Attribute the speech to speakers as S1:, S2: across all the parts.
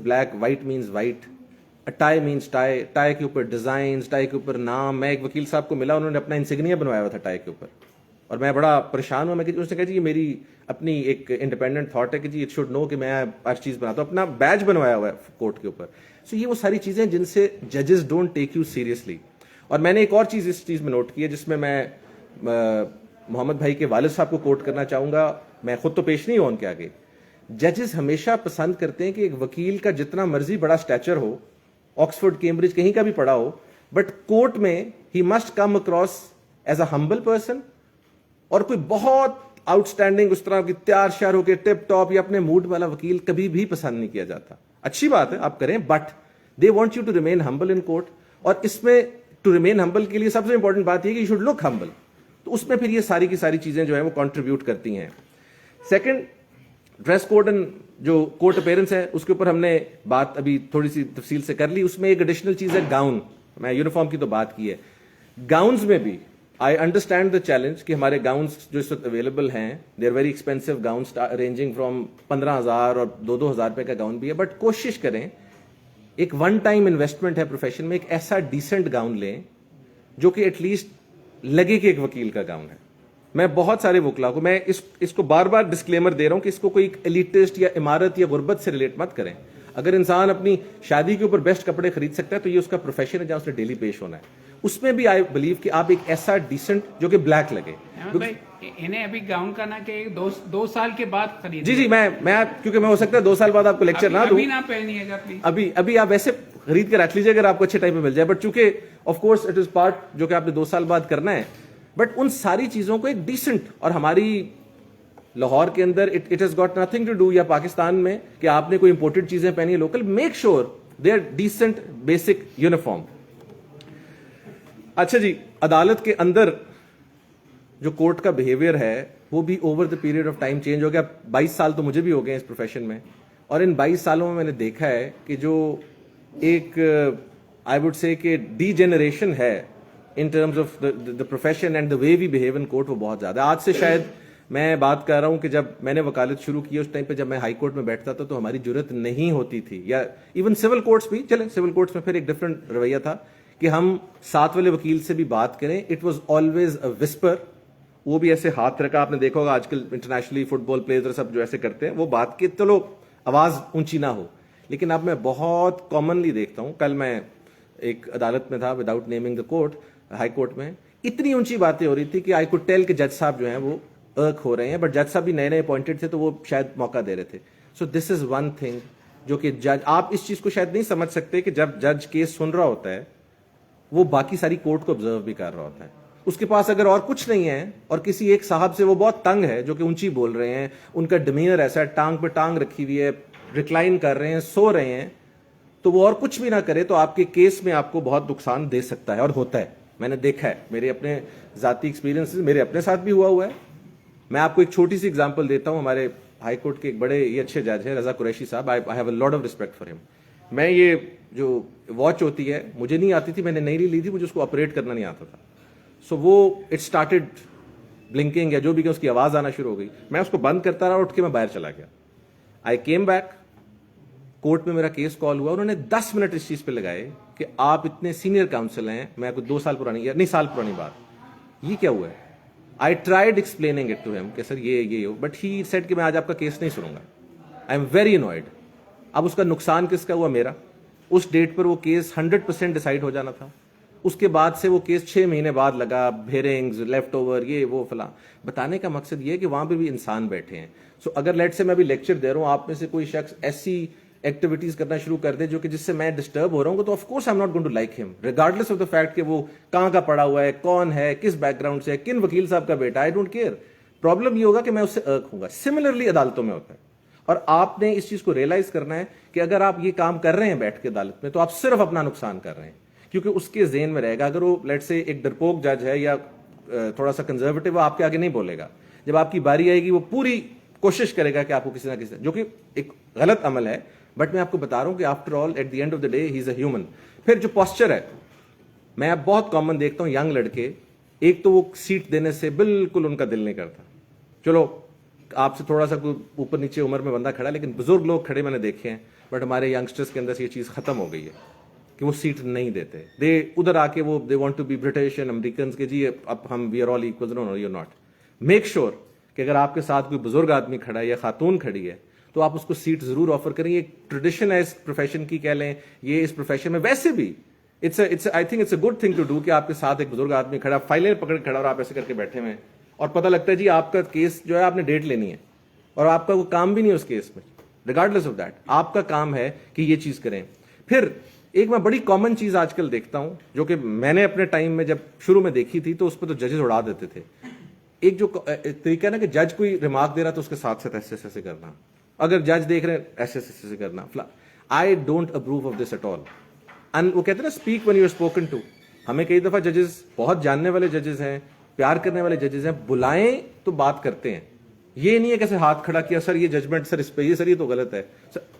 S1: Black, white means white, tie means tie, tie के ऊपर design, tie के ऊपर नाम। मैं एक वकील साहब को मिला, उन्होंने अपना इंसिग्निया बनवाया हुआ था टाई के ऊपर, और मैं बड़ा परेशान हुआ। मैं उसने कहा जी ये मेरी अपनी एक इंडिपेंडेंट थॉट है कि जी इट शुड नो कि मैं हर चीज बनाता हूँ, अपना बैज बनवाया हुआ है कोर्ट के ऊपर। सो ये वो सारी चीजें जिनसे जजेस डोंट टेक यू सीरियसली। और मैंने एक और चीज इस चीज में नोट की है, जिसमें मैं मोहम्मद भाई के वालिद साहब को कोट करना चाहूंगा। मैं खुद तो पेश नहीं हुआ उनके आगे। जजेस हमेशा पसंद करते हैं कि एक वकील का जितना मर्जी बड़ा स्टैचर हो, ऑक्सफोर्ड कैम्ब्रिज कहीं का भी पढ़ा हो, बट कोर्ट में he must come across as a humble person. और कोई बहुत आउटस्टैंडिंग उस तरह की तैयार श्यार होकर टिप टॉप या अपने मूड वाला वकील कभी भी पसंद नहीं किया जाता। अच्छी बात है आप करें, but they want you to remain humble in court. और इसमें टू रिमेन हम्बल के लिए सबसे इंपॉर्टेंट बात यह कि यू शुड लुक हम्बल। तो उसमें फिर ये सारी की सारी चीजें जो है वो कंट्रीब्यूट करती हैं। सेकंड, ड्रेस कोड एंड जो कोर्ट अपीयरेंस है, उसके ऊपर हमने बात अभी थोड़ी सी तफसील से कर ली। उसमें एक एडिशनल चीज है गाउन। मैं यूनिफॉर्म की तो बात की है, गाउन्स में भी आई अंडरस्टैंड द चैलेंज कि हमारे गाउन्स जो इस वक्त अवेलेबल हैं, they are very expensive gowns ranging from 15,000 और 2,000 रुपए का गाउन भी है। बट कोशिश करें, एक वन टाइम इन्वेस्टमेंट है प्रोफेशन में, एक ऐसा डिसेंट गाउन लें जो कि एटलीस्ट लगे कि एक वकील का गाउन है। मैं बहुत सारे वकला को मैं इसको बार बार डिस्क्लेमर दे रहा हूं कि इसको कोई एलिटिस्ट या इमारत या गुर्बत से रिलेट मत करें। अगर इंसान अपनी शादी के ऊपर बेस्ट कपड़े खरीद सकता है तो ये उसका प्रोफेशन है जहां उसने डेली पेश होना है। उसमें भी आई बिलीव कि आप एक ऐसा डिसेंट जो कि ब्लैक लगे।
S2: इन्हें अभी गाउन का ना कि दो साल के बाद खरीद।
S1: जी मैं क्योंकि मैं हो सकता है 2 साल बाद आपको लेक्चर ना दूं,
S2: अभी ना पहनिएगा प्लीज।
S1: अभी आप वैसे खरीद के रख लीजिए अगर आपको अच्छे टाइम में मिल जाए। बट चूंकि of course it is part जो कि आपने 2 साल बाद करना है। बट उन सारी चीजों को एक डिसेंट, और हमारी लाहौर के अंदर it has got nothing to do, या पाकिस्तान में कि आपने कोई इंपोर्टेड चीजें पहनी है local, make sure they are decent basic uniform. अच्छा जी, अदालत के अंदर जो कोर्ट का बिहेवियर है वो भी over the period of time change हो गया। 22 साल तो मुझे भी हो गए इस प्रोफेशन में, और इन 22 सालों में मैंने देखा है कि जो एक आई वुड से कि डीजेनरेशन है in terms of the profession and the way we behave in court, वो बहुत ज्यादा। आज से शायद मैं बात कर रहा हूं कि जब मैंने वकालत शुरू की उस टाइम पे जब मैं हाई कोर्ट में बैठता था तो हमारी जरूरत नहीं होती थी, या इवन सिविल कोर्ट्स भी, चले सिविल कोर्ट्स में फिर एक डिफरेंट रवैया था कि हम साथ वाले वकील से भी बात करें। It was always a whisper, वो भी ऐसे हाथ रखा। आपने देखा होगा आजकल इंटरनेशनली फुटबॉल प्लेयर सब जो ऐसे करते हैं, वो बात की चलो आवाज ऊंची ना हो। लेकिन अब मैं बहुत कॉमनली देखता हूं, कल मैं एक अदालत में था without naming the court, high court में, इतनी ऊंची बातें हो रही थी कि आई कुड टेल कि जज साहब जो हैं वो अर्क हो रहे हैं। बट जज साहब भी नए नए अपॉइंटेड थे तो वो शायद मौका दे रहे थे। सो दिस इज वन थिंग जो कि जज, आप इस चीज को शायद नहीं समझ सकते कि जब जज केस सुन रहा होता है वो बाकी सारी कोर्ट को ऑब्जर्व भी कर रहा होता है। उसके पास अगर और कुछ नहीं है और किसी एक साहब से वो बहुत तंग है जो कि ऊंची बोल रहे हैं, उनका डिमीनर ऐसा है, टांग पे टांग रखी हुई है, रिक्लाइन कर रहे हैं, सो रहे हैं, तो वो और कुछ भी ना करे तो आपके केस में आपको बहुत नुकसान दे सकता है, और होता है। मैंने देखा है, मेरे अपने जाती एक्सपीरियंसेस मेरे अपने साथ भी हुआ है। मैं आपको एक छोटी सी एग्जांपल देता हूं। हमारे हाई कोर्ट के एक बड़े ही अच्छे जज हैं रजा कुरैशी साहब, आई have a lot of respect for him. मैं ये जो वॉच होती है मुझे नहीं आती थी, मैंने नई ली थी, मुझे उसको ऑपरेट करना नहीं आता था। सो वो इट स्टार्टेड ब्लिंकिंग या जो भी, उसकी आवाज आना शुरू हो गई। मैं उसको बंद करता रहा, उठ के मैं बाहर चला गया। आई केम बैक, कोर्ट में मेरा केस कॉल हुआ, उन्होंने 10 मिनट इस चीज पे लगाए कि आप इतने सीनियर काउंसिल हैं, मैं कुछ 2 साल पुरानी या नहीं साल पुरानी बात, ये क्या हुआ है। I tried explaining it to him कि सर ये हो, बट ही सेड कि मैं आज आपका केस नहीं सुनूंगा। I am very annoyed. अब उसका नुकसान किसका हुआ? मेरा। उस डेट पर वो केस 100% डिसाइड हो जाना था। उसके बाद से वो केस 6 महीने बाद लगा, हेयरिंग्स, लेफ्ट ओवर, ये वो फला। बताने का मकसद ये है कि वहां पे भी इंसान बैठे हैं। सो अगर लेट से मैं अभी लेक्चर दे रहा हूं, आप में से कोई शख्स ऐसी एक्टिविटीज करना शुरू कर दे जो कि जिससे मैं डिस्टर्ब हो रहा हूं, तो of course I am not going to like him, regardless of the fact कि वो कहां का पड़ा हुआ है, कौन है, किस बैकग्राउंड से है, किन वकील साहब का बेटा, आई डोंट केयर। प्रॉब्लम ये होगा कि मैं उससे अर्क हूंगा। सिमिलरली अदालतों में होता है, और आपने इस चीज को रियलाइज करना है कि अगर आप ये काम कर रहे हैं बैठ के अदालत में, तो आप सिर्फ अपना नुकसान कर रहे हैं, क्योंकि उसके ज़हन में रहेगा। अगर वो लेट से एक डरपोक जज है या थोड़ा सा कंजर्वेटिव, वो आपके आगे नहीं बोलेगा। जब आपकी बारी आएगी वो पूरी कोशिश करेगा कि आपको किसी ना किसी, जो कि एक गलत अमल है, बट मैं आपको बता रहा हूं कि after all at the end of the day he is a human. फिर जो पोस्चर है, मैं अब बहुत कॉमन देखता हूं यंग लड़के, एक तो वो सीट देने से बिल्कुल उनका दिल नहीं करता। चलो आपसे थोड़ा सा ऊपर नीचे उम्र में बंदा खड़ा है, लेकिन बुजुर्ग लोग खड़े मैंने देखे हैं, بٹ ہمارے یگسٹرس کے اندر سے یہ چیز ختم ہو گئی ہے کہ وہ سیٹ نہیں دیتے. دے ادھر آ کے وہ they want to be British and Americans کے جی اب ہم we are all equal. No you not. Make sure کہ اگر آپ کے ساتھ کوئی بزرگ آدمی کھڑا ہے یا خاتون کھڑی ہے تو آپ اس کو سیٹ ضرور آفر کریں. یہ ایک ٹریڈیشن ہے اس پروفیشن کی, کہہ لیں یہ اس پروفیشن میں ویسے بھی I think it's a good thing to do کہ آپ کے ساتھ ایک بزرگ آدمی کھڑا, فائلیں پکڑ کھڑا اور آپ ایسے کر کے بیٹھے ہوئے ہیں اور پتہ لگتا ہے جی آپ کا کیس جو ہے آپ نے ڈیٹ لینی ہے اور آپ کا وہ کام بھی نہیں ہے اس کیس میں. ریگارڈلیس آف دیٹ آپ کا کام ہے کہ یہ چیز کریں. پھر ایک میں بڑی کامن چیز آج کل دیکھتا ہوں جو کہ میں نے اپنے ٹائم میں جب شروع میں دیکھی تھی تو اس پہ تو ججز اڑا دیتے تھے. ایک جو طریقہ ہے نا کہ جج کوئی ریمارک دے رہا تو اس کے ساتھ ساتھ ایسے ایسے کرنا, اگر جج دیکھ رہے ہیں ایسے ایسے کرنا. I don't approve of this at all. وہ کہتے ہیں نا speak when you are spoken to. ہمیں کئی دفعہ ججز بہت جاننے والے ججز ہیں, پیار کرنے والے ججز ہیں, بلائیں تو بات کرتے ہیں. یہ نہیں ہے کیسے ہاتھ کھڑا کیا سر یہ ججمنٹ سر اس پہ یہ سر یہ تو غلط ہے.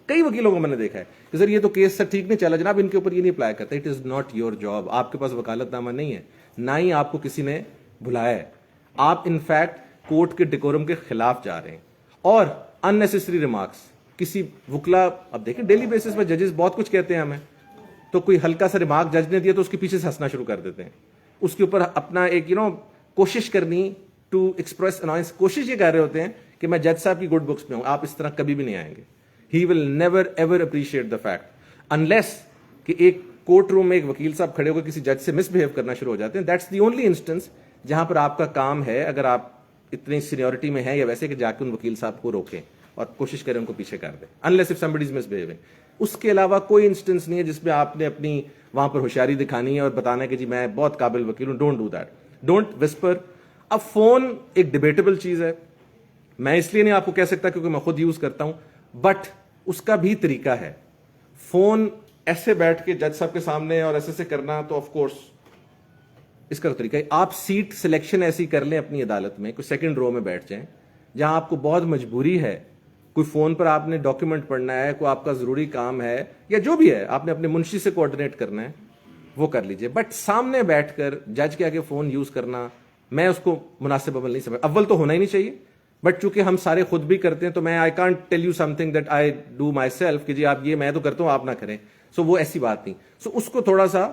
S1: کئی وکیلوں کو میں نے دیکھا ہے کہ سر یہ تو کیس سر ٹھیک نہیں چلا جناب ان کے اوپر یہ نہیں اپلائی کرتا. It is not your job. آپ کے پاس وکالت نامہ نہیں ہے, نہ ہی آپ کو کسی نے بلایا ہے. آپ انفیکٹ کورٹ کے ڈیکورم کے خلاف جا رہے ہیں. اور ان نیسیسری ریمارکس کسی وکلا, اب دیکھیں ڈیلی بیسس پہ ججز بہت کچھ کہتے ہیں ہمیں, تو کوئی ہلکا سا ریمارک جج نے دیا تو اس کے پیچھے سے ہنسنا شروع کر دیتے ہیں. اس کے اوپر اپنا ایک کوشش کرنی ٹو ایکسپریس انوائنس, کوشش یہ کر رہے ہوتے ہیں کہ میں جج صاحب کی گڈ بکس میں ہوں. آپ اس طرح کبھی بھی نہیں آئیں گے. He will never ever appreciate the fact unless کہ ایک کورٹ روم میں ایک وکیل صاحب کھڑے ہو کر کسی جج سے مس بہیو کرنا شروع ہو جاتے ہیں. دیٹس دی اونلی انسٹنس جہاں پر آپ کا کام ہے, اگر آپ اتنی سینیورٹی میں ہیں یا ویسے, کہ جا کے ان وکیل صاحب کو روکیں اور کوشش کریں ان کو پیچھے کر دیں, unless if somebody is misbehaving. اس کے علاوہ کوئی انسٹنس نہیں ہے جس میں آپ نے اپنی وہاں پر ہوشیاری دکھانی ہے اور بتانا ہے کہ جی میں بہت قابل وکیل ہوں. Don't do that, don't whisper. اب فون ایک ڈیبیٹیبل چیز ہے, میں اس لیے نہیں آپ کو کہہ سکتا کیونکہ میں خود یوز کرتا ہوں, بٹ اس کا بھی طریقہ ہے. فون ایسے بیٹھ کے جج صاحب کے سامنے اور ایسے سے کرنا تو آف کورس اس کا طریقہ ہے. آپ سیٹ سلیکشن ایسی کر لیں اپنی عدالت میں, کوئی سیکنڈ رو میں بیٹھ جائیں جہاں آپ کو بہت مجبوری ہے, کوئی فون پر آپ نے ڈاکیومنٹ پڑھنا ہے, کوئی آپ کا ضروری کام ہے, یا جو بھی ہے آپ نے اپنے منشی سے کوآرڈینیٹ کرنا ہے, وہ کر لیجئے. بٹ سامنے بیٹھ کر جج کے آگے فون یوز کرنا, میں اس کو مناسب عمل نہیں سمجھ. اول تو ہونا ہی نہیں چاہیے, بٹ چونکہ ہم سارے خود بھی کرتے ہیں تو میں I can't tell you some thing that I do my self کہ جی آپ یہ میں تو کرتا ہوں آپ نہ کریں. سو وہ ایسی بات نہیں. سو اس کو تھوڑا سا,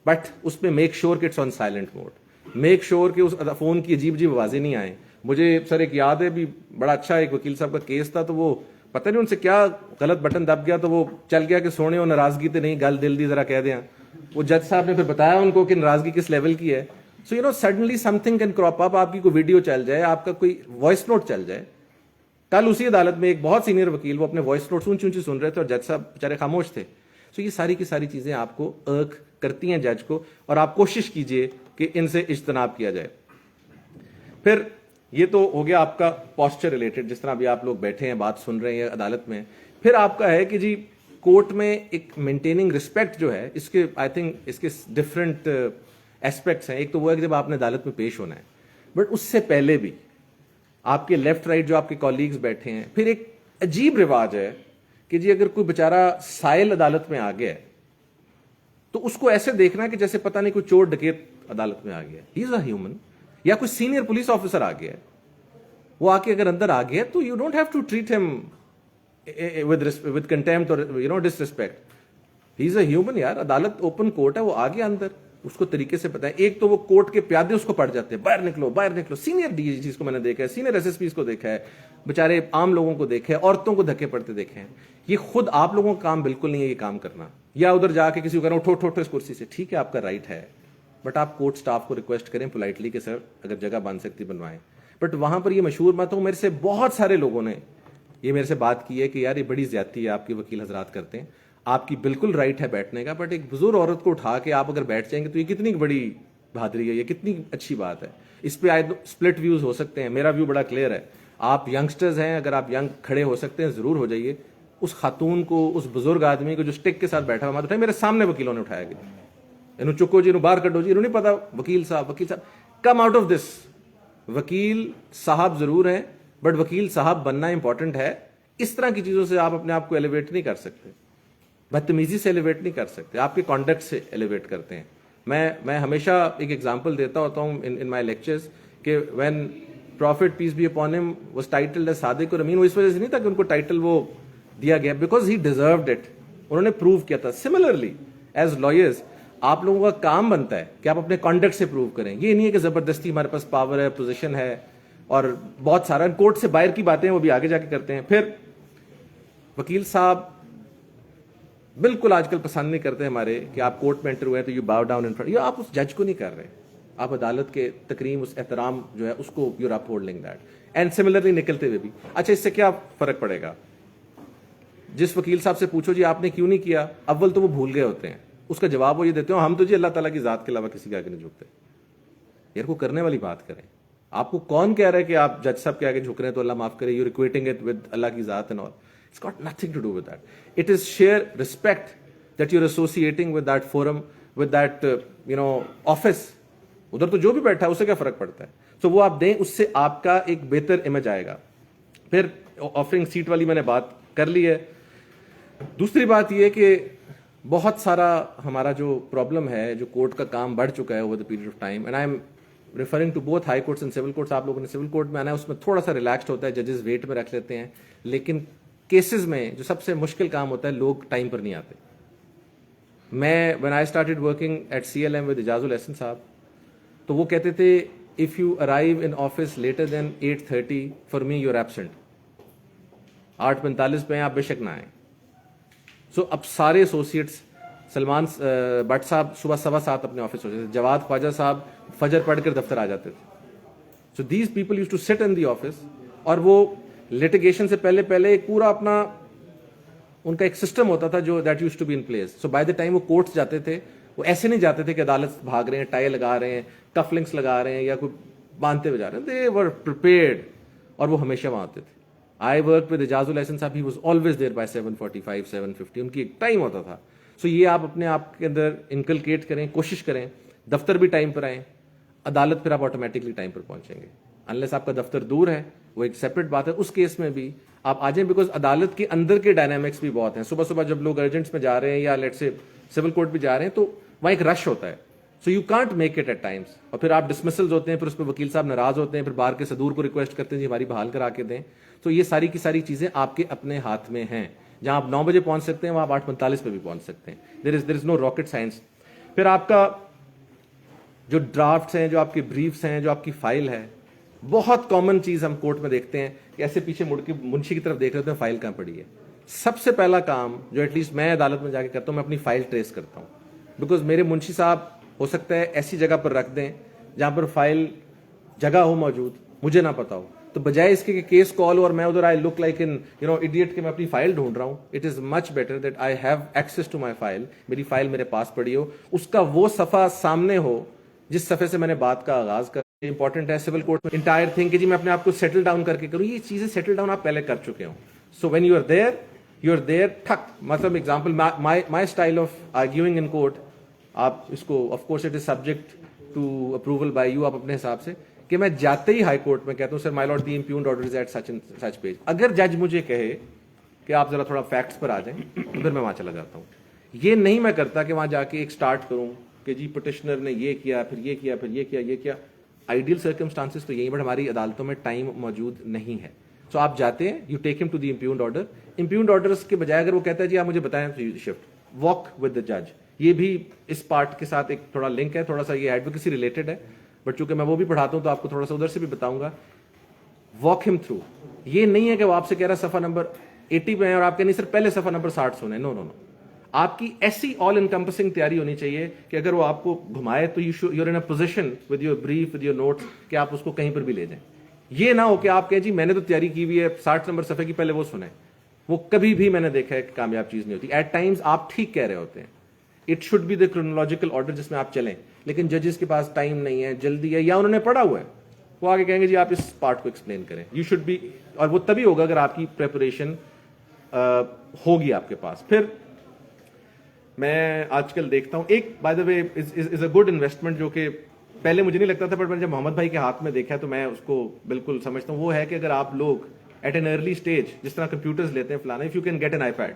S1: بٹ اس میں میک شیور کہ it's on silent mode. Make sure کہ اس فون کی عجیب عجیب آوازیں نہیں آئیں. مجھے سر ایک یاد ہے بھی, بڑا اچھا ایک وکیل صاحب کا کیس تھا, تو وہ پتہ نہیں ان سے کیا غلط بٹن دب گیا تو وہ چل گیا کہ سونے اور ناراضگی تے نہیں گل دل دی ذرا کہہ دیں. وہ جج صاحب نے پھر بتایا ان کو کہ ناراضگی کس لیول کی ہے. So suddenly something can crop up, آپ کی کوئی ویڈیو چل جائے, آپ کا کوئی وائس نوٹ چل جائے. کل اسی عدالت میں ایک بہت سینئر وکیل وہ اپنے وائس نوٹ اونچی اونچی سن رہے تھے اور جج صاحب بیچارے خاموش تھے. سو یہ ساری کی ساری چیزیں آپ کو ارک کرتی ہیں جج کو, اور آپ کوشش کیجئے کہ ان سے اجتناب کیا جائے. پھر یہ تو ہو گیا آپ کا پوسچر ریلیٹڈ, جس طرح ابھی آپ لوگ بیٹھے ہیں بات سن رہے ہیں عدالت میں. پھر آپ کا ہے کہ جی کورٹ میں ایک مینٹیننگ رسپیکٹ جو ہے, اس کے آئی تھنک اس کے ڈفرینٹ ایسپیکٹس ہیں. ایک تو وہ ہے کہ جب آپ نے عدالت میں پیش ہونا ہے, بٹ اس سے پہلے بھی آپ کے لیفٹ رائٹ جو آپ کے کولیگز بیٹھے ہیں. پھر ایک عجیب رواج ہے کہ جی اگر کوئی بیچارہ سائل عدالت میں آ گیا ہے تو اس کو ایسے دیکھنا ہے کہ جیسے پتہ نہیں کوئی چور ڈکیت عدالت میں آ گیا ہے. ہی از اے ہیومن. یا کوئی سینئر پولیس آفیسر آ گیا ہے, وہ آ کے اگر اندر آ گیا تو you don't have to treat him with contempt اور ڈس respect. He is a human یار. عدالت اوپن کورٹ ہے, وہ آ گیا اندر, اس کو طریقے سے پتہ ہے. ایک تو وہ کورٹ کے پیادے اس کو پڑ جاتے ہیں, باہر نکلو باہر نکلو. سینئر ڈی جیز کو میں نے دیکھا ہے, سینئر ایس ایس پیز کو دیکھا ہے, بیچارے عام لوگوں کو دیکھے, عورتوں کو دھکے پڑتے دیکھے ہیں. یہ خود آپ لوگوں کا کام بالکل نہیں ہے یہ کام کرنا, یا ادھر جا کے کسی کو کہنا اٹھو اٹھو اٹھو اس کرسی سے. ٹھیک ہے آپ کا رائٹ ہے, بٹ آپ کورٹ سٹاف کو ریکویسٹ کریں پولائٹلی کہ سر اگر جگہ بن سکتی بنوائیں. بٹ وہاں پر یہ مشہور مت ہوں, میرے سے بہت سارے لوگوں نے یہ میرے سے بات کی ہے کہ یار یہ بڑی زیادتی ہے آپ کے وکیل حضرات کرتے ہیں. آپ کی بالکل رائٹ ہے بیٹھنے کا, بٹ ایک بزرگ عورت کو اٹھا کے آپ اگر بیٹھ جائیں گے تو یہ کتنی بڑی بہادری ہے, یہ کتنی اچھی بات ہے. اس پہ اسپلٹ ویوز ہو سکتے ہیں, میرا ویو بڑا کلیئر ہے. آپ ینگسٹرز ہیں, اگر آپ ینگ کھڑے ہو سکتے ہیں ضرور ہو جائیے. اس خاتون کو, اس بزرگ آدمی کو جو اسٹک کے ساتھ بیٹھا ہوا اٹھایا, میرے سامنے وکیلوں نے اٹھایا گیا, انہوں چکو جی, انہوں باہر کٹو جی, انہوں نہیں پتا وکیل صاحب کم آؤٹ آف دس. وکیل صاحب ضرور ہیں, بٹ وکیل صاحب بننا امپورٹنٹ ہے. اس طرح کی چیزوں سے آپ اپنے آپ کو ایلیویٹ نہیں کر سکتے, بدتمیزی سے ایلیویٹ نہیں کر سکتے, آپ کے کانڈکٹ سے ایلیویٹ کرتے ہیں. میں ہمیشہ ایک ایگزامپل دیتا ہوتا ہوں ان مائی لیکچرز کہ when prophet peace be upon him was titled as Sadiq اور امین, وہ اس وجہ سے نہیں تھا کہ ان کو ٹائٹل وہ दिया गया बिकॉज ही डिजर्व्ड इट, उन्होंने प्रूव किया था. सिमिलरली एज लॉयर्स आप लोगों का काम बनता है कि आप अपने कॉन्डक्ट से प्रूव करें. ये नहीं है कि जबरदस्ती हमारे पास पावर है, पोजीशन है और बहुत सारा कोर्ट से बाहर की बातें वो भी आगे जाके करते हैं. फिर वकील साहब बिल्कुल आजकल पसंद नहीं करते हमारे कि आप कोर्ट में एंटर हुए तो यू बाउ डाउन इन फ्रंट. ये आप उस जज को नहीं कर रहे, आप अदालत के तकरीम, उस एहतराम जो है उसको your upholding that. And similarly निकलते हुए भी अच्छा इससे क्या फर्क पड़ेगा? जिस वकील साहब से पूछो जी आपने क्यों नहीं किया, अव्वल तो वो भूल गए होते हैं, उसका जवाब वो ये देते हो हम तो जी अल्लाह ताला की जात के अलावा किसी के आगे नहीं झुकते. यार को करने वाली बात करें. आपको कौन कह रहा है कि आप जज साहब के आगे झुक रहे हैं तो अल्लाह माफ करे, यू इक्वेटिंग इट विद अल्लाह की जात and all. It's got nothing to do with that. It is sheer respect that you're associating with that forum, with that office. उधर तो जो भी बैठा है उससे क्या फर्क पड़ता है. So वो आप दें, उससे आपका एक बेहतर इमेज आएगा. फिर ऑफरिंग सीट वाली मैंने बात कर ली है. दूसरी बात ये कि बहुत सारा हमारा जो प्रॉब्लम है, जो कोर्ट का काम बढ़ चुका है over the period of time, and I am referring to both high courts and civil courts. आप लोगों ने सिविल कोर्ट में आना है, उसमें थोड़ा सा रिलैक्स्ड होता है, जजेस वेट में रख लेते हैं, लेकिन केसेस में जो सबसे मुश्किल काम होता है लोग टाइम पर नहीं आते. मैं when I started working at CLM with Ijazul Ahsan sahab, तो वो कहते थे if you arrive in office later then 8:30 for me you are absent. 8:45 पे आप बेशक ना आए. सो अब सारे एसोसिएट्स, सलमान भट्ट साहब सुबह 7:15 अपने ऑफिस होते थे, जवाद ख्वाजा साहब फजर पढ़कर दफ्तर आ जाते थे. So these people use to sit in the office, और वो लिटिगेशन से पहले एक पूरा अपना उनका एक सिस्टम होता था जो that used to be in place. So by the time वो कोर्ट्स जाते थे, वो ऐसे नहीं जाते थे कि अदालत भाग रहे हैं, टाई लगा रहे हैं, कफलिंग्स लगा रहे हैं या कोई बांधते हुए जा रहे हैं. दे वर प्रिपेयर्ड और वो हमेशा वहां आते थे. I work with Ijazul Ahsan sahab, he was always there by 7:45 7:50, उनकी एक टाइम होता था. सो ये आप अपने आप के अंदर इनकलकेट करें, कोशिश करें, दफ्तर भी टाइम पर आए, अदालत फिर आप ऑटोमेटिकली टाइम पर पहुंचेंगे. अनलेस आपका दफ्तर दूर है, वो एक सेपरेट बात है, उस केस में भी आप आ जाएं, बिकॉज अदालत के अंदर के डायनामिक्स भी बहुत हैं. सुबह सुबह जब लोग अर्जेंट्स में जा रहे हैं या लेट से सिविल कोर्ट भी जा रहे हैं तो वहां एक रश होता है. So you can't make it at times, और फिर आप डिसमिसल्स होते हैं, फिर उस पर वकील साहब नाराज होते हैं, फिर बार के सदूर को रिक्वेस्ट करते हैं जी हमारी बहाल करा के दें. तो ये सारी की सारी चीजें आपके अपने हाथ में हैं. जहां आप 9 बजे पहुंच सकते हैं वहां आप 8:45 पे भी पहुंच सकते हैं. There is no rocket science. फिर आपका जो ड्राफ्ट्स हैं, जो आपके ब्रीफ्स हैं, जो आपकी फाइल है, बहुत कॉमन चीज हम कोर्ट में देखते हैं कि ऐसे पीछे मुड़ के मुंशी की तरफ देख रहे होते हैं फाइल कहां पड़ी है. सबसे पहला काम जो एटलीस्ट मैं अदालत में जाके करता हूं, मैं अपनी फाइल ट्रेस करता हूं. बिकॉज मेरे मुंशी साहब हो सकता है ऐसी जगह पर रख दें जहां पर फाइल जगह हो मौजूद, मुझे ना पता हो. तो बजाय इसके कि केस कॉल हो और मैं उधर I look like an idiot के मैं अपनी फाइल ढूंढ रहा हूं, it is much better that I have access to my file. मेरी फाइल मेरे पास पड़ी हो, उसका वो सफा सामने हो जिस सफे से मैंने बात का आगाज कर. इंपॉर्टेंट है सिविल कोर्ट में इंटायर थिंग कि जी मैं अपने आप को सेटल डाउन करके करूं. ये चीजें सेटल डाउन आप पहले कर चुके हो. So when you are there ठक. मतलब example, my style of arguing in court, आप इसको of course it is subject to approval by you, आप अपने हिसाब से, कि मैं जाते ही हाई कोर्ट में कहता हूं sir my lord the impugned order is at such and such page. अगर जज मुझे कहे कि आप जरा थोड़ा फैक्ट्स पर आ जाएं तो फिर मैं वहां चला जाता हूं. ये नहीं मैं करता कि वहां जाके एक स्टार्ट करूं कि जी पिटिशनर ने ये किया, फिर ये किया, फिर ये किया, ये किया. आइडियल सर्कमस्टांसेस तो यही, बट हमारी अदालतों में टाइम मौजूद नहीं है. सो आप जाते हैं, you take him to the impugned order. Impugned orders के बजाय अगर वो कहता है जी आप मुझे बताएं शिफ्ट, वॉक विद द जज. ये भी इस पार्ट के साथ एक थोड़ा लिंक है, थोड़ा सा ये एडवोकेसी रिलेटेड है, बट चूंकि मैं वो भी पढ़ाता हूं तो आपको थोड़ा सा उधर से भी बताऊंगा. Walk him through. ये नहीं है कि वो आपसे कह रहा है सफा नंबर 80 पे है और आप कह नहीं सर पहले सफा नंबर 60 सुने. No no no. आपकी ऐसी ऑल इनकम्पसिंग तैयारी होनी चाहिए कि अगर वो आपको घुमाए तो you are in a position with your brief, with your notes, कि आप उसको कहीं पर भी ले जाएं. ये ना हो कि आप कहें जी मैंने तो तैयारी की हुई है, 60 नंबर सफे की पहले वो सुने. वो कभी भी मैंने देखा है कि कामयाब चीज नहीं होती. एट टाइम्स आप ठीक कह रहे होते हैं, it should be the chronological order जिसमें आप चलें, लेकिन जजेस के पास टाइम नहीं है, जल्दी है, या उन्होंने पढ़ा हुआ है, वो आगे कहेंगे जी आप इस पार्ट को एक्सप्लेन करें. यू शुड बी, और वो तभी होगा अगर आपकी प्रेपरेशन होगी आपके पास. फिर मैं आजकल देखता हूं एक, by the way, is a good investment, जो कि पहले मुझे नहीं लगता था, बट मैंने जब मोहम्मद भाई के हाथ में देखा तो मैं उसको बिल्कुल समझता हूं. वो है कि अगर आप लोग एट एन अर्ली स्टेज, जिस तरह कंप्यूटर्स लेते हैं फलाना, if you can get an iPad,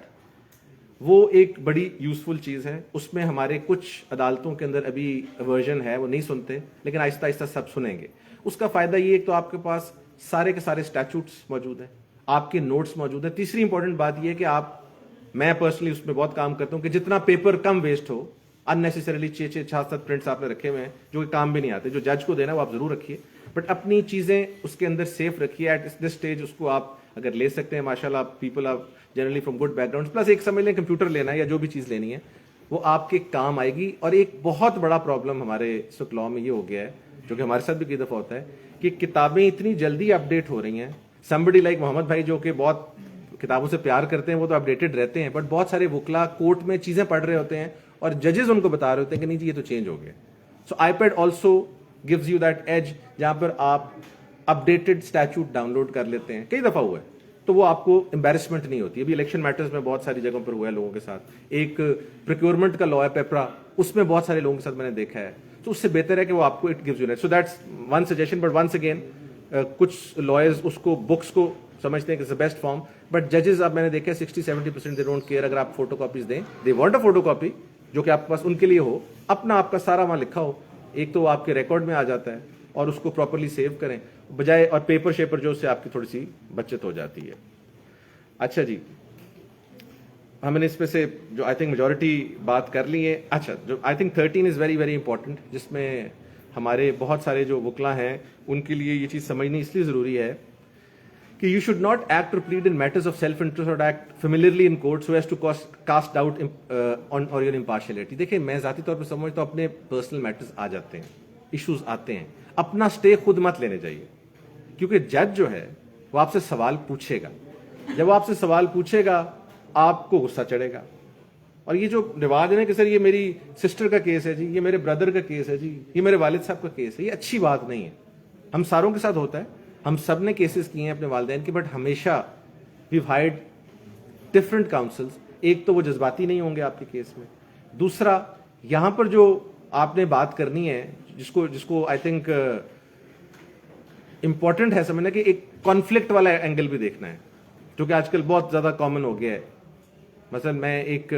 S1: वो एक बड़ी यूजफुल चीज है. उसमें हमारे कुछ अदालतों के अंदर अभी वर्जन है, वो नहीं सुनते, लेकिन आहिस्ता आहिस्ता सब सुनेंगे. उसका फायदा ये, एक तो आपके पास सारे के सारे स्टैट्यूट्स मौजूद हैं, آپ کے نوٹس موجود ہیں. تیسری امپورٹنٹ بات یہ ہے کہ آپ, میں پرسنلی اس میں بہت کام کرتا ہوں کہ جتنا پیپر کم ویسٹ ہو. اننیسیسریلی 6-7 پرنٹس آپ نے رکھے ہوئے ہیں جو کہ کام بھی نہیں آتے. جو جج کو دینا وہ آپ ضرور رکھیے, بٹ اپنی چیزیں اس کے اندر سیف رکھیے. ایٹ دس اسٹیج اس کو آپ اگر لے سکتے ہیں, ماشاء اللہ people are generally from good background. Plus ایک سمجھ لیں کمپیوٹر لینا ہے یا جو بھی چیز لینی ہے وہ آپ کے کام آئے گی. اور ایک بہت بڑا پرابلم ہمارے اس لاء میں یہ ہو گیا ہے, جو کہ ہمارے ساتھ بھی کئی دفعہ ہوتا ہے, کہ کتابیں اتنی جلدی اپڈیٹ ہو رہی ہیں. سمبڈی لائک محمد بھائی جو کہ بہت کتابوں سے پیار کرتے ہیں وہ تو اپڈیٹڈ رہتے ہیں, بٹ بہت سارے وکلا کورٹ میں چیزیں پڑھ رہے ہوتے ہیں اور ججز ان کو بتا رہے ہوتے ہیں کہ نہیں جی یہ تو چینج ہو گیا. So iPad also gives you that edge, جہاں پر آپ اپڈیٹڈ اسٹیچوٹ ڈاؤن لوڈ کر لیتے ہیں. کئی دفعہ ہوا ہے تو وہ آپ کو امبیرسمنٹ نہیں ہوتی. ابھی الیکشن میٹرز میں بہت ساری جگہوں پر ہوا ہے لوگوں کے ساتھ. ایک پروکیورمنٹ کا لا ہے پیپرا, اس میں بہت سارے لوگوں کے ساتھ میں نے دیکھا ہے. تو اس سے بہتر ہے کہ وہ آپ کو it gives you. So that's one suggestion. But once again کچھ لائرز اس کو بکس کو سمجھتے ہیں کہ بیسٹ فارم, بٹ ججز اب میں نے دیکھا ہے 60-70% دے ڈونٹ کیئر. اگر آپ فوٹو کاپیز دیں, they want a photo copy جو کہ آپ کے پاس ان کے لیے ہو, اپنا آپ کا سارا وہاں لکھا ہو, ایک تو وہ آپ کے ریکارڈ میں آ جاتا ہے اور اس کو پراپرلی سیو کریں بجائے, اور پیپر شیپر جو اس سے آپ کی تھوڑی سی بچت ہو جاتی ہے. اچھا جی, ہم نے اس میں سے جو آئی تھنک میجورٹی بات کر لی ہے. اچھا, جو I think 13 is very very important, جس میں ہمارے بہت سارے جو وکلا ہیں ان کے لیے یہ چیز سمجھنی اس لیے ضروری ہے کہ یو شوڈ ناٹ ایکٹ اور plead in matters of self interest اور act familiarly in court so as to cast doubt on اور یور امپارشلٹی. دیکھیں میں ذاتی طور پہ سمجھتا ہوں اپنے پرسنل میٹرز آ جاتے ہیں, ایشوز آتے ہیں, اپنا اسٹے خود مت لینے چاہیے, کیونکہ جج جو ہے وہ آپ سے سوال پوچھے گا. جب وہ آپ سے سوال پوچھے گا آپ کو غصہ چڑھے گا. اور یہ جو رواج ہے نا کہ سر یہ میری سسٹر کا کیس ہے جی, یہ میرے بردر کا کیس ہے جی, یہ میرے والد صاحب کا کیس ہے, یہ اچھی بات نہیں ہے. ہم ساروں کے ساتھ ہوتا ہے, ہم سب نے کیسز کیے ہیں اپنے والدین کے, بٹ ہمیشہ ویو ہائرڈ ڈفرنٹ کاؤنسلز. ایک تو وہ جذباتی نہیں ہوں گے آپ کے کیس میں, دوسرا یہاں پر جو آپ نے بات کرنی ہے جس کو آئی تھنک امپورٹنٹ ہے سمجھنا, کہ ایک کانفلکٹ والا اینگل بھی دیکھنا ہے جو کہ آج کل بہت زیادہ کامن ہو گیا ہے. مثلا میں ایک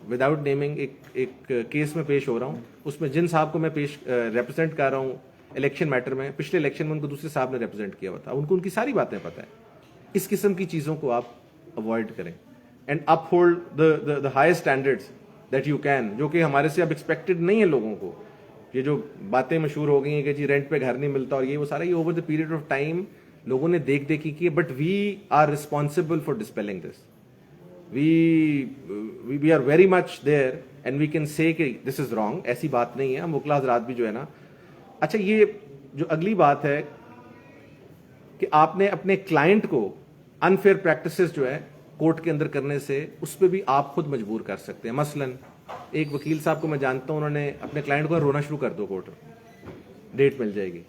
S1: وداؤٹ نیمنگ ایک کیس میں پیش ہو رہا ہوں, اس میں جن صاحب کو میں ریپرزینٹ کر رہا ہوں الیکشن میٹر میں, پچھلے الیکشن میں ان کو دوسرے صاحب نے ریپرزینٹ کیا ہوا تھا, ان کو ان کی ساری باتیں پتہ ہے. اس قسم کی چیزوں کو آپ اوائڈ کریں and up hold the highest standards that you can, جو کہ ہمارے سے اب ایکسپیکٹڈ نہیں ہے لوگوں کو. یہ جو باتیں مشہور ہو گئی ہیں کہ جی رینٹ پہ گھر نہیں ملتا اور یہ وہ سارا, یہ over the period of time لوگوں نے دیکھی کی, but we are responsible for dispelling this. We are very much there and we can say کہ دس از رانگ. ایسی بات نہیں ہے. ہم وکلا حضرات بھی جو ہے نا. اچھا, یہ جو اگلی بات ہے کہ آپ نے اپنے کلائنٹ کو انفیئر پریکٹسز جو ہے کورٹ کے اندر کرنے سے, اس پہ بھی آپ خود مجبور کر سکتے ہیں. مثلا ایک وکیل صاحب کو میں جانتا ہوں, انہوں نے اپنے کلائنٹ کو رونا شروع کر دو, کورٹ ڈیٹ مل جائے گی.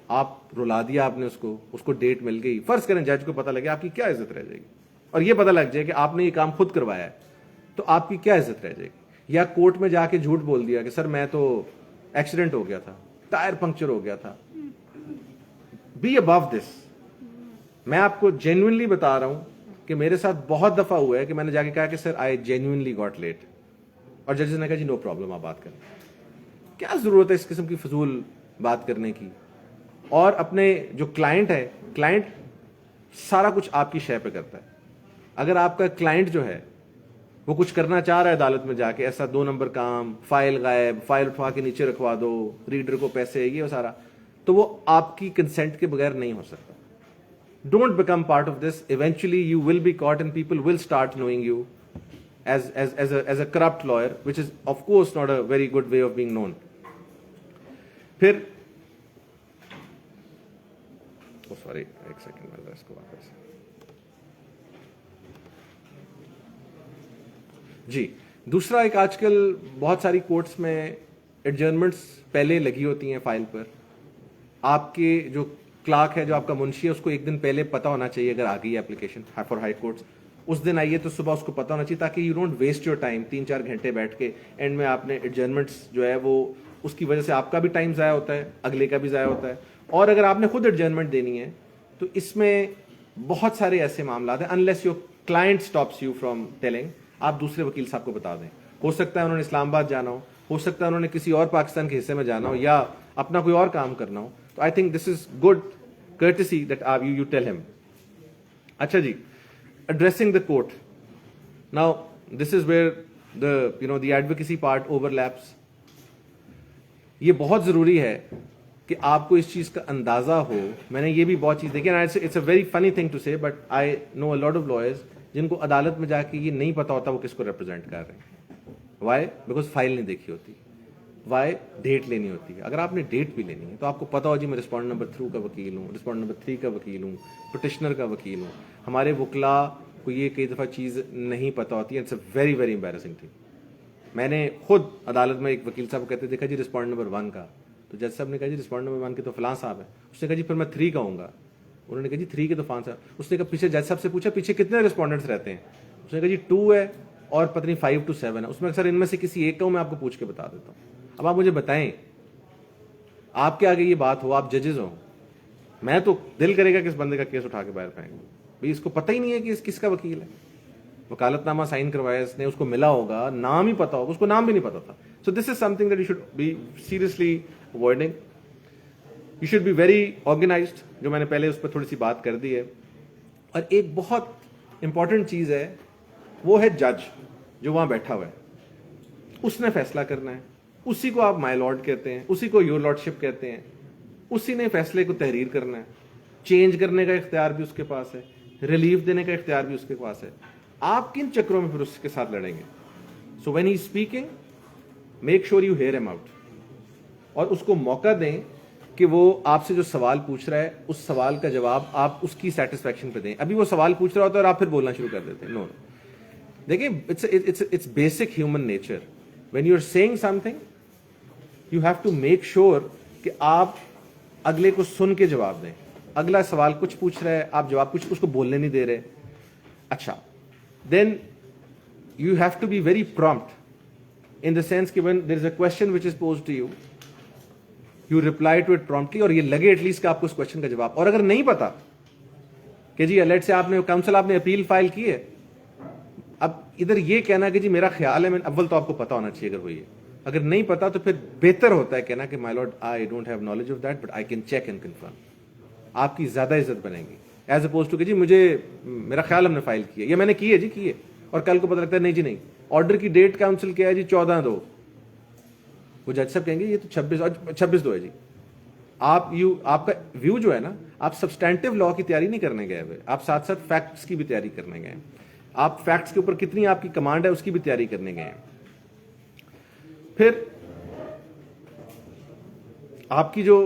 S1: آپ رلا دیا آپ نے اس کو ڈیٹ مل گئی. فرض کریں جج کو پتہ لگے, آپ کی کیا عزت رہ جائے گی؟ اور یہ پتہ لگ جائے کہ آپ نے یہ کام خود کروایا ہے تو آپ کی کیا عزت رہ جائے گی؟ یا کورٹ میں جا کے جھوٹ بول دیا کہ سر میں تو ایکسیڈنٹ ہو گیا تھا, ٹائر پنکچر ہو گیا تھا. بی ابو دس. میں آپ کو جینوئنلی بتا رہا ہوں کہ میرے ساتھ بہت دفعہ ہوا ہے کہ میں نے جا کے کہا کہ سر آئی جینوئنلی گاٹ لیٹ, اور ججز نے کہا جی نو پرابلم, آپ بات کریں. کیا ضرورت ہے اس قسم کی فضول بات کرنے کی؟ اور اپنے جو کلائنٹ ہے, کلائنٹ سارا کچھ آپ کی شے پہ کرتا ہے. اگر آپ کا کلائنٹ جو ہے وہ کچھ کرنا چاہ رہا ہے عدالت میں جا کے, ایسا 2 نمبر کام, فائل غائب, فائل اٹھوا کے نیچے رکھوا دو, ریڈر کو پیسے, یہ وہ سارا, تو وہ آپ کی کنسنٹ کے بغیر نہیں ہو سکتا. Don't become part of this. Eventually you will be caught and people will start knowing you as a corrupt lawyer, which is of course not a very good way of being known. پھر sorry ایک second میں اس کو واپس جی. دوسرا ایک آج کل بہت ساری کورٹس میں ایڈجرنمنٹس پہلے لگی ہوتی ہیں فائل پر. آپ کے جو کلارک ہے, جو آپ کا منشی ہے, اس کو ایک دن پہلے پتا ہونا چاہیے اگر آ گئی ہے اپلیکیشن فار ہائی کورٹس, اس دن آئیے تو صبح اس کو پتا ہونا چاہیے تاکہ you don't waste your time 3-4 گھنٹے بیٹھ کے اینڈ میں آپ نے ایڈجرنمنٹس جو ہے وہ, اس کی وجہ سے آپ کا بھی ٹائم ضائع ہوتا ہے, اگلے کا بھی ضائع ہوتا ہے. اور اگر آپ نے خود ایڈجرنمنٹ دینی ہے تو اس میں بہت سارے ایسے معاملات ہیں, unless your client stops you from telling, آپ دوسرے وکیل صاحب کو بتا دیں. ہو سکتا ہے انہوں نے اسلام آباد جانا ہو سکتا ہے انہوں نے کسی اور پاکستان کے حصے میں جانا ہو, یا اپنا کوئی اور کام کرنا ہو. تو I think this is good courtesy that you tell him. अच्छा जी, addressing the court. Now, this is where the advocacy part overlaps. ये बहुत ज़रूरी है कि आपको इस चीज़ का अंदाज़ा हो. मैंने ये भी बहुत चीज़ देखी, and it's a very funny thing to say, but I know a lot of lawyers जिनको अदालत में जाके ये नहीं पता होता वो किसको रिप्रेजेंट कर रहे हैं. Why? Because फाइल नहीं देखी होती. Why? डेट लेनी होती है. अगर आपने डेट भी लेनी है तो आपको पता हो जी मैं रिस्पॉन्ड नंबर 2 का वकील हूँ, रिस्पॉन्ड नंबर 3 का वकील हूँ, पिटिशनर का वकील हूँ. हमारे वकला को ये कई दफ़ा चीज़ नहीं पता होती है. It's a very very embarrassing thing. मैंने खुद अदालत में एक वकील साहब को कहते देखा जी रिस्पॉन्ड नंबर 1 का, तो जज साहब ने कहा जी रिस्पॉन्ड नंबर 1 के तो फलां साहब है. उसने कहा जी फिर मैं 3 का हूँगा. उन्होंने कहा जी 3 के तो फलां साहब. उसने कहा पीछे जज साहब से पूछा पीछे कितने रिस्पॉन्डेंट्स रहते हैं. उसने कहा जी 2 है और पता नहीं 5 to 7 है. उसमें सर इनमें से किसी एक का हूँ, मैं आपको पूछ के बता देता हूँ. अब आप मुझे बताएं, आपके आगे ये बात हो, आप जजेस हो, मैं तो दिल करेगा कि इस बंदे का केस उठा के बाहर फेंक. भाई इसको पता ही नहीं है कि इस किसका वकील है. वकालतनामा साइन करवाया इसने, उसको मिला होगा, नाम ही पता होगा, उसको नाम भी नहीं पता था. So this is something that you should be seriously avoiding. You should be very organised, जो मैंने पहले उस पर थोड़ी सी बात कर दी है. और एक बहुत इंपॉर्टेंट चीज़ है, वो है जज जो वहाँ बैठा हुआ है. उसने फैसला करना है. उसी को आप माय लॉर्ड कहते हैं, उसी को योर लॉर्डशिप कहते हैं. उसी ने फैसले को तहरीर करना है. चेंज करने का इख्तियार भी उसके पास है, रिलीफ देने का इख्तियार भी उसके पास है. आप किन चक्रों में फिर उसके साथ लड़ेंगे? So when he speaking, make sure you hair him out, और उसको मौका दें कि वो आपसे जो सवाल पूछ रहा है उस सवाल का जवाब आप उसकी सेटिस्फैक्शन पे दें. अभी वो सवाल पूछ रहा होता है और आप फिर बोलना शुरू कर देते हैं. नो, देखिए it's basic human nature. When you are saying something you have to make sure कि आप अगले को सुन के जवाब दें. अगला सवाल कुछ पूछ रहा है, आप जवाब कुछ, उसको बोलने नहीं दे रहे. अच्छा, then you have to be very prompt in the sense कि when there is a question which is posed to you, you reply to it promptly, और ये लगे एटलीस्ट कि आपको उस क्वेश्चन का जवाब. और अगर नहीं पता कि जी अलर्ट से आपने काउंसिल आपने अपील फाइल की है, अब इधर ये कहना कि जी मेरा ख्याल है, मैं अव्वल तो आपको पता होना चाहिए अगर हुई है. अगर नहीं पता तो फिर बेहतर होता है कहना कि my lord I don't have knowledge of that but I can check and confirm. आपकी ज्यादा इज्जत बनेगी एज अपोज टू कि जी मुझे मेरा ख्याल हमने फाइल की है या मैंने की है जी की है, और कल को पता लगता है नहीं जी नहीं, ऑर्डर की डेट काउंसिल क्या है जी 14/2. वो जज साहब कहेंगे ये तो 26/2 है जी. आपका व्यू जो है ना, आप सब्सटैंटिव लॉ की तैयारी नहीं करने गए हुए, आप साथ साथ फैक्ट्स की भी तैयारी करने गए हैं. आप फैक्ट्स के ऊपर कितनी आपकी कमांड है उसकी भी तैयारी करने गए हैं. फिर आपकी जो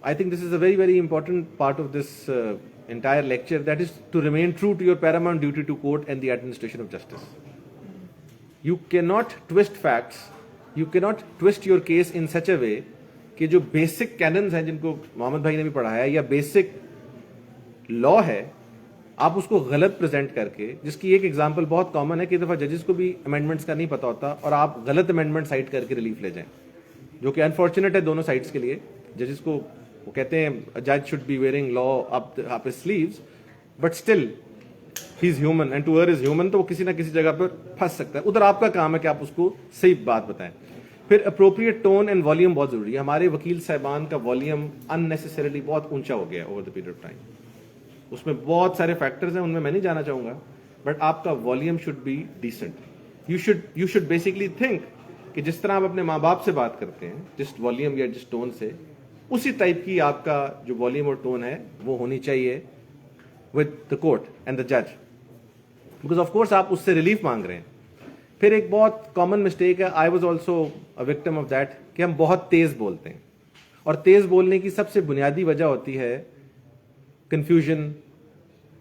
S1: I think this is a very very important part of this entire lecture, that is to remain true to your paramount duty to court and the administration of justice. You cannot twist facts, you cannot twist your case in such a way कि जो basic canons हैं जिनको मोहम्मद भाई ने भी पढ़ाया है या basic law है, आप उसको गलत प्रेजेंट करके, जिसकी एक एग्जांपल बहुत कॉमन है कि दफ़ा जजेस को भी अमेंडमेंट्स का नहीं पता होता और आप गलत अमेंडमेंट साइट करके रिलीफ ले जाएं, जो कि अनफॉर्चुनेट है दोनों साइड्स के लिए. जजेस को वो कहते हैं जज should be wearing law up his sleeves, but still he is human and to err is human, तो वो किसी ना किसी जगह पर फंस सकता है. उधर आपका काम है कि आप उसको सही बात बताएं. फिर अप्रोप्रिएट टोन एंड वॉल्यूम बहुत जरूरी है. हमारे वकील साहबान का वॉल्यूम अननेसेसरीली बहुत ऊंचा हो गया over the period of time. उसमें बहुत सारे फैक्टर्स हैं, उनमें मैं नहीं जाना चाहूंगा, बट आपका volume should be decent. You should basically think कि जिस तरह आप अपने माँ बाप से बात करते हैं, जिस वॉल्यूम या जिस टोन से, उसी टाइप की आपका जो वॉल्यूम और टोन है वो होनी चाहिए with the court and the जज, बिकॉज ऑफ कोर्स आप उससे रिलीफ मांग रहे हैं. फिर एक बहुत कॉमन मिस्टेक है, I was also a victim of that, कि हम बहुत तेज बोलते हैं. और तेज बोलने की सबसे बुनियादी वजह होती है कंफ्यूजन,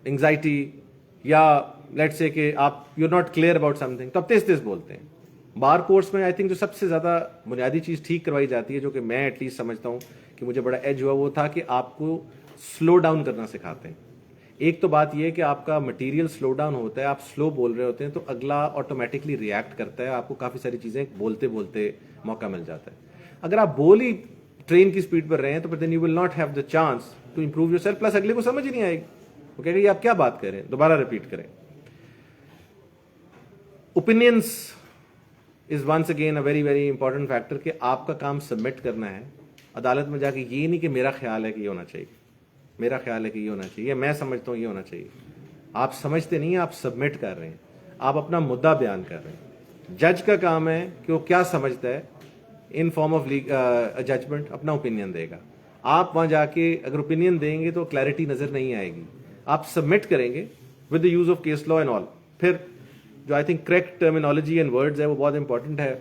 S1: एंग्जाइटी, या लेट्स से कि आप you are not clear about something, तो आप तेज तेज बोलते हैं. बार कोर्स में आई थिंक जो सबसे ज्यादा बुनियादी चीज ठीक करवाई जाती है, जो कि मैं एटलीस्ट समझता हूं कि मुझे बड़ा एज हुआ, वो था कि आपको स्लो डाउन करना सिखाते हैं. एक तो बात यह है कि आपका मटेरियल स्लो डाउन होता है, आप स्लो बोल रहे होते हैं तो अगला ऑटोमेटिकली रिएक्ट करता है, आपको काफी सारी चीजें बोलते बोलते मौका मिल जाता है. अगर आप बोल ही ट्रेन की स्पीड पर रहे हैं तो फिर then you will not have the chance to improve yourself, plus अगले को समझ ही नहीं आएगी, वो कहेगा आप क्या बात करें, दोबारा रिपीट करें. Opinions is once again a very very important factor, कि आपका काम सबमिट करना है अदालत में जाके. ये नहीं कि मेरा ख्याल है कि ये होना चाहिए, मेरा ख्याल है कि ये होना चाहिए, मैं समझता हूँ ये होना चाहिए. آپ سمجھتے نہیں ہیں, آپ سبمٹ کر رہے ہیں, آپ اپنا مدعا بیان کر رہے ہیں. جج کا کام ہے کہ وہ کیا سمجھتا ہے, ان فارم آف ججمنٹ اپنا اوپینین دے گا. آپ وہاں جا کے اگر اوپینین دیں گے تو کلیئرٹی نظر نہیں آئے گی. آپ سبمٹ کریں گے with the use of case law and all. پھر جو I think correct terminology and words ہے وہ بہت امپورٹنٹ ہے.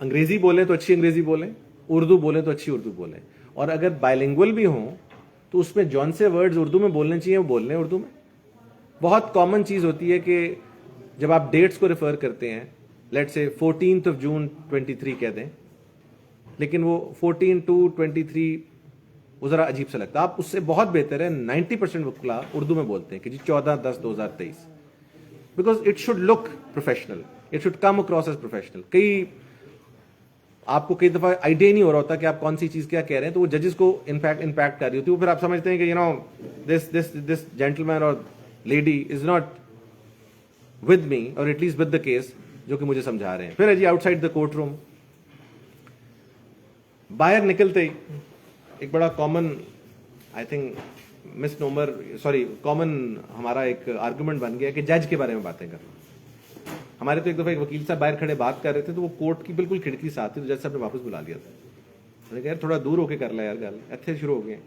S1: انگریزی بولیں تو اچھی انگریزی بولیں, اردو بولیں تو اچھی اردو بولیں, اور اگر بائلنگول بھی ہوں تو اس میں جون سے ورڈز اردو میں بولنے چاہیے وہ بول لیں اردو میں. بہت کامن چیز ہوتی ہے کہ جب آپ ڈیٹس کو ریفر کرتے ہیں, لیٹ سے 14th of June 23 کہہ دیں, لیکن وہ 14/2/23 وہ ذرا عجیب سا لگتا ہے. آپ اس سے بہت بہتر ہے 90% وکلا اردو میں بولتے ہیں کہ جی 14/10/2023, because it should look professional, it should come across as professional. آپ کو کئی دفعہ آئیڈیا نہیں ہو رہا ہوتا کہ آپ کون سی چیز کیا کہہ رہے ہیں, تو وہ ججز کو امپیکٹ کر رہی ہوتی ہے. وہ پھر آپ سمجھتے ہیں کہ دس جینٹلمین اور lady is not with me, اور at least with the case جو کہ مجھے سمجھا رہے ہیں. پھر جی outside the court room, باہر نکلتے ہی ایک بڑا common I think misnomer common ہمارا ایک آرگومنٹ بن گیا کہ جج کے بارے میں باتیں کرنا. ہمارے تو ایک دفعہ ایک وکیل صاحب باہر کھڑے بات کر رہے تھے, تو وہ کورٹ کی بالکل کھڑکی سے آتی, تو جج صاحب نے واپس بلا لیا تھا. میں نے کہا یار تھوڑا دور ہو کے کر لیا یار, گل ایتھے شروع ہو گئے.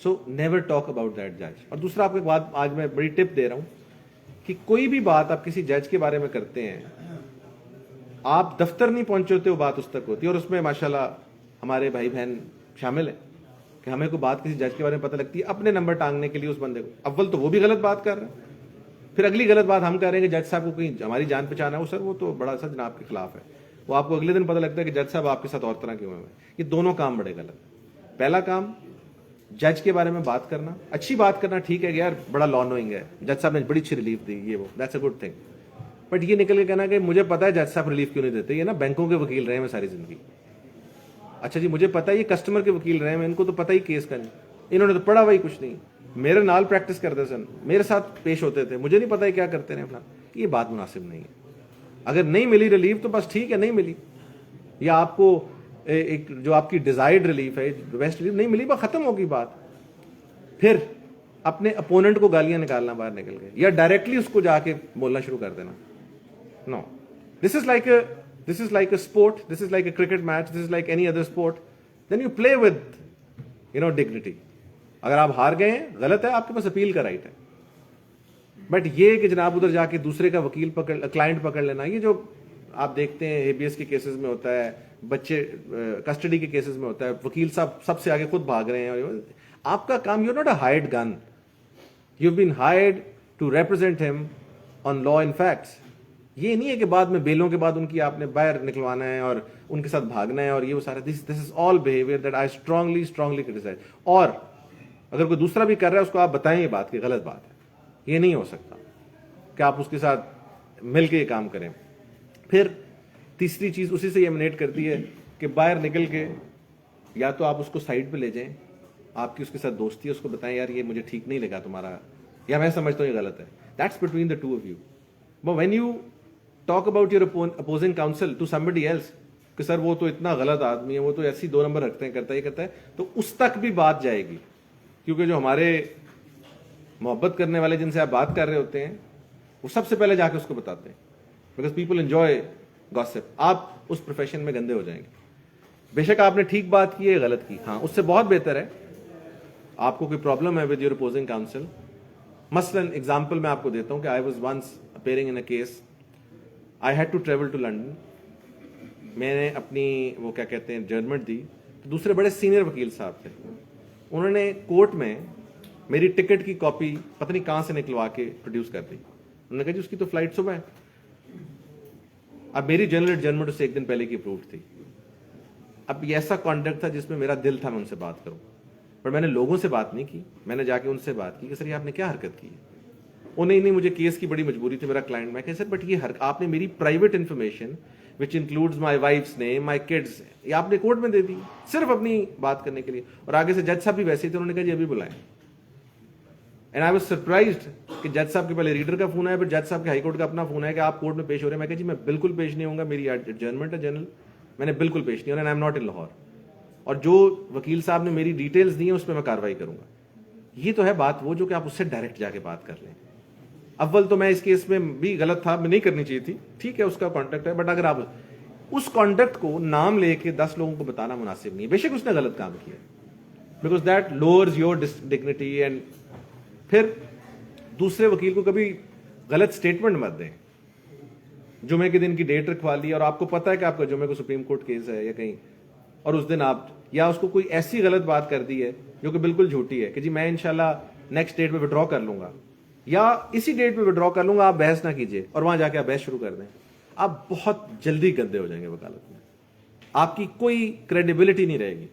S1: So never talk about that جج. اور دوسرا آپ کو ایک بات آج میں بڑی ٹپ دے رہا ہوں کہ کوئی بھی بات آپ کسی جج کے بارے میں کرتے ہیں, آپ دفتر نہیں پہنچے ہوتے وہ بات اس تک ہوتی ہے. اور اس میں ماشاءاللہ ہمارے بھائی بہن شامل ہیں کہ ہمیں کوئی بات کسی جج کے بارے میں پتہ لگتی ہے, اپنے نمبر ٹانگنے کے لیے اس بندے کو, اول تو وہ بھی غلط بات کر رہے ہیں, پھر اگلی غلط بات ہم کر رہے ہیں کہ جج صاحب کو کہیں ہماری جان پہچان ہے, وہ سر وہ تو بڑا سا جناب کے خلاف ہے. وہ آپ کو اگلے دن پتہ لگتا ہے کہ جج صاحب آپ کے ساتھ اور طرح کے ہوئے ہیں. یہ دونوں کام بڑے غلط. پہلا کام جج کے بارے میں بات کرنا, اچھی بات کرنا ٹھیک ہے کہ یار بڑا لا نوئنگ ہے, جج صاحب نے بڑی اچھی ریلیف دی, یہ وہ that's a good thing. But یہ نکل کے کہنا کہ مجھے پتا ہے جج صاحب ریلیف کیوں نہیں دیتے, یہ نا بینکوں کے وکیل رہے ہیں میں ساری زندگی. اچھا جی مجھے پتا ہے یہ کسٹمر کے وکیل رہے ہیں, ان کو تو پتہ ہی کیس کا نہیں, انہوں نے تو پڑھا وہی کچھ نہیں, میرے نال پریکٹس کرتے سن, میرے ساتھ پیش ہوتے تھے, مجھے نہیں پتا ہے کیا کرتے رہے اپنا. یہ بات مناسب نہیں ہے. اگر نہیں ملی ریلیف تو بس ٹھیک ہے, نہیں ملی, یا آپ کو ایک جو آپ کی ڈیزائرڈ ریلیف ہے, بیسٹ ریلیف نہیں ملی, بس ختم ہوگی بات. پھر اپنے اپوننٹ کو گالیاں نکالنا باہر نکل کے, یا ڈائریکٹلی اس کو جا کے بولنا شروع کر دینا. No, this is like a sport, this is like a cricket match, this is like any other sport. Then you play with dignity. اگر آپ ہار گئے ہیں غلط ہے, آپ کے پاس اپیل کا رائٹ ہے. بٹ یہ کہ جناب ادھر جا کے دوسرے کا وکیل کلائنٹ پکڑ لینا, یہ جو آپ دیکھتے ہیں ہیبیس کے کیسز میں ہوتا ہے, بچے کسٹڈی کے کیسز میں ہوتا ہے, وکیل صاحب سب سے آگے خود بھاگ رہے ہیں. آپ کا کام, you not a hired gun, you been hired to represent him on law and facts. یہ نہیں ہے کہ بعد میں بیلوں کے بعد ان کی آپ نے باہر نکلوانا ہے اور ان کے ساتھ بھاگنا ہے, اور یہ وہ سارا. This is all behaviour that I strongly criticise. اور اگر کوئی دوسرا بھی کر رہا ہے اس کو آپ بتائیں یہ بات کی غلط بات ہے. یہ نہیں ہو سکتا کہ آپ اس کے ساتھ مل کے یہ کام کریں. پھر تیسری چیز اسی سے یہ ایمنیٹ کرتی ہے کہ باہر نکل کے یا تو آپ اس کو سائڈ پہ لے جائیں, آپ کی اس کے ساتھ دوستی ہے, اس کو بتائیں یار یہ مجھے ٹھیک نہیں لگا تمہارا, یا میں سمجھتا ہوں یہ غلط ہے. That's between the two of you. But when you talk about your opposing counsel to somebody else کہ سر وہ تو اتنا غلط آدمی ہے, وہ تو ایسی 2 نمبر رکھتے ہیں, کرتا ہے, تو اس تک بھی بات جائے گی. کیونکہ جو ہمارے محبت کرنے والے جن سے آپ بات کر رہے ہوتے ہیں وہ سب سے پہلے جا کے اس کو بتاتے ہیں, بیکاز پیپل انجوائے گاسپ. آپ اس پروفیشن میں گندے ہو جائیں گے. بے شک آپ نے ٹھیک بات کی ہے, غلط کی, ہاں اس سے بہت بہتر ہے آپ کو کوئی پرابلم ہے ود یور اپوزنگ کاؤنسل. مثلا ایگزامپل میں آپ کو دیتا ہوں کہ I was once appearing in a case, I had to travel to London. میں نے اپنی وہ کیا کہتے ہیں ججمنٹ دی, تو دوسرے بڑے سینئر وکیل صاحب تھے, انہوں نے کورٹ میں میری ٹکٹ کی کاپی پتہ نہیں کہاں سے نکلوا کے پروڈیوس کر دی. انہوں نے کہا جی اس کی تو فلائٹ صبح ہے. اب میری جنرل ججمنٹ اس سے 1 دن پہلے کی اپرووڈ تھی. اب یہ ایسا کانڈکٹ تھا جس میں میرا دل تھا میں ان سے بات کروں, پر میں نے لوگوں سے بات نہیں کی, میں نے جا کے ان سے بات کی کہ سر یہ آپ نے کیا حرکت کی ہے. وہ نہیں مجھے کیس کی بڑی مجبوری تھی, میرا کلائنٹ. میں کہ سر بٹ یہ آپ نے میری private information which includes my wives name, my kids, یہ آپ نے کورٹ میں دے دی صرف اپنی بات کرنے کے لیے. اور آگے سے جج صاحب بھی ویسے ہی تھے, انہوں نے کہا جی ابھی بلائیں. اینڈ آئی واز سرپرائزڈ کہ جج صاحب کے پہلے ریڈر کا فون آیا, پھر جج صاحب کے ہائی کورٹ کا اپنا فون ہے کہ آپ کورٹ میں پیش ہو رہے ہیں. میں کہا جی میں بالکل پیش نہیں ہوں گا, میری ایڈجرنمنٹ ہے جنرل, میں نے بالکل پیش نہیں ہونا, I am not in Lahore, اور جو وکیل صاحب نے میری ڈیٹیلز دی ہیں اس پہ میں کاروائی کروں گا. یہ تو ہے بات وہ جو کہ آپ اس سے ڈائریکٹ جا کے بات کر لیں. اول تو میں اس کیس میں بھی غلط تھا, میں نہیں کرنی چاہیے تھی, ٹھیک ہے اس کا کانٹیکٹ ہے, بٹ اگر آپ اس کانٹیکٹ کو نام لے کے 10 لوگوں کو بتانا مناسب نہیں ہے. بے شک اس نے غلط کام کیا, because that lowers your dignity. And پھر دوسرے وکیل کو کبھی غلط اسٹیٹمنٹ مت دیں. جمعے کے دن کی ڈیٹ رکھوا لی اور آپ کو پتا ہے کہ آپ کا جمعے کو سپریم کورٹ کیس ہے یا کہیں, اور اس دن آپ یا اس کو کوئی ایسی غلط بات کر دی ہے جو کہ بالکل جھوٹی ہے کہ جی میں انشاءاللہ نیکسٹ ڈیٹ پہ وڈرا کر لوں گا یا اسی ڈیٹ پہ وڈرا کر لوں گا, آپ بحث نہ کیجیے اور وہاں جا کے آپ بحث شروع کر دیں, آپ بہت جلدی گندے ہو جائیں گے وکالت میں. آپ کی کوئی کریڈیبلٹی نہیں رہے گی.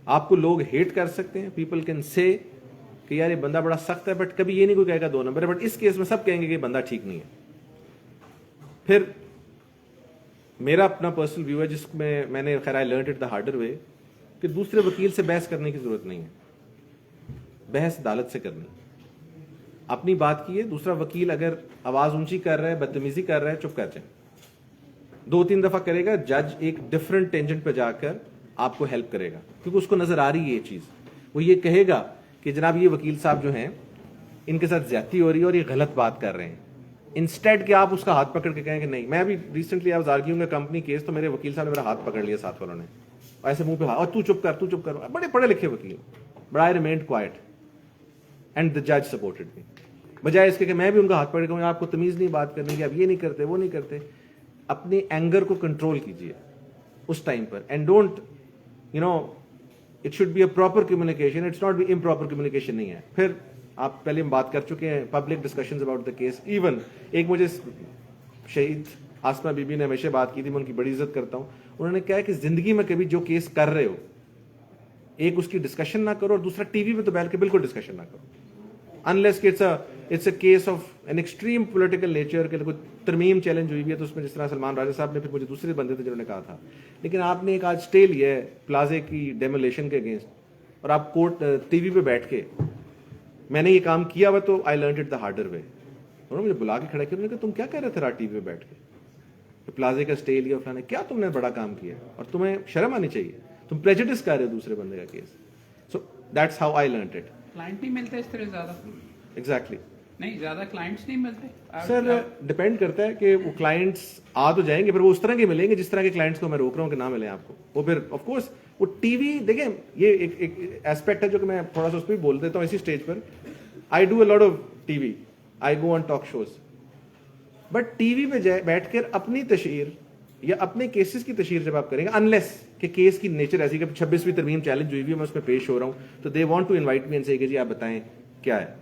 S1: آپ کو لوگ ہیٹ کر سکتے ہیں, پیپل کین سے کہ یار یہ بندہ بڑا سخت ہے, بٹ کبھی یہ نہیں کوئی کہے گا 2 نمبر ہے. بٹ اس کیس میں سب کہیں گے کہ یہ بندہ ٹھیک نہیں ہے. پھر میرا اپنا پرسنل ویو ہے جس میں نے خیر I learned it the harder way کہ دوسرے وکیل سے بحث کرنے کی ضرورت نہیں ہے. بحث عدالت سے کرنی, اپنی بات کی ہے. دوسرا وکیل اگر آواز اونچی کر رہا ہے, بدتمیزی کر رہا ہے, چپ کر جائیں. 2-3 دفعہ کرے گا, جج ایک ڈفرنٹ ٹینجنٹ پہ جا کر آپ کو ہیلپ کرے گا کیونکہ اس کو نظر آ رہی ہے یہ چیز. وہ یہ کہے گا کہ جناب یہ وکیل صاحب جو ہیں ان کے ساتھ زیادتی ہو رہی ہے اور یہ غلط بات کر رہے ہیں, انسٹیڈ کہ آپ اس کا ہاتھ پکڑ کے کہیں کہ نہیں. میں ابھی recently I was arguing company case, تو میرے وکیل صاحب نے میرا ہاتھ پکڑ لیا ساتھ والوں نے, ایسے منہ پہ اور تو چپ کر. بڑے پڑھے لکھے وکیل, but I remained quite and the جج سپورٹڈ می. بجائے اس کے کہ میں بھی ان کا ہاتھ پکڑ کے آپ کو تمیز نہیں بات کرنے کی, آپ یہ نہیں کرتے وہ نہیں کرتے. اپنے اینگر کو کنٹرول کیجیے اس ٹائم پر, and don't it should be a proper communication, it's not be improper communication نہیں ہے. پھر آپ پہلے ہم بات کر چکے ہیں public discussions about the case. Even ایک مجھے شہید آسمہ بی بی نے ہمیشہ بات کی تھی, میں ان کی بڑی عزت کرتا ہوں. انہوں نے کہا کہ زندگی میں کبھی جو کیس کر رہے ہو ایک اس کی ڈسکشن نہ کرو, اور دوسرا ٹی وی پہ تو بیٹھ کے بالکل ڈسکشن نہ کرو, انلیس کہ it's a case of an extreme political nature کہ کوئی ترمیم چیلنج ہوئی ہے, تو اس میں جس طرح سلمان راجہ صاحب نے, پھر مجھے دوسرے بندے تھے جنہوں نے کہا تھا. لیکن آپ نے ایک آج اسٹے لیا ہے پلازے کی ڈیمولیشن کے اگینسٹ, اور آپ کورٹ ٹی وی پہ بیٹھ کے میں نے یہ کام کیا ہوا, تو I learned it the harder way. انہوں نے مجھے بلا کے کھڑا کیا, انہوں نے کہا تم کیا کہہ رہے تھے رات ٹی وی پہ بیٹھ کے, پلازے کا اسٹے لیا فلانا, کیا تم نے بڑا کام کیا اور تمہیں شرم آنی چاہیے, تم پریجوڈس کر رہے ہو دوسرے بندے کا case. So that's how I learned it.
S2: Client نہیں ملتے اس طرح زیادہ,
S1: ایگزیکٹلی
S2: نہیں زیادہ کلائنٹس نہیں ملتے
S1: سر. ڈپینڈ کرتا ہے کہ وہ کلائنٹس آ تو جائیں گے, پھر وہ اس طرح کے ملیں گے جس طرح کے کلائنٹس کو میں روک رہا ہوں کہ نہ ملیں آپ کو. وہ پھر آف کورس وہ ٹی وی دیکھیں, یہ ایک ایسپیکٹ ہے جو کہ میں تھوڑا سا اس پہ بھی بول دیتا ہوں اسی اسٹیج پر. I do a lot of TV, I go on talk shows, but TV پہ بیٹھ کر اپنی تشہیر یا اپنے کیسز کی تشہیر جب آپ کریں گے, انلیس کہ کیس کی نیچر ایسی کہ 26ویں ترمیم چیلنج ہوئی ہوئی ہے, میں اس میں پیش ہو رہا ہوں, تو they want to invite me and سے کہ جی آپ بتائیں کیا ہے.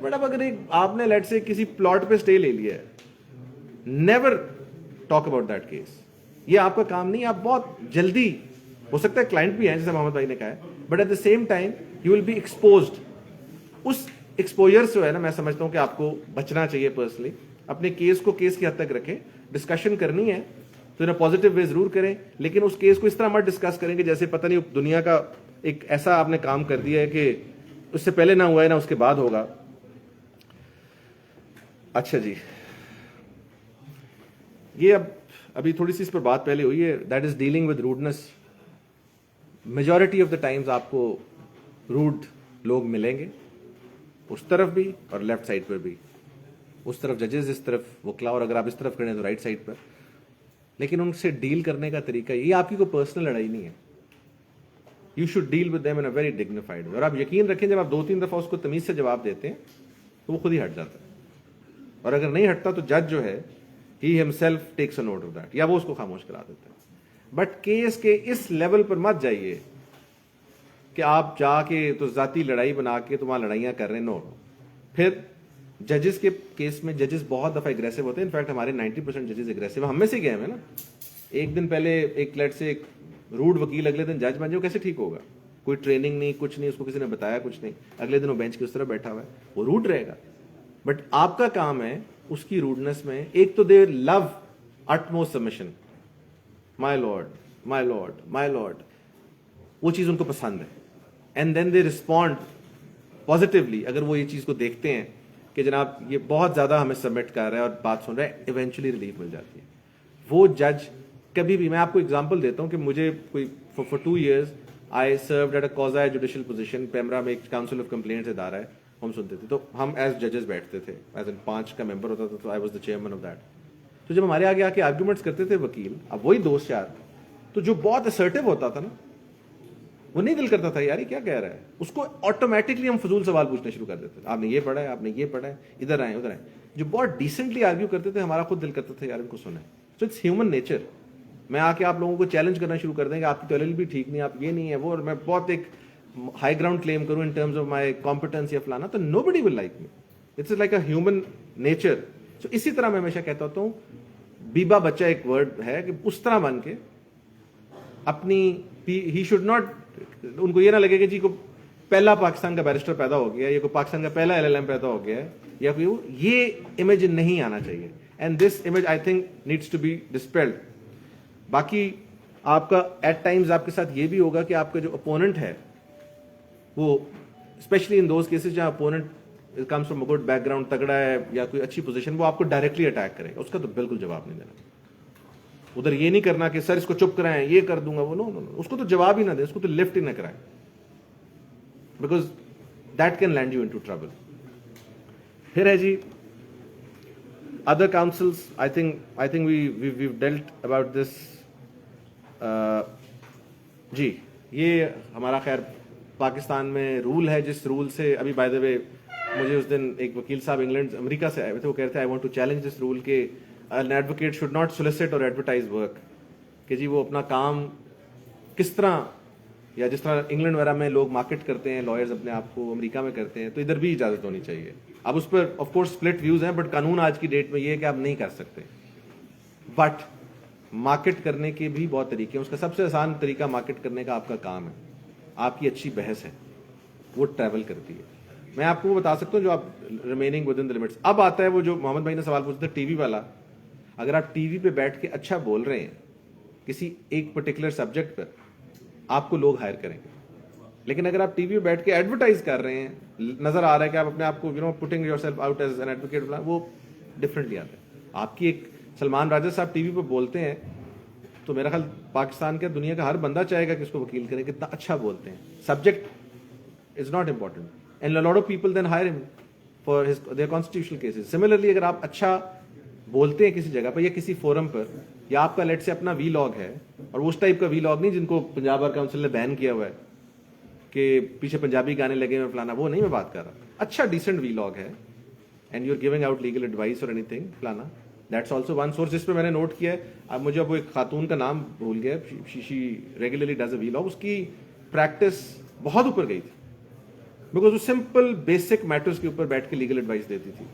S1: بٹ اب اگر آپ نے لیٹ سے کسی پلاٹ پہ اسٹے لے لیا ہے, never talk about that case. یہ آپ کا کام نہیں. آپ بہت جلدی, ہو سکتا ہے کلائنٹ بھی ہیں جیسے محمد بھائی نے کہا ہے, but at the same time you will be exposed. اس ایکسپوجر سے ہے نا, میں سمجھتا ہوں کہ آپ کو بچنا چاہیے. پرسنلی اپنے کیس کو کیس کی حد تک رکھیں, ڈسکشن کرنی ہے تو انہیں پازیٹیو وے ضرور کریں, لیکن اس کیس کو اس طرح مت ڈسکس کریں کہ جیسے پتہ نہیں دنیا کا ایک ایسا آپ نے کام کر دیا ہے کہ اس سے پہلے نہ ہوا ہے نہ اس کے بعد ہوگا. اچھا جی, یہ ابھی تھوڑی سی اس پر بات پہلے ہوئی ہے, that is dealing with rudeness. Majority of the times آپ کو روڈ لوگ ملیں گے, اس طرف بھی اور لیفٹ سائڈ پر بھی. اس طرف ججز, اس طرف وکلا, اور اگر آپ اس طرف کھڑے ہیں تو رائٹ سائڈ پر. لیکن ان سے ڈیل کرنے کا طریقہ, یہ آپ کی کوئی پرسنل لڑائی نہیں ہے. You should deal with them in a very dignified way. اور آپ یقین رکھیں جب آپ 2-3 دفعہ اس کو تمیز سے جواب دیتے ہیں تو وہ خود ہی ہٹ جاتا ہے, اور اگر نہیں ہٹتا تو جج جو ہے he himself takes a note of that, یا وہ اس کو خاموش کرا دیتا ہے. بٹ کیس کے اس لیول پر مت جائیے کہ آپ جا کے تو ذاتی لڑائی بنا کے تمہاں لڑائیاں کر رہے ہیں. نو. پھر ججز کے کیس میں ججز بہت دفعہ اگریسو ہوتے ہیں. انفیکٹ ہمارے 90% ججز اگریسو ہیں. ہم میں سے گئے ہیں نا, ایک دن پہلے ایک لیٹ سے ایک روڈ وکیل اگلے دن جج بن جائے, کیسے ٹھیک ہوگا؟ کوئی ٹریننگ نہیں, کچھ نہیں, اس کو کسی نے بتایا کچھ نہیں, اگلے دن وہ بینچ کی اس طرح بیٹھا ہوا ہے, وہ روڈ رہے گا. بٹ آپ کا کام ہے اس کی روڈنس میں, ایک تو they love utmost submission, my lord my lord my lord, وہ چیز ان کو پسند ہے. And then they respond positively اگر وہ یہ چیز کو دیکھتے ہیں کہ جناب یہ بہت زیادہ ہمیں سبمٹ کر رہا ہے اور بات سن رہا ہے, ایونچولی ریلیف مل جاتی ہے. وہ جج کبھی بھی, میں آپ کو اگزامپل دیتا ہوں کہ مجھے کوئی for 2 years I served at a quasi judicial position, PEMRA में एक काउंसिल ऑफ कंप्लेंट्स इदारा है, हम सुनते थे, तो हम एज जजेस बैठते थे, एज इन 5 का मेंबर होता था, तो I was the chairman of that. तो जब हमारे आगे आके आर्ग्यूमेंट्स करते थे वकील, अब वही दोस्त यार, तो जो बहुत असर्टिव होता था ना, वो नहीं दिल करता था यार ये क्या कह रहा है, उसको ऑटोमेटिकली हम फजूल सवाल पूछना शुरू कर देते थे, आपने ये पढ़ा है, आपने ये पढ़ा है, इधर आए उधर आए। जो बहुत डिसेंटली आर्ग्यू करते थे, हमारा खुद दिल करता था यार इनको सुने। So it's human nature. मैं आके आप लोगों को चैलेंज करना शुरू कर देंगे, आपकी तो एलएलबी भी ठीक नहीं, आप ये नहीं है वो, और मैं बहुत एक हाई ग्राउंड क्लेम करूं in terms of my competence या फलाना, तो nobody will like me. It's like a human nature. So इसी तरह मैं हमेशा कहता होता हूं, बीबा बच्चा एक वर्ड है कि उस तरह बन के अपनी, ही शुड नॉट, उनको ये ना लगे कि जी को पहला पाकिस्तान का बैरिस्टर पैदा हो गया, या कोई पाकिस्तान का पहला एलएलएम पैदा हो गया है, या कोई ये इमेज नहीं आना चाहिए। And this image I think needs to be dispelled. बाकी आपका एट टाइम्स आपके साथ ये भी होगा कि आपका जो अपोनेंट है, वो स्पेशली इन दोज केसेस जहां opponent comes from a good background, तगड़ा है या कोई अच्छी पोजीशन, वो आपको डायरेक्टली अटैक करेगा, उसका तो बिल्कुल जवाब नहीं देना। उधर ये नहीं करना कि सर इसको चुप कराएं, ये कर दूंगा, वो नो नो नो, उसको तो जवाब ही ना दे, उसको तो लिफ्ट ही ना कराएं, because that can land you into trouble. फिर है जी other counsels, I think we dealt about this. जी ये हमारा खैर पाकिस्तान में रूल है, जिस रूल से अभी बाय द वे मुझे उस दिन एक वकील साहब इंग्लैंड अमेरिका से आए थे, वो कह रहे थे I want to challenge this rule के an advocate should not solicit और एडवर्टाइज वर्क, कि जी वो अपना काम किस तरह, या जिस तरह इंग्लैंड वगैरह में लोग मार्केट करते हैं लॉयर्स अपने आप को, अमेरिका में करते हैं, तो इधर भी इजाजत होनी चाहिए। अब उस पर ऑफ कोर्स स्प्लिट व्यूज हैं, बट कानून आज की डेट में ये है कि आप नहीं कर सकते, बट मार्केट करने के भी बहुत तरीके हैं। उसका सबसे आसान तरीका मार्केट करने का आपका काम है, आपकी अच्छी बहस है, वो ट्रैवल करती है। मैं आपको वो बता सकता हूँ जो आप remaining with in the limits. अब आता है वो जो मोहम्मद भाई ने सवाल पूछा था टीवी वाला, अगर आप टीवी पे बैठ के अच्छा बोल रहे हैं किसी एक पर्टिकुलर सब्जेक्ट पर, आपको लोग हायर करेंगे। लेकिन अगर आप टीवी पे बैठ के एडवर्टाइज कर रहे हैं, नजर आ रहा है कि आप अपने आप को putting yourself out as an advocate, वो डिफरेंटली आता है। आपकी एक सलमान राजा साहब टीवी पे बोलते हैं, तो मेरा ख्याल पाकिस्तान के दुनिया का हर बंदा चाहेगा कि उसको वकील करें, कितना अच्छा बोलते हैं। Subject is not important, and lot of people then hire him for his their constitutional cases. Similarly अगर आप अच्छा बोलते हैं किसी जगह पर या किसी फोरम पर, या आपका लेट से अपना वीलॉग है, और उस टाइप का वीलॉग नहीं जिनको पंजाब बार काउंसिल ने बैन किया हुआ है कि पीछे पंजाबी गाने लगे हुए फलाना, वो नहीं मैं बात कर रहा, अच्छा डिसेंट वीलॉग है, and you are giving out legal advice और एनीथिंग फलाना, दैट्स ऑल्सो वन सोर्स। जिस पे मैंने नोट किया है, अब मुझे अब वो एक खातून का नाम भूल गया, she regularly does a vlog, उसकी प्रैक्टिस बहुत ऊपर गई थी, बिकॉज वो सिंपल बेसिक मैटर्स के ऊपर बैठ के लीगल एडवाइस देती थी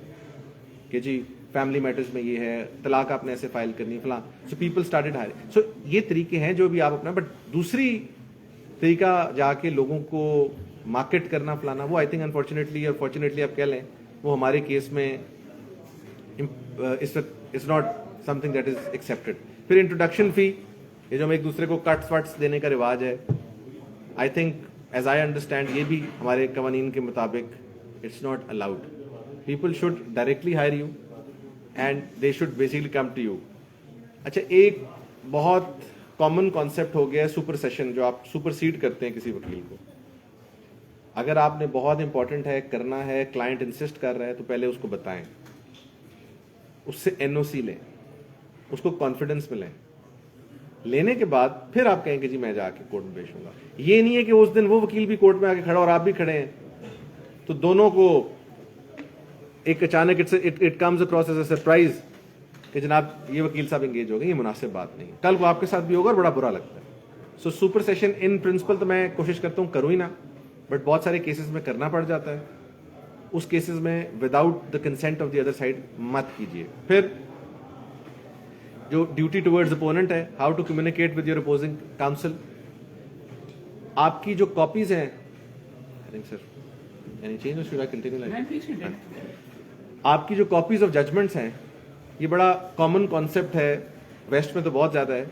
S1: कि जी फैमिली मैटर्स में ये है, तलाक आपने ऐसे फाइल करनी फला, सो पीपल स्टार्टेड हायरिंग। सो ये तरीके हैं जो भी आप अपना, बट दूसरी तरीका जाके लोगों को मार्केट करना फलाना, वो आई थिंक अनफॉर्चुनेटली और फॉर्चुनेटली आप कह लें, वो हमारे केस में it's not something that is accepted. फिर इंट्रोडक्शन फी, ये जो हम एक दूसरे को कट्स वट्स देने का रिवाज है, I think as I understand ये भी हमारे कवानीन के मुताबिक it's not allowed. People should directly hire you and they should basically come to you. अच्छा, एक बहुत कॉमन कॉन्सेप्ट हो गया है सुपर सेशन, जो आप सुपरसीड करते हैं किसी वकील को। अगर आपने बहुत इंपॉर्टेंट है, करना है, क्लाइंट इंसिस्ट कर रहा है, तो पहले उसको बताएं, उससे एनओसी लें, उसको कॉन्फिडेंस में लें, लेने के बाद फिर आप कहें कि जी मैं जाके कोर्ट में पेश होऊंगा। ये नहीं है कि उस दिन वो वकील भी कोर्ट में आके खड़ा और आप भी खड़े हैं, तो दोनों को एक अचानक it comes across as a surprise कि जनाब ये वकील साहब एंगेज हो गए, ये मुनासिब बात नहीं है। कल को आपके साथ भी होगा और बड़ा बुरा लगता है। So super session in principle तो मैं कोशिश करता हूँ करूँ ही ना, बट बहुत सारे केसेस में करना पड़ जाता है। उस केसेस में without the consent of the other side मत कीजिए। फिर जो ड्यूटी टुवर्ड्स अपोनेंट है, how to communicate with your opposing counsel. आपकी जो कॉपीज हैं, I think sir any change और शुड आई कंटिन्यू लाइक, आपकी जो कॉपीज ऑफ जजमेंट्स हैं, ये बड़ा कॉमन कॉन्सेप्ट है, वेस्ट में तो बहुत ज्यादा है।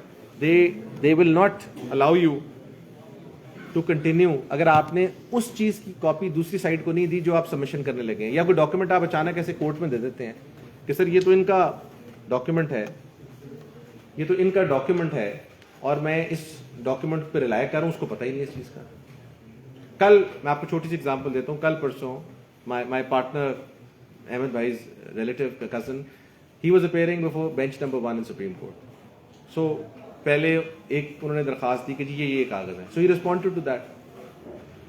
S1: They will not allow you to continue अगर आपने उस चीज की कॉपी दूसरी साइड को नहीं दी जो आप सबमिशन करने लगे हैं, या कोई डॉक्यूमेंट आप अचानक ऐसे कोर्ट में दे देते हैं कि सर ये तो इनका डॉक्यूमेंट है, ये तो इनका डॉक्यूमेंट है और मैं इस डॉक्यूमेंट पे रिलाय कर रहा हूँ उसको पता ही नहीं है इस चीज़ का. कल मैं आपको छोटी सी एग्जांपल देता हूँ. कल परसों माय पार्टनर अहमद भाई's relative cousin, he was appearing before bench number 1 in Supreme Court. So पहले एक उन्होंने दरखास्त दी कि जी ये कागज़ है. So he responded to that.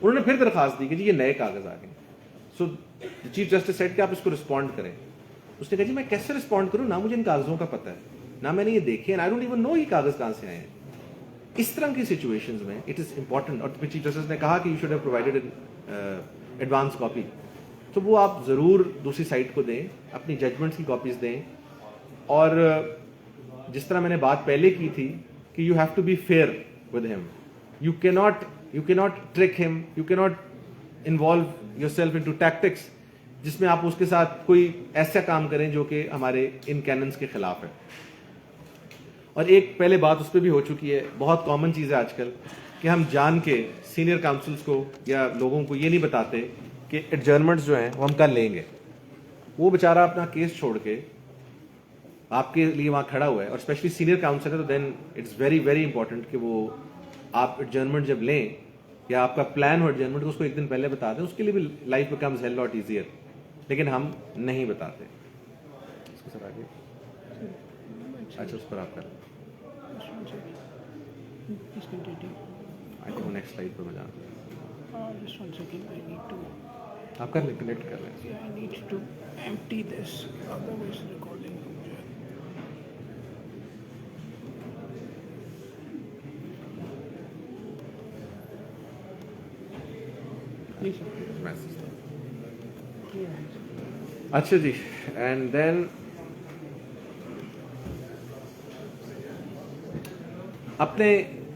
S1: उन्होंने फिर दरखास्त दी कि जी ये नए कागज़ आ गए. So the Chief Justice said कि आप इसको रिस्पॉन्ड करें. उसने कहा जी मैं कैसे रिस्पॉन्ड करूँ, ना मुझे इन कागज़ों का पता है, ना मैंने ये देखे, आई डोंट इवन नो ये कागज़ कहाँ से आए हैं. इस तरह की सिचुएशंस में इट इज़ इंपॉर्टेंट. और चीफ जस्टिस ने कहा कि you should have provided advance copy. तो वो आप ज़रूर दूसरी साइड को दें, अपनी जजमेंट्स की कॉपीज़ दें. और जिस तरह मैंने बात पहले की थी कि you have to be fair with him. You cannot trick him, you cannot involve yourself into tactics जिसमें आप उसके साथ कोई ऐसा काम करें जो कि हमारे इन कैनन्स के खिलाफ है. और एक पहले बात उस पर भी हो चुकी है, बहुत कॉमन चीज़ है आजकल कि हम जान के सीनियर काउंसिल्स को या लोगों को ये नहीं बताते कि एडजर्नमेंट्स जो हैं वो हम कल लेंगे. वो बेचारा अपना केस छोड़ के आपके लिए वहाँ खड़ा हुआ है, और स्पेशली सीनियर काउंसिल है, तो then it's very very important कि वो आप एडजर्नमेंट जब लें या आपका प्लान हो एडजर्नमेंट, उसको एक दिन पहले बता दें. उसके लिए भी life becomes hell lot easier. लेकिन हम नहीं बताते. इसको सर आगे, अच्छा उस पर आप कर नेक्स्ट स्लाइड पर मैं जाना. आप कर लें, कनेक्ट कर लें. अच्छा जी. एंड देन अपने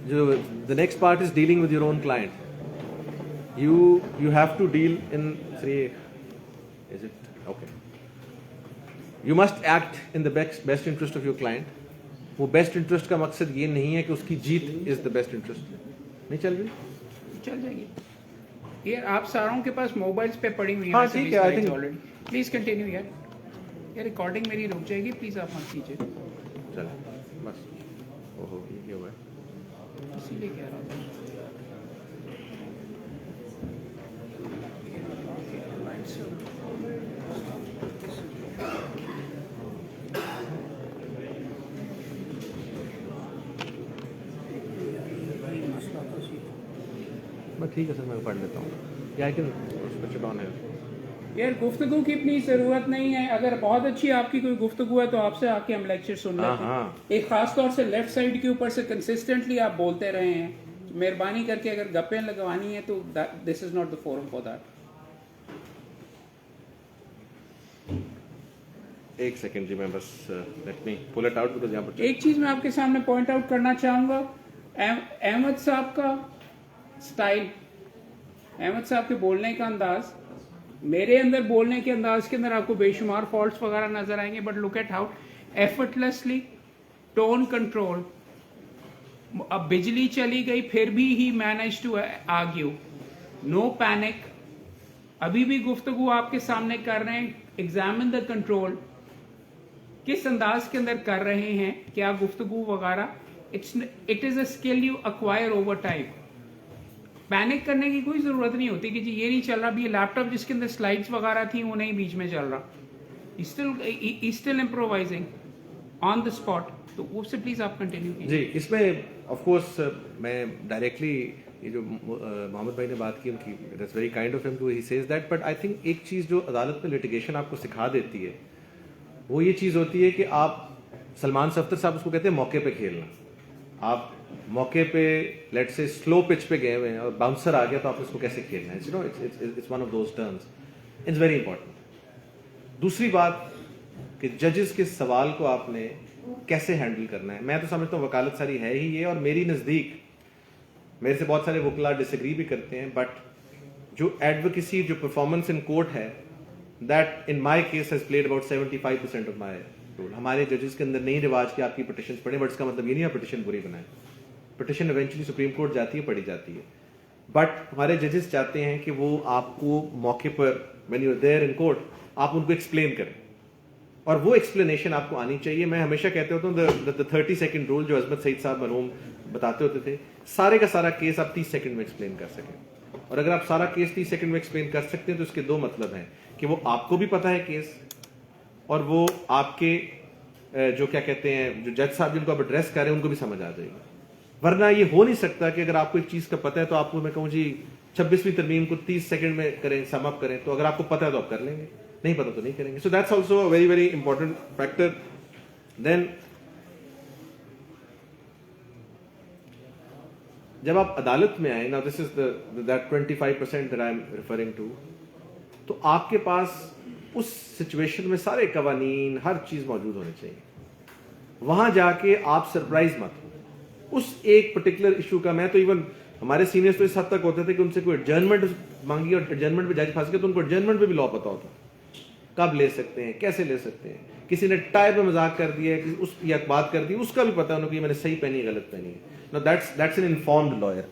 S1: जो the next part is dealing with your own client. You have to deal in 3. Is it okay? You must act in the best interest of your client. वो बेस्ट इंटरेस्ट का मकसद ये नहीं है कि उसकी जीत इज द बेस्ट इंटरेस्ट. नहीं चल रही?
S2: चल जाएगी. ये आप सारों के पास मोबाइल्स पे पड़ी हुई है.
S1: हाँ ठीक है. I think
S2: already please continue यार. ये रिकॉर्डिंग मेरी रुक जाएगी, प्लीज आप मत कीजिए.
S1: चल बस. ओहो ये हुआ है.
S2: इसीलिए कह रहा हूँ.
S1: बस ठीक है सर, मैं पढ़ लेता हूँ. या I can switch it on है.
S2: यार गुफ्तगू की इतनी जरूरत नहीं है. अगर बहुत अच्छी आपकी कोई गुफ्तगू है तो आपसे आके हम लेक्चर सुन लेते हैं. एक खास तौर से लेफ्ट साइड के ऊपर से कंसिस्टेंटली आप बोलते रहे हैं. मेहरबानी करके अगर गप्पे लगवानी है तो this is not the forum for that.
S1: एक सेकंड जी, मैं बस let me pull it out because यहाँ पर
S2: एक चीज मैं आपके सामने पॉइंट आउट करना चाहूंगा. अहमद साहब का स्टाइल, अहमद साहब के बोलने का अंदाज, मेरे अंदर बोलने के अंदाज के अंदर आपको बेशुमार फॉल्ट्स वगैरह नजर आएंगे. But look at how effortlessly tone control. अब बिजली चली गई फिर भी he manage to argue. No panic. अभी भी गुफ्तगू आपके सामने कर रहे हैं. Examine the control. किस अंदाज के अंदर कर रहे हैं, क्या गुफ्तगू वगैरह. It is a skill you acquire over time. Panic करने की कोई जरूरत नहीं होती कि जी ये नहीं चल रहा. अभी ये लैपटॉप जिसके अंदर स्लाइड्स वगैरह थी वो नहीं बीच में चल रहा. Still improvising on the spot. तो उससे प्लीज आप कंटिन्यू कीजिए.
S1: जी. इसमें ऑफ कोर्स मैं डायरेक्टली ये जो मोहम्मद भाई ने बात की उनकी, that's very kind of him to he says that. But I think एक चीज़ जो अदालत में लिटिगेशन आपको सिखा देती है वो ये चीज़ होती है कि आप, सलमान सफ्तर साहब उसको कहते हैं मौके पे खेलना. आप मौके पे लेट से स्लो पिच पे गए हुए हैं और बाउंसर आ गया तो आप उसको कैसे खेलना है. You know it's one of those terms. It's very important. दूसरी बात कि जजेस के सवाल को आपने कैसे हैंडल करना है. मैं तो समझता हूँ वकालत सारी है ही ये, और मेरी नज़दीक मेरे से बहुत सारे वकला डिसएग्री भी करते हैं, बट जो एडवोकेसी, जो परफॉर्मेंस इन कोर्ट है, that in my case has played about 75% of my role. हमारे जजेस के अंदर नहीं रिवाज कि आपकी पिटिशन पढ़े, बट इसका मतलब ये नहीं आप पिटिशन बुरी बनाए. पिटिशन इवेंचुअली सुप्रीम कोर्ट जाती है, पढ़ी जाती है. बट हमारे जजेस चाहते हैं कि वो आपको मौके पर when you are there in court आप उनको एक्सप्लेन करें, और वो एक्सप्लेनेशन आपको आनी चाहिए. मैं हमेशा कहते होता हूँ द 30 सेकंड रूल जो अजमत सईद साहब मरहूम बताते होते थे, सारे का सारा केस आप 30 सेकंड में एक्सप्लेन कर सकें। और अगर आप सारा केस 30 सेकंड में एक्सप्लेन कर सकते हैं तो इसके दो मतलब हैं कि वो आपको भी पता है केस, और वो आपके जो क्या कहते हैं जो जज साहब जिनको आप एड्रेस कर रहे हैं उनको भी समझ आ जाएगी। वरना ये हो नहीं सकता कि अगर आपको एक चीज का पता है तो आपको मैं कहूँ जी 26वीं तरमीम को 30 सेकंड में करें, सम अप करें, तो अगर आपको पता है तो आप कर लेंगे, नहीं पता तो नहीं करेंगे। So that's also a very very important factor. Then जब आप अदालत में आए ना, this is that 25% that I am referring to, तो आपके पास उस सिचुएशन में सारे कवानीन हर चीज मौजूद होने चाहिए। वहां जाके आप सरप्राइज मत हो उस एक पर्टिकुलर इशू का। मैं तो इवन हमारे सीनियर्स तो इस हद तक होते थे कि उनसे कोई एडजर्नमेंट मांगी और एडजर्नमेंट पे जज फंस गए तो उनको एडजर्नमेंट पे भी लॉ पता होता, कब ले सकते हैं, कैसे ले सकते हैं। किसी ने टाई पे मजाक कर दिया है, उस या बात कर दी, उसका भी पता है उनको कि मैंने सही पहनी है गलत पहनी है। No that's an informed lawyer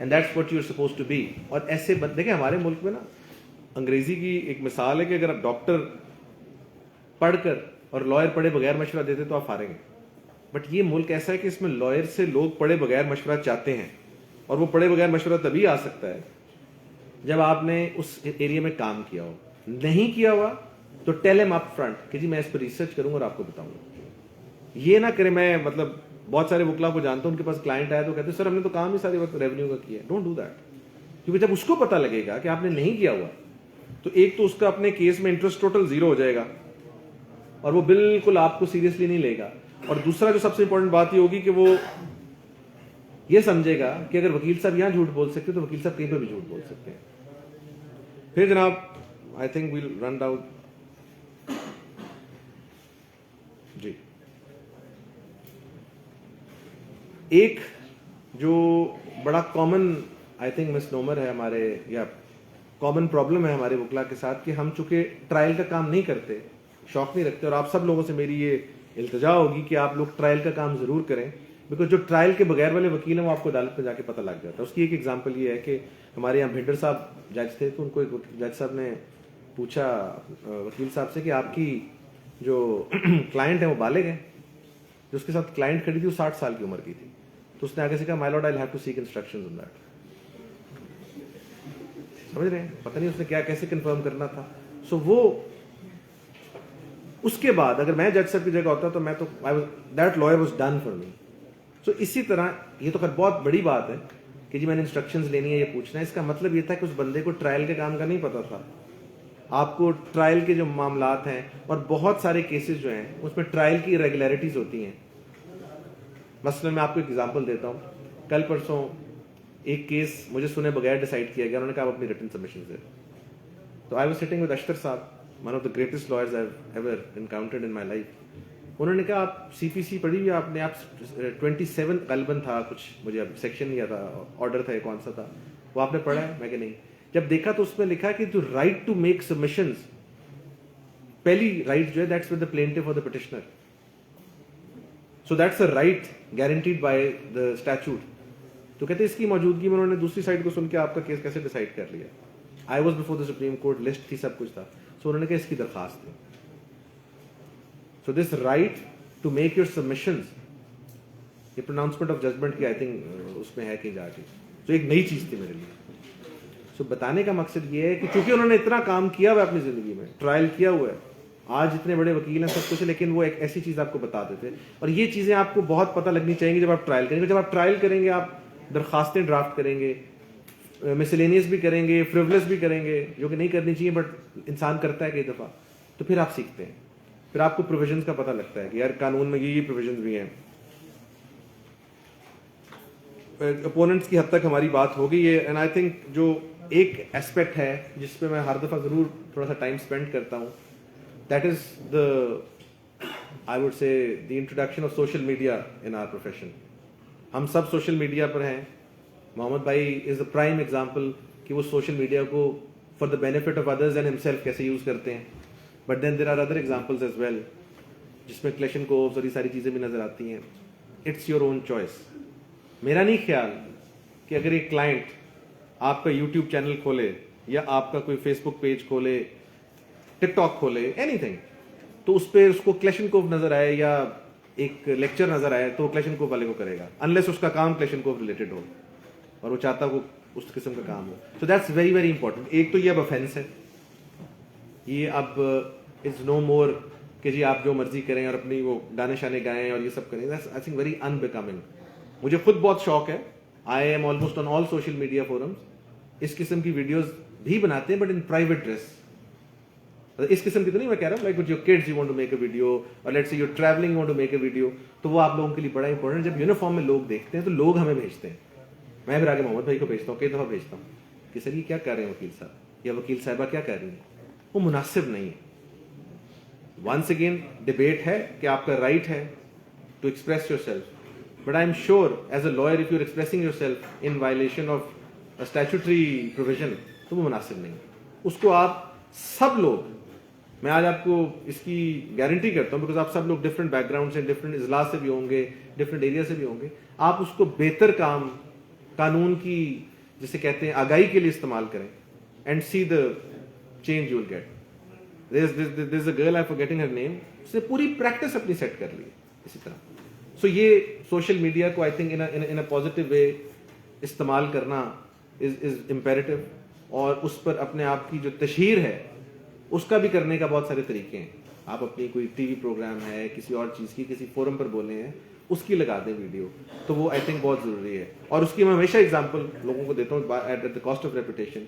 S1: and that's what you are supposed to be. और ऐसे देखिए हमारे मुल्क में ना अंग्रेजी की एक मिसाल है कि अगर आप डॉक्टर पढ़कर और लॉयर पढ़े बगैर मशवरा देते तो आप हारेंगे। बट ये मुल्क ऐसा है कि इसमें लॉयर से लोग पढ़े बगैर मशवरा चाहते हैं, और वो पढ़े बगैर मशवरा तभी आ सकता है जब आपने उस एरिया में काम किया हो। नहीं किया हुआ तो टेल हिम अप फ्रंट कि जी मैं इस पर रिसर्च करूंगा और आपको बताऊंगा। ये ना करें, मैं मतलब बहुत सारे वकला को जानता हूं, उनके पास क्लाइंट आया तो कहते हैं सर हमने तो काम ही सारे वक्त रेवेन्यू का किया है। डोंट डू दैट, क्योंकि जब उसको पता लगेगा कि आपने नहीं किया हुआ तो एक तो उसका अपने केस में इंटरेस्ट टोटल जीरो हो जाएगा और वो बिल्कुल आपको सीरियसली नहीं लेगा, और दूसरा जो सबसे इंपॉर्टेंट बात ये होगी कि वो ये समझेगा कि अगर वकील साहब यहां झूठ बोल सकते तो वकील साहब कहीं पर भी झूठ बोल सकते हैं। फिर जनाब I think we'll run down जी। एक जो बड़ा कॉमन आई थिंक मिसनोमर है हमारे, या कॉमन प्रॉब्लम है हमारे वकला के साथ, कि हम चूंकि ट्रायल का काम नहीं करते, शौक नहीं रखते, और आप सब लोगों से मेरी ये इल्तिजा होगी कि आप लोग ट्रायल का काम जरूर करें, बिकॉज जो ट्रायल के बगैर वाले वकील हैं वो आपको अदालत में जाके पता लग जाता है। उसकी एक एग्जांपल ये है कि हमारे यहाँ भिंडर साहब जज थे, तो उनको एक जज साहब ने पूछा वकील साहब से कि आपकी जो क्लाइंट है वो बालिग है। जो उसके साथ क्लाइंट खड़ी थी वो 60 साल की उम्र की थी। तो उसने आगे से कहा my lord I will have to seek instructions on that. समझ रहे हैं, पता नहीं उसने क्या कैसे कंफर्म करना था। सो वो उसके बाद अगर मैं जज साहब की जगह होता तो मैं तो that lawyer was done for me. So इसी तरह ये तो खैर बहुत बड़ी बात है कि जी मैंने इंस्ट्रक्शंस लेनी है, ये पूछना है। इसका मतलब ये था कि उस बंदे को ट्रायल के काम का नहीं पता था। आपको ट्रायल के जो मामलात हैं, और बहुत सारे केसेस जो हैं उसमें ट्रायल की इरेगुलरिटीज होती हैं। मसलन मैं आपको एक एग्जांपल देता हूँ। कल परसों एक केस मुझे सुने बगैर डिसाइड किया गया, उन्होंने कहा आप अपनी रिटन सबमिशन दे। तो I was sitting with Akhtar sahab, one of the greatest lawyers I have ever encountered in my life. उन्होंने कहा आप सीपीसी पढ़ी हुई आपने, आप 27 गलबन था कुछ, मुझे अब सेक्शन नहीं आता, ऑर्डर था कौन सा था, वो आपने पढ़ा है? मैं कि नहीं। जब देखा तो उसमें लिखा कि जो राइट टू मेक सबमिशंस, पहली राइट जो है दैट्स विद द प्लेंटिफ और the petitioner. So that's a right guaranteed by the statute. तो कहते इसकी मौजूदगी में उन्होंने दूसरी साइड को सुन के आपका केस कैसे डिसाइड कर लिया। I was before the supreme court, list थी, सब कुछ था। सो उन्होंने कहा इसकी दरखास्त थी। So this right to make your submissions, ये प्रोनाउंसमेंट ऑफ जजमेंट की आई थिंक उसमें है कि जाके, तो एक नई चीज थी मेरे लिए। सो बताने का मकसद ये है कि चूंकि उन्होंने इतना काम किया हुआ है अपनी जिंदगी में, ट्रायल किया हुआ है, आज इतने बड़े वकील हैं, सब कुछ है, लेकिन वो एक ऐसी चीज आपको बता देते। और ये चीजें आपको बहुत पता लगनी चाहिए जब आप ट्रायल करेंगे। जब आप ट्रायल करेंगे आप दरखास्तें ड्राफ्ट करेंगे, मिसलेनियस भी करेंगे, फ्रिवलेस भी करेंगे, जो कि नहीं करनी चाहिए बट इंसान करता है कई दफा। तो फिर आप सीखते हैं, फिर आपको प्रोविजंस का पता लगता है कि यार कानून में ये प्रोविजंस भी हैं। अपोनेंट्स की हद तक हमारी बात हो गई है, एंड आई थिंक जो एक एस्पेक्ट है जिस पे मैं हर दफा जरूर थोड़ा सा टाइम स्पेंड करता हूँ, that is the I would say the introduction of social media in our profession. हम सब सोशल मीडिया पर हैं। मोहम्मद भाई इज द प्राइम एग्जाम्पल कि वो सोशल मीडिया को for the benefit of others and himself कैसे यूज करते हैं। But then there are other examples as well, जिसमें क्लेशन कोव्स और ये सारी चीजें भी नजर आती हैं। It's your own choice. मेरा नहीं ख्याल कि अगर एक क्लाइंट आपका यूट्यूब चैनल खोले या आपका कोई फेसबुक पेज खोले, टिकटॉक खोले, एनीथिंग, तो उस पर उसको क्लेशन कोव नजर आए या एक लेक्चर नजर आए तो वो क्लेशनकोफ वाले को करेगा, अनलेस उसका काम क्लेशनकोफ रिलेटेड हो और वो चाहता वो उस किस्म का काम हो. So that's very very important. एक तो ये अब ऑफेंस है, ये अब इज नो मोर कि जी आप जो मर्जी करें और अपनी वो गाने शाने गाएं और ये सब करें. That's I think very unbecoming. मुझे खुद बहुत शौक है, I am almost on all social media forums. इस किस्म की वीडियोस भी बनाते हैं बट इन प्राइवेट ड्रेस. इस किस्म की तो नहीं मैं कह रहा हूँ, like with your kids you want to make a video और let's say you are travelling you want to make a video, तो वो आप लोगों के लिए बड़ा इंपॉर्टेंट. जब यूनिफॉर्म में लोग देखते हैं तो लोग हमें भेजते हैं. मैं फिर आगे मोहम्मद भाई को भेजता हूँ, कई दफ़ा भेजता हूँ कि सर ये क्या कर रहे हैं वकील साहब या वकील साहिबा क्या कर रही हैं, वो मुनासिब नहीं है. वंस अगेन डिबेट है कि आपका राइट है to express yourself, but I am sure as a lawyer if you are expressing yourself in violation of a statutory provision तो वो मुनासिब नहीं है. उसको आप सब लोग, मैं आज आपको इसकी गारंटी करता हूँ बिकॉज आप सब लोग डिफरेंट बैकग्राउंड से, डिफरेंट इजला से भी होंगे, डिफरेंट एरिया से भी होंगे, आप उसको बेहतर काम कानून की जिसे कहते हैं आगाही के लिए इस्तेमाल करें and see the change you will get. There is a girl I am forgetting her name, उसने पूरी प्रैक्टिस अपनी सेट कर ली इसी तरह. सो ये सोशल मीडिया को I think in a positive way इस्तेमाल करना इज इम्पेरेटिव, और उस पर अपने आप की जो तशहीर है उसका भी करने का बहुत सारे तरीके हैं. आप अपनी कोई टीवी प्रोग्राम है, किसी और चीज़ की किसी फोरम पर बोले हैं, उसकी लगा दें वीडियो, तो वो आई थिंक बहुत ज़रूरी है. और उसकी मैं हमेशा एग्जांपल लोगों को देता हूँ at the cost of reputation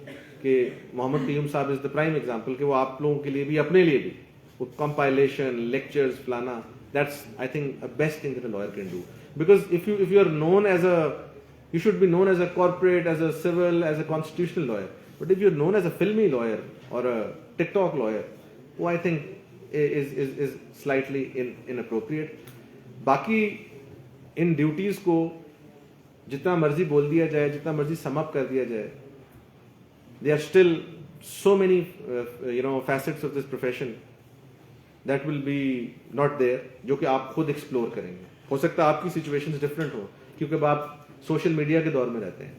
S1: कि मोहम्मद कयूम साहब इज़ द प्राइम एग्जांपल कि वो आप लोगों के लिए भी अपने लिए भी वो कंपाइलेशन लेक्चर्स फलाना, that's I think a best thing that a lawyer can do. Because if you are known as a, you should be known as a corporate, as a civil, as a constitutional lawyer. But if you're known as a filmy lawyer or a TikTok lawyer, who I think is slightly inappropriate. बाकी इन duties को जितना मर्जी बोल दिया जाए, जितना मर्जी sum up कर दिया जाए, there are still so many facets of this profession that will be not there, जो कि आप खुद एक्सप्लोर करेंगे. हो सकता है आपकी सिचुएशंस डिफरेंट हो क्योंकि अब आप सोशल मीडिया के दौर में रहते हैं,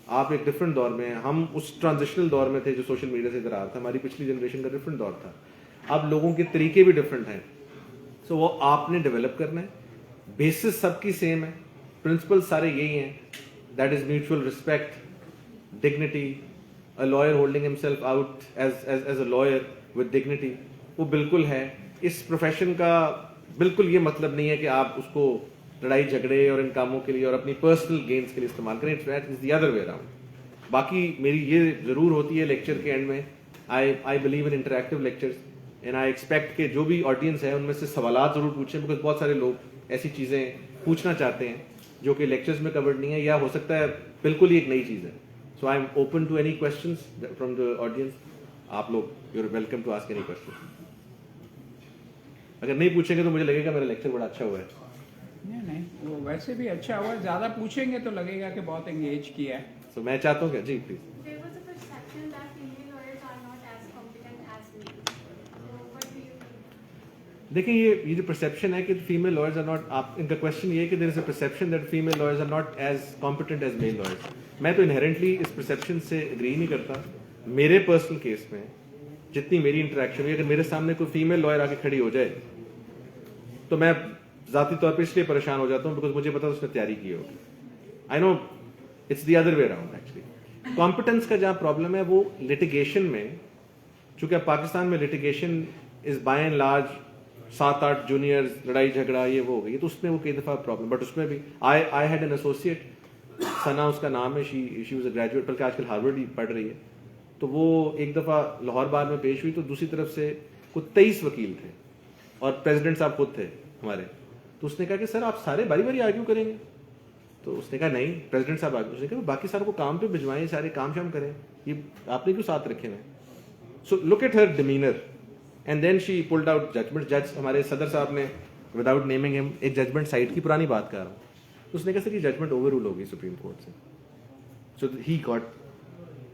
S1: आप एक डिफरेंट दौर में हैं. हम उस ट्रांजिशनल दौर में थे जो सोशल मीडिया से इधर आ रहा था, हमारी पिछली जनरेशन का डिफरेंट दौर था. अब लोगों के तरीके भी डिफरेंट हैं, सो वो आपने डेवलप करना है. बेसिस सबकी सेम है, प्रिंसिपल सारे यही हैं, that is mutual respect, dignity, a lawyer holding himself out as a lawyer with dignity, वो बिल्कुल है. इस प्रोफेशन का बिल्कुल ये मतलब नहीं है कि आप उसको लड़ाई झगड़े और इन कामों के लिए और अपनी पर्सनल गेन्स के लिए इस्तेमाल करें. It's the other way around. बाकी मेरी ये जरूर होती है लेक्चर के एंड में, I believe in interactive lectures and I expect कि जो भी ऑडियंस है उनमें से सवालात जरूर पूछें, बिकॉज बहुत सारे लोग ऐसी चीज़ें पूछना चाहते हैं जो कि लेक्चर्स में कवर्ड नहीं है, या हो सकता है बिल्कुल ही एक नई चीज़ है. So I am open to any questions from the audience. आप लोग you are welcome to ask any question. अगर नहीं पूछेंगे तो मुझे लगेगा मेरा लेक्चर बड़ा अच्छा हुआ है.
S2: नहीं, वो वैसे भी अच्छा हुआ. ज्यादा पूछेंगे तो लगेगा कि बहुत एंगेज किया है.
S1: सो मैं चाहता हूँ क्या जी please.
S3: There was a perception that female lawyers are not as competent as male. So what do you think?
S1: देखिए ये जो परसेप्शन है कि फीमेल लॉयर्स आर नॉट, आप इनका क्वेश्चन ये है कि there is a perception that female lawyers are not as competent as male lawyers. मैं तो इनहेरेंटली इस परसेप्शन से एग्री नहीं करता. मेरे पर्सनल केस में जितनी मेरी इंटरेक्शन हुई, अगर मेरे सामने कोई फीमेल लॉयर आके खड़ी हो जाए तो मैं ज़ाती तौर पे इसलिए परेशान हो जाता हूँ बिकॉज मुझे पता है उसने तैयारी की होगी. I know it's the other way around actually. Competence का जहाँ प्रॉब्लम है वो लिटिगेशन में, चूंकि अब पाकिस्तान में litigation is by and large 7-8 juniors, लड़ाई झगड़ा ये वो हो गई, तो उसमें वो कई दफ़ा प्रॉब्लम. बट उसमें भी आई हैड एन एसोसिएट, सना उसका नाम है, शी वाज अ ग्रेजुएट, बल्कि आजकल हार्वर्ड ही पढ़ रही है. तो वो एक दफ़ा लाहौर बार में पेश हुई तो दूसरी तरफ से कुछ 23 वकील थे और प्रेसिडेंट साहब खुद थे हमारे. तो उसने कहा कि सर आप सारे बारी बारी आर्ग्यू करेंगे. तो उसने कहा नहीं, प्रेसिडेंट साहब आर्ग्यू. उसने कहा बाकी सारों को काम पे भिजवाएं, सारे काम शाम करें, ये आपने क्यों साथ रखे हुए. So look at her demeanour and then she pulled out judgement. जज हमारे सदर साहब ने विदाउट नेमिंग हिम एक जजमेंट साइड की पुरानी बात कर रहा हूँ, तो उसने कहा सर ये जजमेंट ओवर रूल हो गई सुप्रीम कोर्ट से. So he got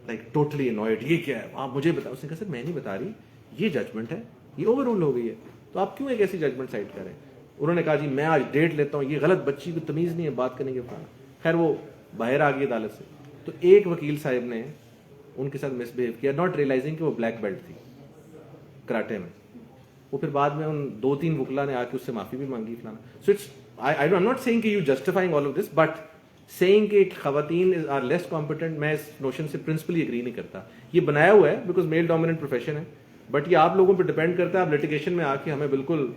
S1: like totally annoyed, ये क्या है आप मुझे बताओ. उसने कहा सर मैं नहीं बता रही, ये जजमेंट है, ये ओवर रूल हो गई है, तो आप क्यों एक ऐसी जजमेंट साइड करें. उन्होंने कहा जी मैं आज डेट लेता हूँ, ये गलत, बच्ची को तमीज़ नहीं है बात करने के बाद. खैर वो बाहर आ गई अदालत से. तो एक वकील साहब ने उनके साथ मिसबिहेव किया, नॉट रियलाइजिंग कि वो ब्लैक बेल्ट थी कराटे में. वो फिर बाद में उन 2-3 वकला ने आके उससे माफ़ी भी मांगी फलाना. So it's I am not saying कि you justifying all of this, but saying कि खवातीन आर लेस कॉम्पिटेंट, मैं इस नोशन से प्रिंसिपली एग्री नहीं करता. ये बनाया हुआ है बिकॉज मेल डोमिनेंट प्रोफेशन है, बट ये आप लोगों पर डिपेंड करता है. आप लिटिगेशन में आके हमें बिल्कुल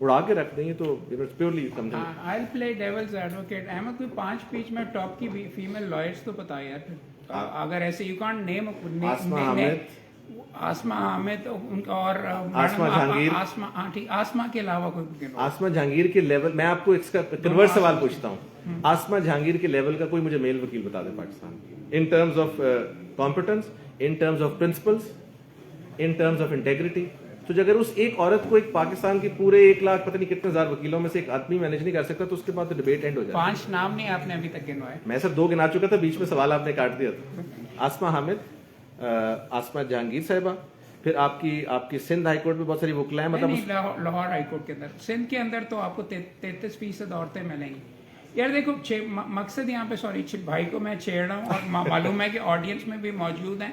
S1: उड़ा के रख देंगे तो it's purely something.
S2: I will play devil's advocate. Ahmad कोई 5 पेज में टॉप की फीमेल लॉयर्स तो पता यार. अगर ऐसे यू कांट नेम आसमा हामिद और
S1: आसमा जहांगीर.
S2: आसमा के अलावा कोई.
S1: आसमा जहांगीर के लेवल, मैं आपको इसका कन्वर्ट सवाल पूछता हूँ. आसमा जहांगीर के लेवल का कोई मुझे मेल वकील बता दे Pakistan, in terms of competence, in terms of principles, in terms of integrity. तो अगर उस एक औरत को एक पाकिस्तान के पूरे 1 लाख पता नहीं कितने हजार वकीलों में से एक आदमी मैनेज नहीं कर सकता, तो उसके बाद तो डिबेट एंड हो जाए.
S2: 5 नाम नहीं आपने अभी तक गिनवाए.
S1: मैं सर 2 गिना चुका था, बीच में सवाल आपने काट दिया था. आसमा हामिद, आसमा जहांगीर साहिबा, फिर आपकी सिंध हाई कोर्ट में बहुत सारी वकलाएं, मतलब
S2: लाहौर हाई कोर्ट के अंदर. सिंध के अंदर तो आपको 33% औरतें मिलेंगी. यार देखो मकसद यहाँ पे, सॉरी भाई को मैं छेड़ रहा हूँ और मालूम है कि ऑडियंस में भी मौजूद हैं.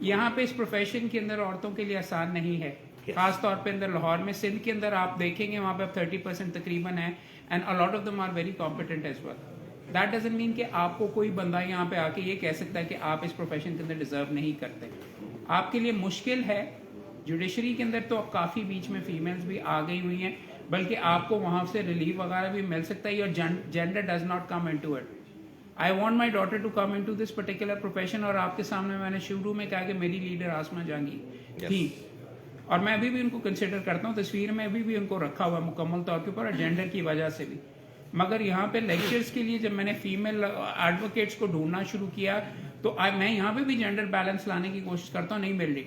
S2: यहाँ पे इस प्रोफेशन के अंदर औरतों के लिए आसान नहीं है, खास तौर पे अंदर लाहौर में. सिंध के अंदर आप देखेंगे वहाँ पे 30% तकरीबन है, and a lot of them are very competent as well. That doesn't mean कि आपको कोई बंदा यहाँ पे आके ये कह सकता है कि आप इस प्रोफेशन के अंदर डिजर्व नहीं करते. आपके लिए मुश्किल है. जुडिशरी के अंदर तो काफ़ी बीच में फीमेल्स भी आ गई हुई हैं, बल्कि आपको वहाँ से रिलीफ वगैरह भी मिल सकता है. Your gender does not come into it. I want my daughter to come into this particular profession. और आपके सामने मैंने शुरू में कहा कि मेरी लीडर आसमा जहांगीर थी, और मैं अभी भी उनको कंसिडर करता हूँ. तस्वीर में अभी भी उनको रखा हुआ मुकम्मल तौर के ऊपर, जेंडर की वजह से भी. मगर यहाँ पे लेक्चर्स के लिए जब मैंने फीमेल एडवोकेट्स को ढूंढना शुरू किया, तो मैं यहाँ पे भी जेंडर बैलेंस लाने की कोशिश करता हूँ. नहीं मिल रही.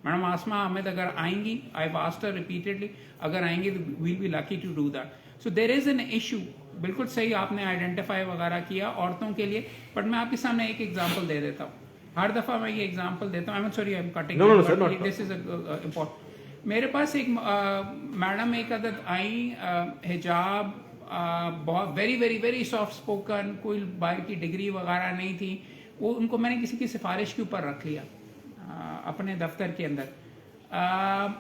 S2: मैडम आसमा अहमद अगर आएंगी, आई आस्क्ड हर रिपीटेडली, अगर आएंगी तो we'll be lucky to do that. So there is an issue. बिल्कुल सही आपने आइडेंटिफाई वगैरह किया औरतों के लिए, बट मैं आपके सामने एक एग्जाम्पल दे देता हूँ. हर दफा मैं ये एग्जांपल देता हूँ. Sorry I am cutting. This is important. मेरे पास एक मैडम एक अदद आई, हिजाब, बहुत very very very soft spoken, कोई बाहर की डिग्री वगैरह नहीं थी. वो उनको मैंने किसी की सिफारिश के ऊपर रख लिया अपने दफ्तर के अंदर,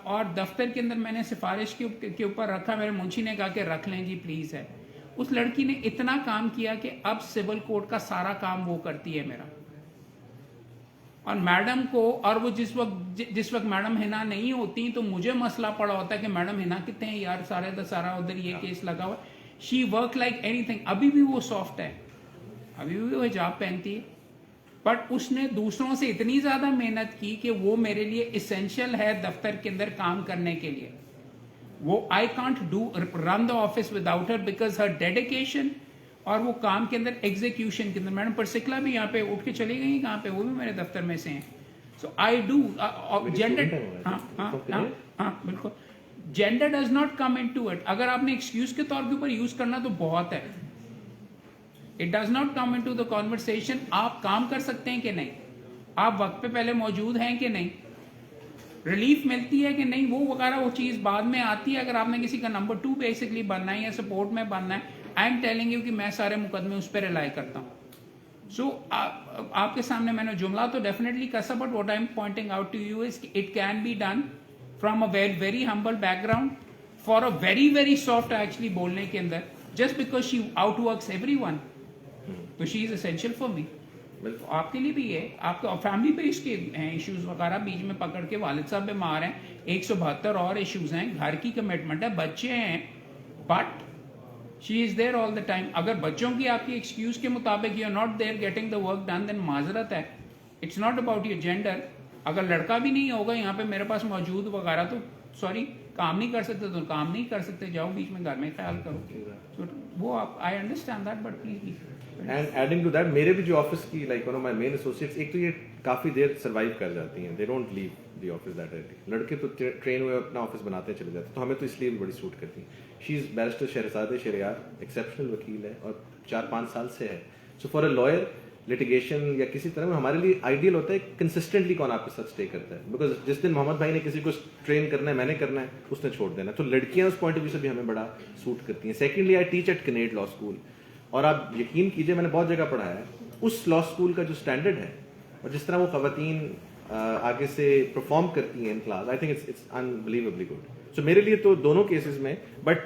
S2: और दफ्तर के अंदर मैंने सिफारिश के ऊपर रखा. मेरे मुंशी ने कहा कि रख लें जी प्लीज है. उस लड़की ने इतना काम किया कि अब सिविल कोर्ट का सारा काम वो करती है मेरा. और मैडम को, और वो जिस वक्त मैडम हिना नहीं होती तो मुझे मसला पड़ा होता है कि मैडम हिना कितने हैं यार, सारा उधर ये केस लगा हुआ. She work like anything. अभी भी वो सॉफ्ट है, अभी भी वो हिजाब पहनती है, बट उसने दूसरों से इतनी ज्यादा मेहनत की कि वो मेरे लिए इसेंशियल है दफ्तर के अंदर काम करने के लिए. वो I can't do run the office without her, because her dedication और वो काम के अंदर एग्जीक्यूशन के अंदर. मैडम परसिकला भी यहाँ पे उठ के चली गई कहाँ पे, वो भी मेरे दफ्तर में से हैं. So I do gender. हाँ बिल्कुल. Gender does not come in to it. अगर आपने एक्सक्यूज के तौर के ऊपर यूज करना तो बहुत है. It does not come in to the conversation. आप काम कर सकते हैं कि नहीं, आप वक्त पे पहले मौजूद हैं कि नहीं, रिलीफ मिलती है कि नहीं, वो वगैरह वो चीज बाद में आती है. अगर आपने किसी का नंबर 2 बेसिकली बनना है या सपोर्ट में बनना है, आई एम टेलिंग यू कि मैं सारे मुकदमे उस पर रिलाई करता हूँ. सो आपके सामने मैंने जुमला तो डेफिनेटली कसा, but what I am pointing out to you is it can be done from a very humble background for a very soft actually बोलने के अंदर, just because she outworks everyone. तो she is essential for me. आपके लिए भी है, आपके family पे इसके हैं इश्यूज वगैरह, बीच में पकड़ के वालिद साहब बीमार हैं, 172 और इश्यूज हैं, घर की कमिटमेंट है, बच्चे हैं, but she is there all the time. अगर बच्चों की आपकी एक्सक्यूज के मुताबिक you are not there getting the work done, then माजरत है. It's not about your gender. अगर लड़का भी नहीं होगा यहाँ पे मेरे पास मौजूद वगैरह, तो सॉरी काम नहीं कर सकते तो काम नहीं कर सकते, जाओ बीच में घर में ख्याल करो. तो वो आप, I understand that, but please.
S1: And adding to that, मेरे भी जो ऑफिस की like one of my main associates, एक तो ये काफी देर सर्वाइव कर जाती हैं, they don't leave the office that early. लड़के तो ट्रेन हुए अपना ऑफिस बनाते चले जाते, तो हमें तो इसलिए भी बड़ी सूट करती हैं. She is barrister Shehrzade Sharyar, exceptional वकील है और 4-5 साल से है. So for a lawyer litigation या किसी तरह में हमारे लिए आइडियल होता है कंसिस्टेंटली कौन आपके साथ स्टे करता है. बिकॉज जिस दिन मोहम्मद भाई ने किसी को ट्रेन करना है, मैंने करना है, उसने छोड़ देना. तो लड़कियां उस पॉइंट ऑफ व्यू से भी हमें बड़ा सूट करती हैं. Secondly I teach at Kinnaird law school, और आप यकीन कीजिए मैंने बहुत जगह पढ़ा है, उस लॉ स्कूल का जो स्टैंडर्ड है और जिस तरह वो खवातीन आगे से परफॉर्म करती हैं in class, I think it's unbelievably good. So मेरे लिए तो दोनों केसेस में, बट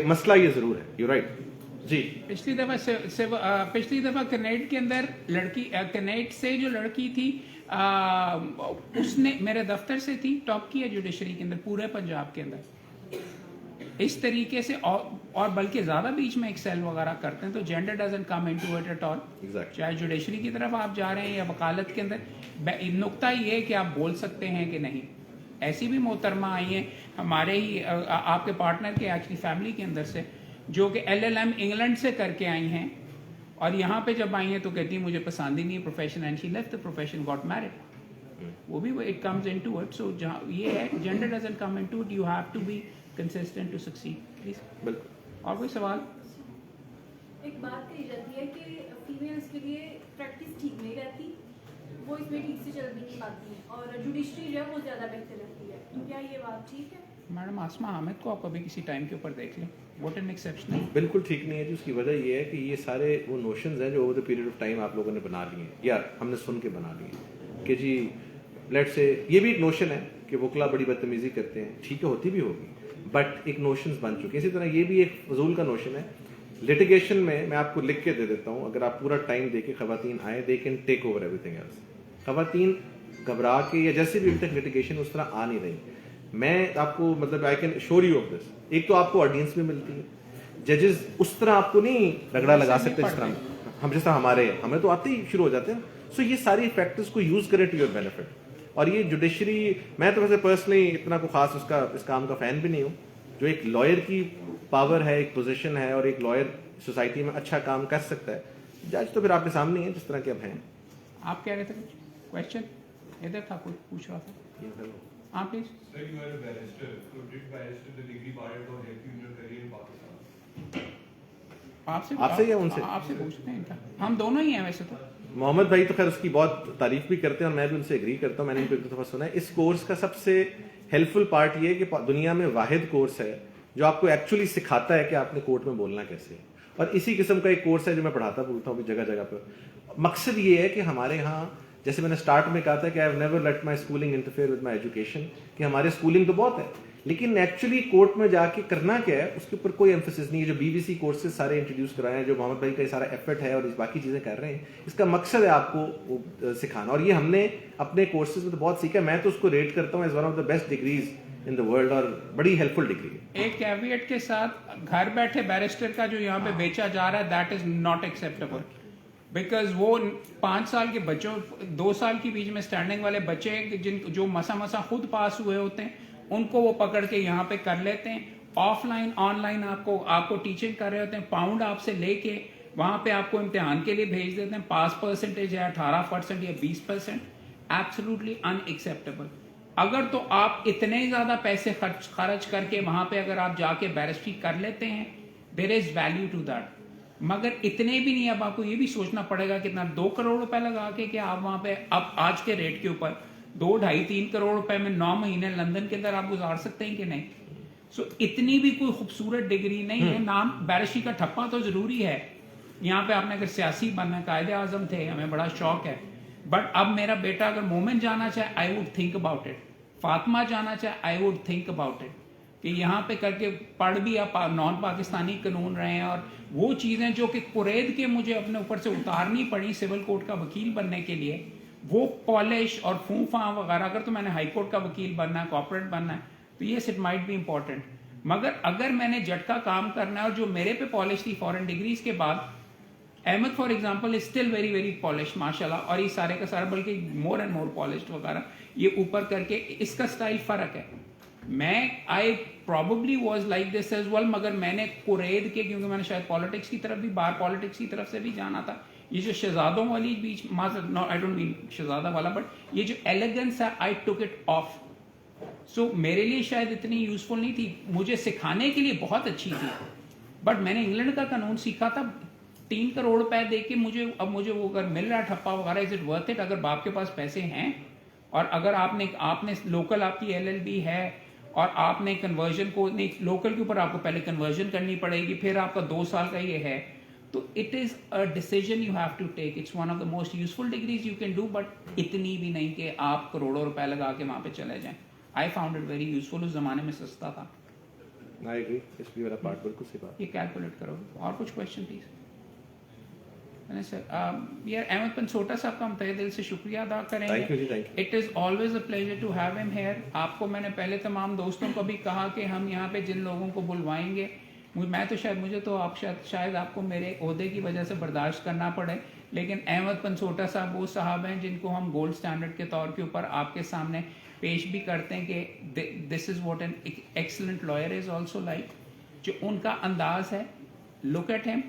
S1: मसला ये जरूर है, यू राइट जी।
S2: पिछली दफा कनेट के अंदर लड़की, कनेट से जो लड़की थी उसने मेरे दफ्तर से थी, टॉप किया जुडिशरी के अंदर पूरे पंजाब के अंदर इस तरीके से, और बल्कि ज्यादा बीच में एक्सेल वगैरह करते हैं, तो gender doesn't come into it at all. चाहे जुडिशरी की तरफ आप जा रहे हैं या वकालत के अंदर, नुक्ता ये है कि आप बोल सकते हैं कि नहीं। ऐसी भी मोहतरमा आई हैं हमारे ही आपके पार्टनर के एक्चुअली फैमिली के अंदर से, जो कि LLM इंग्लैंड से करके आई हैं, और यहाँ पे जब आई हैं तो कहती है मुझे पसंद ही नहीं profession, and she left the profession, got married. वो भी it comes into it. So जहाँ ये है gender doesn't come into it, you have to be consistent to succeed. Please.
S1: बिल्कुल।
S2: और कोई सवाल?
S3: एक बात कही जाती है कि फीमेल्स के लिए प्रैक्टिस ठीक नहीं रहती, वो इसमें ठीक से चल भी नहीं पाती हैं, और जुडिशरी जो है वो ज़्यादा बेहतर रहती है, तो क्या ये बात ठीक है?
S2: मैडम आसमा हामिद को आप कभी किसी टाइम के ऊपर देख लें, व्हाट एन एक्सेप्शनल।
S1: बिल्कुल ठीक नहीं है जी। उसकी वजह ये है कि ये सारे वो नोशंस हैं जो over the period of time आप लोगों ने बना लिए हैं, या हमने सुन के बना लिए हैं कि जी लेट्स से, ये भी एक नोशन है कि वकला बड़ी बदतमीजी करते हैं, ठीक है होती भी होगी, बट एक नोशंस बन चुके हैं। इसी तरह ये भी एक फजूल का नोशन है। लिटिगेशन में मैं आपको लिख के दे देता हूँ, अगर आप पूरा टाइम दे के खवातीन आए, they can take over everything else. खवातीन घबरा के या जैसे भी अभी तक लिटिगेशन उस तरह आ नहीं रही। मैं आपको मतलब I can sure you of this, एक तो आपको ऑडियंस भी मिलती है, जजेस उस तरह आपको नहीं रगड़ा लगा सकते जिस तरह हम, जिस तरह हमें तो आते ही शुरू हो जाते हैं। सो ये सारी फैक्टर्स को यूज करें टू योर बेनिफिट। और ये जुडिशरी, मैं तो वैसे पर्सनली इतना को खास उसका इस काम का फैन भी नहीं हूँ। जो एक लॉयर की पावर है, एक पोजीशन है, और एक लॉयर सोसाइटी में अच्छा काम कर सकता है। जज तो फिर आपके सामने है जिस तरह के अब हैं।
S2: आप कह रहे थे कुछ क्वेश्चन? इधर था, कुछ पूछ रहा था। हाँ please.
S4: Sir, you are a barrister. So did barrister the degree bar at all help you in your career in Pakistan?
S2: आपसे
S1: या उनसे?
S2: आपसे पूछते हैं इनका, हम दोनों ही हैं वैसे तो।
S1: मोहम्मद भाई तो खैर उसकी बहुत तारीफ भी करते हैं और मैं भी उनसे एग्री करता हूँ। मैंने इनको एक दफा सुना है। इस कोर्स का सबसे हेल्पफुल पार्ट ये है कि दुनिया में वाहिद कोर्स है जो आपको एक्चुअली सिखाता है कि आपने कोर्ट में बोलना कैसे है। और इसी किस्म का एक कोर्स है जो मैं पढ़ाता बोलता हूँ जगह जगह पर। मकसद ये है कि हमारे यहाँ, जैसे मैंने स्टार्ट में कहा था कि I have never let my schooling interfere with my education, कि हमारे स्कूलिंग तो बहुत है, लेकिन एक्चुअली कोर्ट में जाके करना क्या है उसके ऊपर कोई एम्फेसिस नहीं है। जो बीबीसी कोर्सेज सारे इंट्रोड्यूस कराए हैं, जो मोहम्मद भाई का ये सारा एफर्ट है और इस बाकी चीजें कर रहे हैं, इसका मकसद है आपको सिखाना। और ये हमने अपने कोर्सेज में तो बहुत सीखा। मैं तो उसको रेट करता हूँ as one of the best degrees in the world, और बड़ी हेल्पफुल डिग्री है।
S2: एक कैविएट के साथ, घर बैठे बैरिस्टर का जो यहाँ पे बेचा जा रहा है, that is not acceptable, because वो 5 साल के बच्चों, 2 साल के बीच में स्टैंडिंग वाले बच्चे जो मसा खुद पास हुए होते हैं, उनको वो पकड़ के यहाँ पे कर लेते हैं। ऑफलाइन ऑनलाइन आपको टीचिंग कर रहे होते हैं, पाउंड आपसे लेके वहां पे आपको इम्तिहान के लिए भेज देते हैं। पास परसेंटेज है 18% या 20%, एब्सोल्युटली अनएक्सेप्टेबल। अगर तो आप इतने ज्यादा पैसे खर्च करके वहां पे अगर आप जाके बैरिस्ट्री कर लेते हैं, there is value to that. मगर इतने भी नहीं, अब आपको ये भी सोचना पड़ेगा कितना, 2 करोड़ रुपए लगा के कि आप वहां पे अब आज के रेट के ऊपर 2, 2.5, 3 करोड़ रुपए में 9 महीने लंदन के अंदर आप गुजार सकते हैं कि नहीं? सो इतनी भी कोई खूबसूरत डिग्री नहीं है। नाम बैरिस्ट्री का ठप्पा तो जरूरी है। यहाँ पे आपने अगर सियासी बनना, कायदे आजम थे, हमें बड़ा शौक है, बट अब मेरा बेटा अगर मोमेंट जाना चाहे, I would think about it. Fatima जाना चाहे, I would think about it कि यहाँ पे करके पढ़ भी आप नॉन पाकिस्तानी कानून रहे हैं, और वो चीजें जो कि कुरैद के मुझे अपने ऊपर से उतारनी पड़ी सिविल कोर्ट का वकील बनने के लिए, वो पॉलिश और फूफा वगैरह, अगर तो मैंने हाई कोर्ट का वकील बनना है, कॉर्पोरेट बनना है, तो ये इट माइट बी इंपॉर्टेंट। मगर अगर मैंने जट का काम करना है, और जो मेरे पे पॉलिश थी फॉरेन डिग्रीज के बाद, Ahmad for example is still very very polish माशाल्लाह, और ये सारे का सारा बल्कि मोर एंड मोर पॉलिश्ड वगैरह, ये ऊपर करके इसका स्टाइल फर्क है। मैं I probably was like this as well, मगर मैंने कुरैद के, क्योंकि मैंने शायद पॉलिटिक्स की तरफ भी, बाहर पॉलिटिक्स की तरफ से भी जाना था, ये जो शहजादों वाली बीच, आई डोंट मीन शहजादा वाला, बट ये जो एलिगेंस है, आई टुक इट ऑफ। सो मेरे लिए शायद इतनी यूजफुल नहीं थी, मुझे सिखाने के लिए बहुत अच्छी थी, बट मैंने इंग्लैंड का कानून सीखा था 3 करोड़ रुपए दे के। अब मुझे वो अगर मिल रहा है ठप्पा वगैरह, इज इट वर्थ इट? अगर बाप के पास पैसे हैं, और अगर आपने लोकल आपकी LLB है, और आपने कन्वर्जन को नहीं, लोकल के ऊपर आपको पहले कन्वर्जन करनी पड़ेगी, फिर आपका 2 साल का ये है, तो it is a decision you have to take. It's one of the most useful degrees you can do, but इतनी भी नहीं कि आप करोड़ों रुपए लगा के वहां पे चले जाएं। I found it very useful. उस जमाने में सस्ता था.
S1: आई एग्री, इसलिए वाला पार्ट बिल्कुल सही बात.
S2: ये कैलकुलेट करो. और कुछ क्वेश्चन प्लीज. सर यार अहमद पंसोटा साहब का हम तहे दिल से शुक्रिया अदा करेंगे.
S1: थैंक यू जी, thank you.
S2: It is always a pleasure to have him here. आपको मैंने पहले तमाम दोस्तों को भी कहा कि हम यहाँ पे जिन लोगों को बुलवाएंगे, मैं तो मुझे तो आप शायद आपको मेरे ओहदे की वजह से बर्दाश्त करना पड़े, लेकिन अहमद पंसोटा साहब वो साहब हैं जिनको हम गोल्ड स्टैंडर्ड के तौर के ऊपर आपके सामने पेश भी करते हैं कि this is what an excellent lawyer is also like. जो उनका अंदाज है, look at him,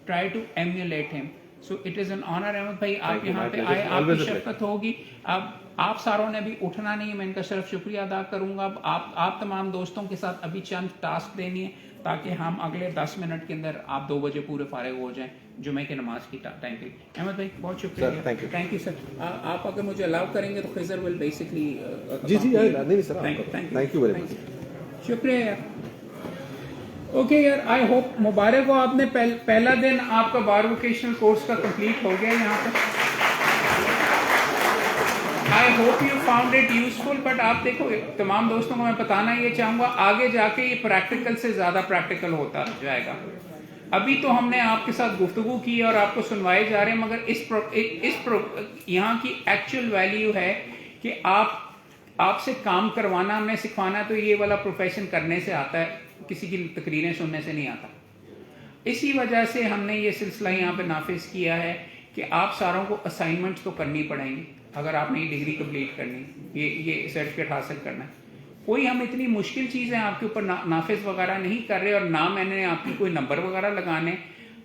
S2: try to emulate him. So it is an honour Ahmad भाई, आप यहाँ पे आए, आपकी शफकत होगी. अब आप सारों ने भी उठना नहीं है, मैं इनका सिर्फ शुक्रिया अदा करूंगा. अब आप तमाम दोस्तों के साथ अभी चंद टास्क देनी है ताकि हम अगले 10 मिनट के अंदर आप 2 बजे पूरे फारिग हो जाएं जुमे की नमाज की टाइम पे. अहमद भाई बहुत शुक्रिया. Thank you sir. आप अगर मुझे अलाउ करेंगे तो खिजर विल बेसिकली
S1: जी नहीं sir, thank you very much.
S2: शुक्रिया यार. ओके यार, आई होप मुबारक हो, आपने पहला दिन आपका बार वोकेशनल कोर्स का कंप्लीट हो गया यहाँ पे. I hope you found it useful. But आप देखो, तमाम दोस्तों को मैं बताना ये चाहूँगा, आगे जाके ये प्रैक्टिकल से ज़्यादा प्रैक्टिकल होता जाएगा. अभी तो हमने आपके साथ गुफ्तगू की और आपको सुनवाए जा रहे हैं, मगर यहाँ की एक्चुअल वैल्यू है कि आपसे काम करवाना, हमें सिखवाना, तो ये वाला प्रोफेशन करने से आता है, किसी की तकरीरें सुनने से नहीं आता. इसी वजह से हमने ये सिलसिला यहाँ पे नाफिज किया है कि आप सारों को असाइनमेंट्स तो करनी पड़ेंगी अगर आपने ये डिग्री कंप्लीट करनी, ये सर्टिफिकेट हासिल करना है. कोई हम इतनी मुश्किल चीज़ें आपके ऊपर नाफिज वगैरह नहीं कर रहे, और ना मैंने आपकी कोई नंबर वगैरह लगाने.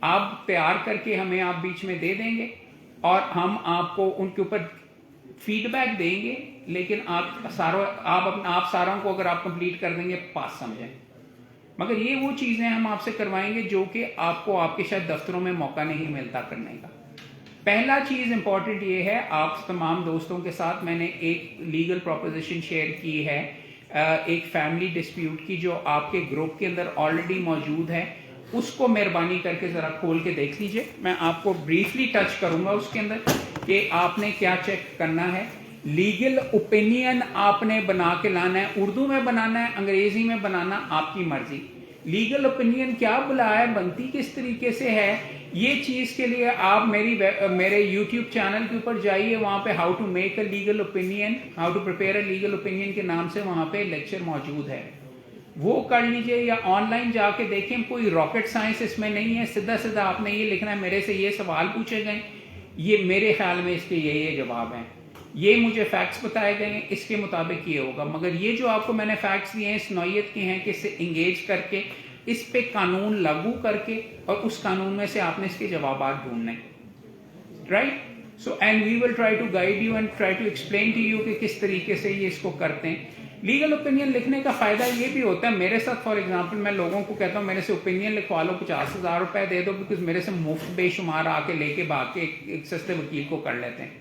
S2: आप तैयार करके हमें आप बीच में दे देंगे और हम आपको उनके ऊपर फीडबैक देंगे, लेकिन आप सारों को अगर आप कंप्लीट कर देंगे पास समझें. मगर ये वो चीज़ें हम आपसे करवाएंगे जो कि आपको आपके शायद दफ्तरों में मौका नहीं मिलता करने का. पहला चीज़ इंपॉर्टेंट ये है, आप तमाम दोस्तों के साथ मैंने एक लीगल प्रोपोजिशन शेयर की है, एक फैमिली डिस्प्यूट की, जो आपके ग्रुप के अंदर ऑलरेडी मौजूद है. उसको मेहरबानी करके ज़रा खोल के देख लीजिए. मैं आपको ब्रीफली टच करूँगा उसके अंदर कि आपने क्या चेक करना है. लीगल ओपिनियन आपने बना के लाना है, उर्दू में बनाना है, अंग्रेजी में बनाना, आपकी मर्जी. लीगल ओपिनियन क्या बुलाया, बनती किस तरीके से है, ये चीज़ के लिए आप मेरे YouTube चैनल के ऊपर जाइए. वहाँ पे how to make a legal opinion, how to prepare a legal opinion के नाम से वहाँ पे लेक्चर मौजूद है, वो कर लीजिए. या ऑनलाइन जाके देखें, कोई रॉकेट साइंस इसमें नहीं है. सीधा सीधा आपने ये लिखना है, मेरे से ये सवाल पूछे गए, ये मेरे ख्याल में इसके ये जवाब हैं, ये मुझे फैक्ट्स बताए गए हैं, इसके मुताबिक ये होगा. मगर ये जो आपको मैंने फैक्ट्स दिए हैं इस नौयत के हैं कि इससे इंगेज करके, इस पे कानून लागू करके, और उस कानून में से आपने इसके जवाब ढूंढने. Right. So and we will try to guide you and try to explain to you कि किस तरीके से ये इसको करते हैं. लीगल ओपिनियन लिखने का फायदा ये भी होता है, मेरे साथ फॉर एग्जांपल मैं लोगों को कहता हूँ मेरे से ओपिनियन लिखवा लो, 50,000 रुपए दे दो, बिकॉज मेरे से मुफ्त बेशुमार आके लेके भाग के एक सस्ते वकील को कर लेते हैं.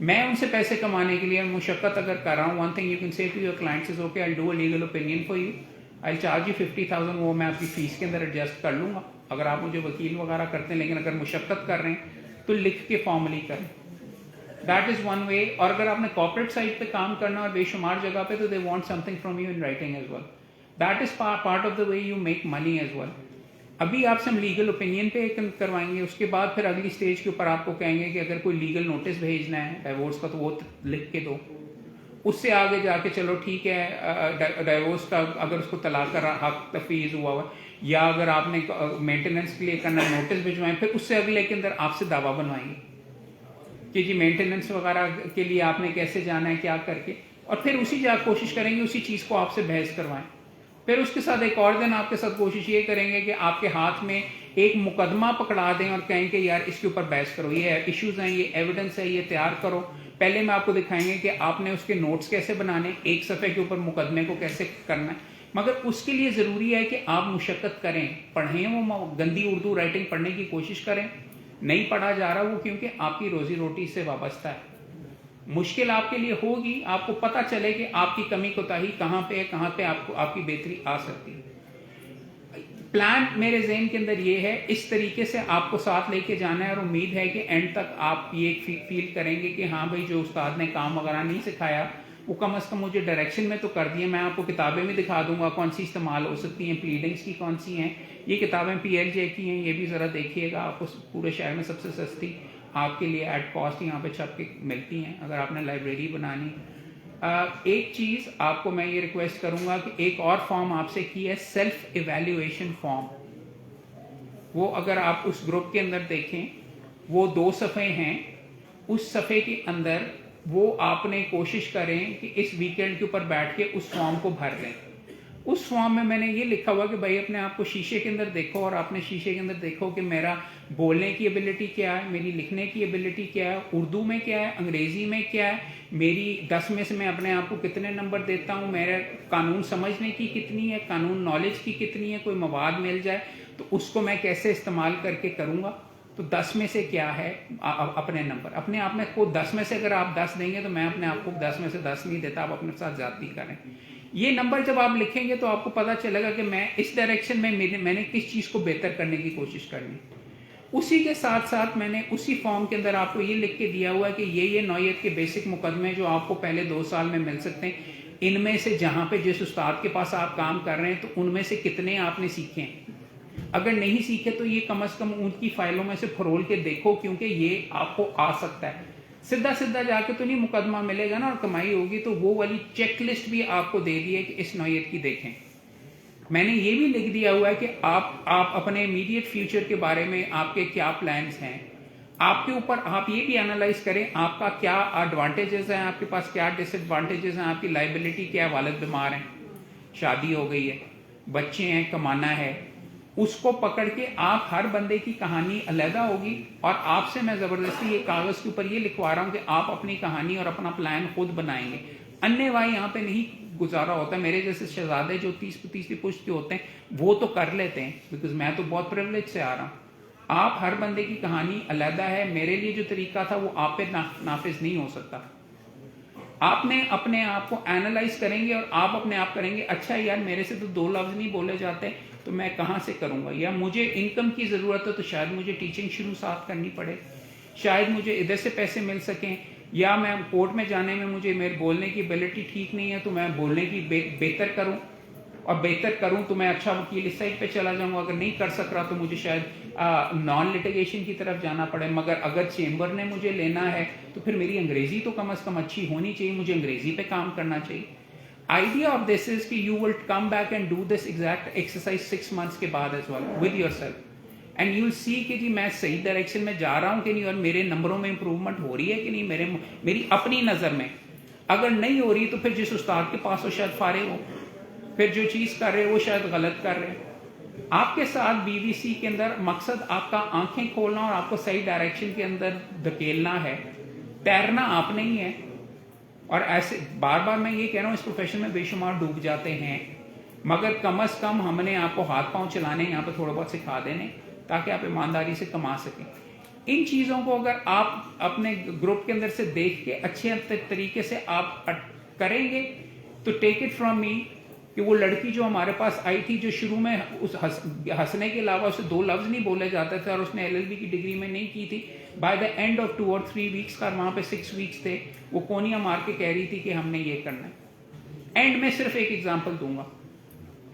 S2: मैं उनसे पैसे कमाने के लिए मुशक्कत अगर कर रहा हूँ, one thing you can say to your clients is okay, I do a legal opinion for you, I charge you 50,000, वो मैं आपकी फीस के अंदर एडजस्ट कर लूंगा अगर आप मुझे वकील वगैरह करते हैं. लेकिन अगर मुशक्कत कर रहे हैं तो लिख के फॉर्मली करें. That is one way. और अगर आपने कॉर्पोरेट साइड पे काम करना और बेशुमार जगह पे, तो they want something from you in writing as well. That is part of the way you make money as well. अभी आपसे हम लीगल ओपिनियन पे करवाएंगे, उसके बाद फिर अगली स्टेज के ऊपर आपको कहेंगे कि अगर कोई लीगल नोटिस भेजना है डाइवोर्स का, तो वो लिख के दो. उससे आगे जाके चलो ठीक है, डाइवोर्स का अगर उसको तलाक का हक तफवीज़ हुआ हुआ, या अगर आपने मेंटेनेंस के लिए करना नोटिस भिजवाएं, फिर उससे अगले के अंदर आपसे दावा बनवाएंगे कि जी मेंटेनेंस वगैरह के लिए आपने कैसे जाना है, क्या करके, और फिर उसी कोशिश करेंगे उसी चीज़ को आपसे बहस करवाएं. फिर उसके साथ एक और दिन आपके साथ कोशिश ये करेंगे कि आपके हाथ में एक मुकदमा पकड़ा दें और कहें कि यार इसके ऊपर बहस करो, ये इश्यूज हैं, ये एविडेंस है, ये तैयार करो. पहले मैं आपको दिखाएंगे कि आपने उसके नोट्स कैसे बनाने, एक सफ़े के ऊपर मुकदमे को कैसे करना है. मगर उसके लिए ज़रूरी है कि आप मुशक्कत करें, पढ़ें, वो गंदी उर्दू राइटिंग पढ़ने की कोशिश करें. नहीं पढ़ा जा रहा वो क्योंकि आपकी रोजी रोटी से वाबस्ता है. मुश्किल आपके लिए होगी, आपको पता चले कि आपकी कमी कोताही कहाँ पे है, कहाँ पे आपको आपकी बेहतरी आ सकती है. प्लान मेरे ज़हन के अंदर ये है, इस तरीके से आपको साथ लेके जाना है, और उम्मीद है कि एंड तक आप ये फील करेंगे कि हाँ भाई जो उस्ताद ने काम वगैरह नहीं सिखाया वो कम अज़ कम मुझे डायरेक्शन में तो कर दिए। मैं आपको किताबें भी दिखा दूंगा कौन सी इस्तेमाल हो सकती हैं, प्लीडिंग्स की कौन सी हैं। ये किताबें PLJ की हैं, ये भी ज़रा देखिएगा, आपको पूरे शहर में सबसे सस्ती आपके लिए एट कॉस्ट यहाँ पे छप के मिलती हैं अगर आपने लाइब्रेरी बनानी। एक चीज़ आपको मैं ये रिक्वेस्ट करूँगा कि एक और फॉर्म आपसे की है, सेल्फ एवेल्यूएशन फॉर्म। वो अगर आप उस ग्रुप के अंदर देखें, वो 2 सफ़े हैं। उस सफ़े के अंदर वो आपने कोशिश करें कि इस वीकेंड के ऊपर बैठ के उस फॉर्म को भर लें। उस फॉर्म में मैंने ये लिखा हुआ कि भाई अपने आप को शीशे के अंदर देखो और अपने शीशे के अंदर देखो कि मेरा बोलने की एबिलिटी क्या है, मेरी लिखने की एबिलिटी क्या है, उर्दू में क्या है, अंग्रेज़ी में क्या है, मेरी 10 में से मैं अपने आप को कितने नंबर देता हूँ, मेरा कानून समझने की कितनी है, कानून नॉलेज की कितनी है, कोई मवाद मिल जाए तो उसको मैं कैसे इस्तेमाल करके करूँगा। तो 10 में से क्या है अपने नंबर, अपने आप में को 10 में से अगर आप 10 देंगे तो मैं अपने आप को 10 में से 10 नहीं देता, आप अपने साथ ज्यादती करें। ये नंबर जब आप लिखेंगे तो आपको पता चलेगा कि मैं इस डायरेक्शन में मैंने किस चीज़ को बेहतर करने की कोशिश करनी। उसी के साथ साथ मैंने उसी फॉर्म के अंदर आपको ये लिख के दिया हुआ है कि ये नौयत के बेसिक मुकदमे जो आपको पहले 2 साल में मिल सकते हैं, इनमें से जहाँ पे जिस उस्ताद के पास आप काम कर रहे हैं तो उनमें से कितने आपने सीखे हैं। अगर नहीं सीखे तो ये कम से कम उनकी फाइलों में से फरोल के देखो, क्योंकि ये आपको आ सकता है। सीधा सीधा जाके तो नहीं मुकदमा मिलेगा ना और कमाई होगी, तो वो वाली चेक लिस्ट भी आपको दे दी है कि इस नौयत की देखें। मैंने ये भी लिख दिया हुआ है कि आप अपने इमीडिएट फ्यूचर के बारे में आपके क्या प्लान्स हैं, आपके ऊपर आप ये भी एनालाइज करें आपका क्या एडवांटेजेस हैं, आपके पास क्या डिसएडवांटेजेस हैं, आपकी लाइबिलिटी क्या है, वालिद बीमार हैं, शादी हो गई है, बच्चे हैं, कमाना है। उसको पकड़ के आप हर बंदे की कहानी अलहदा होगी और आपसे मैं ज़बरदस्ती ये कागज़ के ऊपर ये लिखवा रहा हूँ कि आप अपनी कहानी और अपना प्लान खुद बनाएंगे। अन्य भाई यहाँ पे नहीं गुजारा होता। मेरे जैसे शहजादे जो 30 पुश्त के होते हैं वो तो कर लेते हैं, बिकॉज मैं तो बहुत प्रिविलेज से आ रहा हूँ। आप हर बंदे की कहानी अलहदा है। मेरे लिए जो तरीका था वो आप पे नाफिज नहीं हो सकता। आपने अपने आप को एनालाइज करेंगे और आप अपने आप करेंगे, अच्छा यार मेरे से तो 2 लफ्ज नहीं बोले जाते तो मैं कहाँ से करूँगा, या मुझे इनकम की ज़रूरत है तो शायद मुझे टीचिंग शुरू साथ करनी पड़े, शायद मुझे इधर से पैसे मिल सकें, या मैं कोर्ट में जाने में मुझे मेरे बोलने की एबिलिटी ठीक नहीं है तो मैं बोलने की बेहतर करूं, और बेहतर करूं तो मैं अच्छा वकील इस साइड पे चला जाऊंगा। अगर नहीं कर सक रहा तो मुझे शायद नॉन लिटिगेशन की तरफ जाना पड़े। मगर अगर चेंबर ने मुझे लेना है तो फिर मेरी अंग्रेजी तो कम से कम अच्छी होनी चाहिए, मुझे अंग्रेजी पे काम करना चाहिए। आइडिया ऑफ दिस इज कि you will come back and do this exact exercise 6 months के बाद as well with yourself, and you will see कि जी मैं सही डायरेक्शन में जा रहा हूं कि नहीं, और मेरे नंबरों में इंप्रूवमेंट हो रही है कि नहीं मेरी अपनी नज़र में। अगर नहीं हो रही तो फिर जिस उस्ताद के पास हो शायद फारिग हो, फिर जो चीज़ कर रहे हो वो शायद गलत कर रहे हैं। आपके साथ BVC के अंदर मकसद आपका आंखें खोलना और आपको सही डायरेक्शन के अंदर धकेलना है, तैरना आपने ही है। और ऐसे बार बार मैं ये कह रहा हूँ इस प्रोफेशन में बेशुमार डूब जाते हैं, मगर कम से कम हमने आपको हाथ पांव चलाने यहाँ पे थोड़ा बहुत सिखा देने ताकि आप ईमानदारी से कमा सकें। इन चीज़ों को अगर आप अपने ग्रुप के अंदर से देख के अच्छे तरीके से आप करेंगे तो टेक इट फ्रॉम मी कि वो लड़की जो हमारे पास आई थी, जो शुरू में उस हंसने के अलावा उसे 2 लफ्ज नहीं बोले जाते थे और उसने LLB की डिग्री में नहीं की थी, by the end of 2 or 3 weeks का वहाँ पे 6 weeks थे, वो कोनिया मार के कह रही थी कि हमने ये करना है। एंड में सिर्फ एक एग्जांपल दूंगा,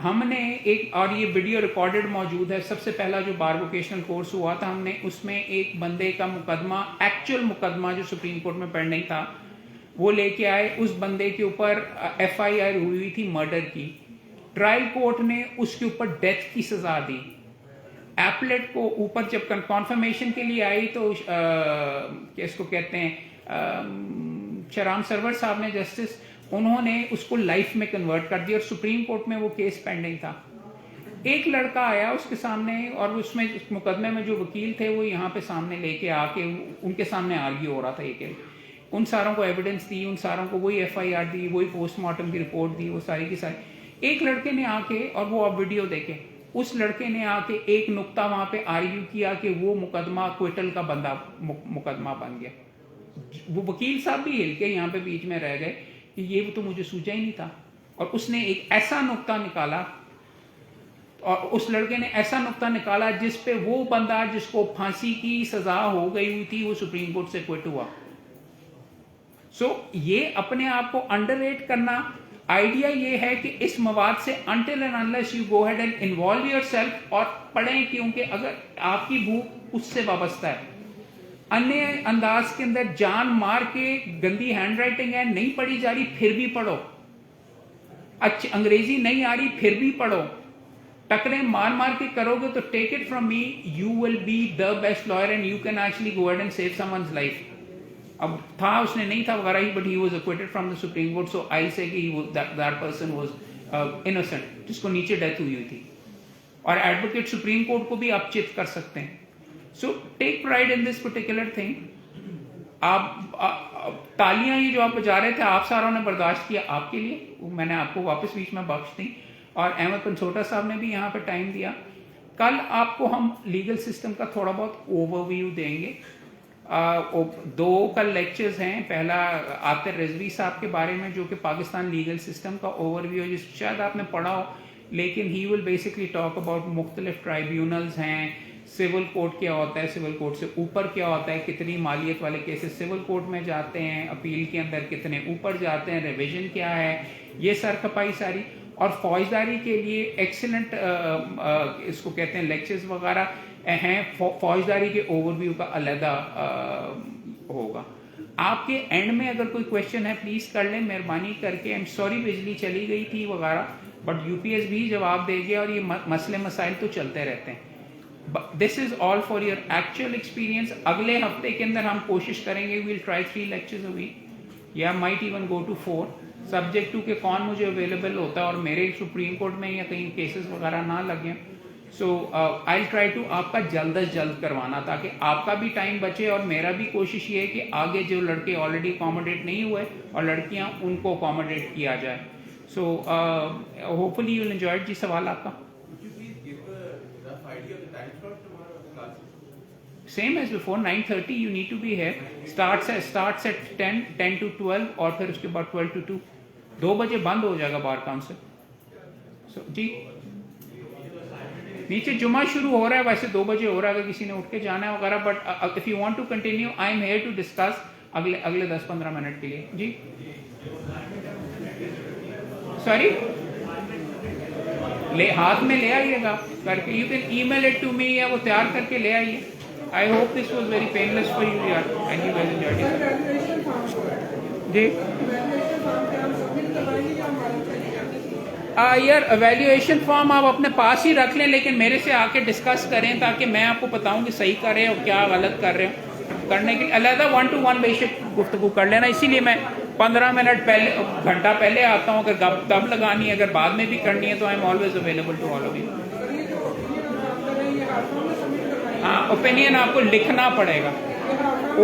S2: हमने एक, और ये वीडियो रिकॉर्डेड मौजूद है, सबसे पहला जो बार वोकेशनल कोर्स हुआ था हमने उसमें एक बंदे का मुकदमा, एक्चुअल मुकदमा जो सुप्रीम कोर्ट में पढ़ नहीं था, वो लेके आए। उस बंदे के ऊपर FIR हुई थी मर्डर की। ट्रायल कोर्ट ने उसके ऊपर डेथ की सजा दी। एपलेट को ऊपर जब कन्फर्मेशन के लिए आई तो इसको कहते हैं शराम सरवर साहब ने, जस्टिस, उन्होंने उसको लाइफ में कन्वर्ट कर दिया और सुप्रीम कोर्ट में वो केस पेंडिंग था। एक लड़का आया उसके सामने और उसमें उस मुकदमे में जो वकील थे वो यहाँ पे सामने लेके आके उनके सामने आर्ग्यू हो रहा था। ये उन सारों को एविडेंस दी, उन सारों को वही FIR दी, वही पोस्टमार्टम की रिपोर्ट दी, वो सारी की सारी। एक लड़के ने आके, और वो आप वीडियो देखें, उस लड़के ने आके एक नुक्ता वहां पे आर्ग्यू किया कि वो मुकदमा क्विटल का बंदा मुकदमा बन गया। वो वकील साहब भी हिल के यहाँ पे बीच में रह गए कि ये तो मुझे सूझा ही नहीं था। और उसने एक ऐसा नुक्ता निकाला, और उस लड़के ने ऐसा नुक्ता निकाला जिस पे वो बंदा जिसको फांसी की सजा हो गई हुई थी वो सुप्रीम कोर्ट से क्विट हुआ। सो ये अपने आप को अंडररेट करना, आइडिया ये है कि इस मवाद से until and unless you go ahead and involve yourself और पढ़ें, क्योंकि अगर आपकी भूख उससे वाबस्ता है। अन्य अंदाज के अंदर जान मार के गंदी हैंड राइटिंग है, नहीं पढ़ी जा रही फिर भी पढ़ो, अच्छी अंग्रेजी नहीं आ रही फिर भी पढ़ो, टकरे मार मार के करोगे तो take it from me, you will be the best lawyer and you can actually go ahead and save someone's life. अब था उसने नहीं था वगैरह ही, but he was acquitted from the supreme court, so I say that person was innocent, जिसको नीचे death हुई थी। और एडवोकेट सुप्रीम कोर्ट को भी आप चित कर सकते हैं। So take pride in this particular thing. आप तालियां ये जो आप बजा रहे थे, आप सारों ने बर्दाश्त किया आपके लिए, मैंने आपको वापस बीच में बख्श दी, और अहमद पंचोटा साहब ने भी यहाँ पे टाइम दिया। कल आपको हम लीगल सिस्टम का थोड़ा बहुत ओवरव्यू देंगे। 2 कल लेक्चर्स हैं, पहला आतिर रिजवी साहब के बारे में जो कि पाकिस्तान लीगल सिस्टम का ओवरव्यू है, जिस शायद आपने पढ़ा हो, लेकिन he will basically talk about मुख्तलिफ ट्राइब्यूनल्स हैं, सिविल कोर्ट क्या होता है, सिविल कोर्ट से ऊपर क्या होता है, कितनी मालियत वाले केसेस सिविल कोर्ट में जाते हैं, अपील के अंदर कितने ऊपर जाते हैं, रिवीजन क्या है, ये सरखपाई सारी। और फौजदारी के लिए एक्सीलेंट इसको कहते हैं लेक्चर्स वगैरह हैं, फौजदारी के ओवरव्यू का अलहदा होगा। आपके एंड में अगर कोई क्वेश्चन है प्लीज कर लें मेहरबानी करके। आई एम सॉरी बिजली चली गई थी वगैरह, बट यूपीएस भी जवाब देगी और ये मसले मसाइल तो चलते रहते हैं। This is all for your actual experience. अगले हफ्ते के अंदर हम कोशिश करेंगे, we'll try 3 lectures a week, या might even go to 4, subject to के कौन मुझे अवेलेबल होता है और मेरे सुप्रीम कोर्ट में या कहीं केसेस वगैरह ना लगे। सो आई ट्राई टू आपका जल्द अज जल्द करवाना, ताकि आपका भी टाइम बचे और मेरा भी कोशिश ये है कि आगे जो लड़के ऑलरेडी अकोमोडेट नहीं हुए और लड़कियां, उनको अकोमोडेट किया जाए। So hopefully you will enjoy it. जी सवाल आपका? Same as before, 9:30 you need to be here. Starts at 10 to 12 और फिर उसके बाद 12 to 2, 2 बजे बंद हो जाएगा बार काउंसिल। So, जी नीचे जुमा शुरू हो रहा है, वैसे 2 बजे हो रहा है अगर किसी ने उठ के जाना है वगैरह, but if you want to continue I am here to discuss अगले 10-15 मिनट के लिए। जी सॉरी, ले हाथ में ले आइएगा करके, you can email it to me, या वो तैयार करके ले आइए। I hope this was very painless for you, yaar, and you guys enjoyed it. जी यार evaluation form आप अपने पास ही रख लें, लेकिन मेरे से आके डिस्कस करें ताकि मैं आपको बताऊं कि सही कर रहे हो क्या गलत कर रहे हो। करने के लिए अलग 1-to-1 बेशक गुफ्तगू कर लेना, इसीलिए मैं 15 मिनट पहले, घंटा पहले आता हूँ। अगर तब लगानी है, अगर बाद में भी करनी है, तो I am always available to all of you. हाँ, ओपिनियन आपको लिखना पड़ेगा,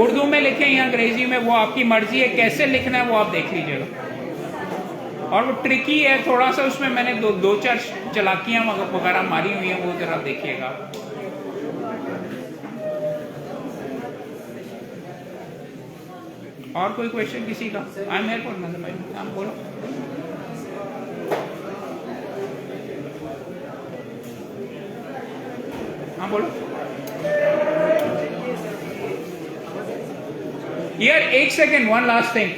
S2: उर्दू में लिखें या अंग्रेजी में, वो आपकी मर्जी है, कैसे लिखना है वो आप देख लीजिएगा। और वो ट्रिकी है थोड़ा सा, उसमें मैंने 2-4 चलाकियां वगैरह मारी हुई हैं, वो जरा देखिएगा। और कोई क्वेश्चन किसी का? आई एम हियर फॉर नंदन भाई, आप बोलो। हाँ बोलो यार, एक सेकेंड, वन लास्ट थिंग।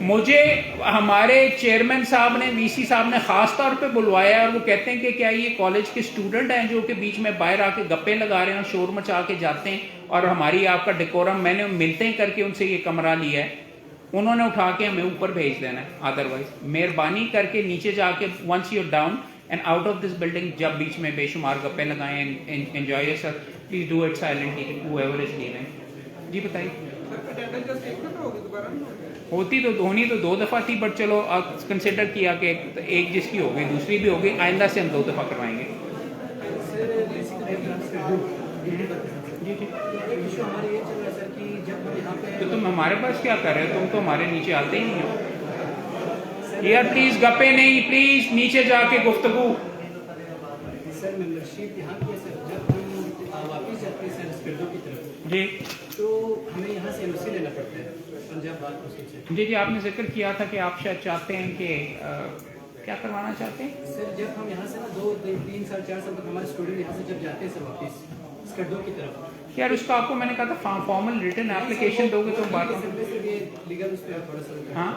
S2: मुझे हमारे चेयरमैन साहब ने, वीसी साहब ने खास तौर पे बुलवाया है, और वो कहते हैं कि क्या ये कॉलेज के स्टूडेंट हैं जो कि बीच में बाहर आके गप्पे लगा रहे हैं और शोर मचा के जाते हैं, और हमारी आपका डेकोरम, मैंने मिलते ही करके उनसे ये कमरा लिया है, उन्होंने उठा के हमें ऊपर भेज देना है। अदरवाइज मेहरबानी करके नीचे जाके once you down and out of this building, जब बीच में बेशुमार गप्पे लगाएं, enjoy yourself, please do it silently whoever is leaving. जी बताइए। होती तो होनी तो 2 दफा थी, बट चलो कंसिडर किया कि एक जिसकी हो गई दूसरी भी हो गई, आइंदा से हम 2 दफा करवाएंगे। तो तुम हमारे पास क्या कर रहे हो? तुम तो हमारे नीचे आते ही नहीं हो यार। प्लीज गप्पे नहीं, प्लीज नीचे जाके गुफ्तगू।
S5: सर मेंबरशिप यहाँ की है सर, जब हम वापस जाते हैं सर स्कर्दो की तरफ
S2: जी,
S5: तो हमें यहाँ से एमसी लेना पड़ता है पंजाब बार काउंसिल से।
S2: जी आपने जिक्र किया था कि आप शायद चाहते हैं कि क्या करवाना चाहते हैं?
S5: सर जब हम यहाँ से ना 2, 3 साल 4 साल तक हमारे स्टूडेंट यहाँ से जब जाते हैं सर वापस स्कर्दो की तरफ,
S2: यार उसका आपको मैंने कहा था फॉर्मल रिटन एप्लीकेशन दोगे तो बात
S5: ये लीगल उस पर थोड़ा सा
S2: हाँ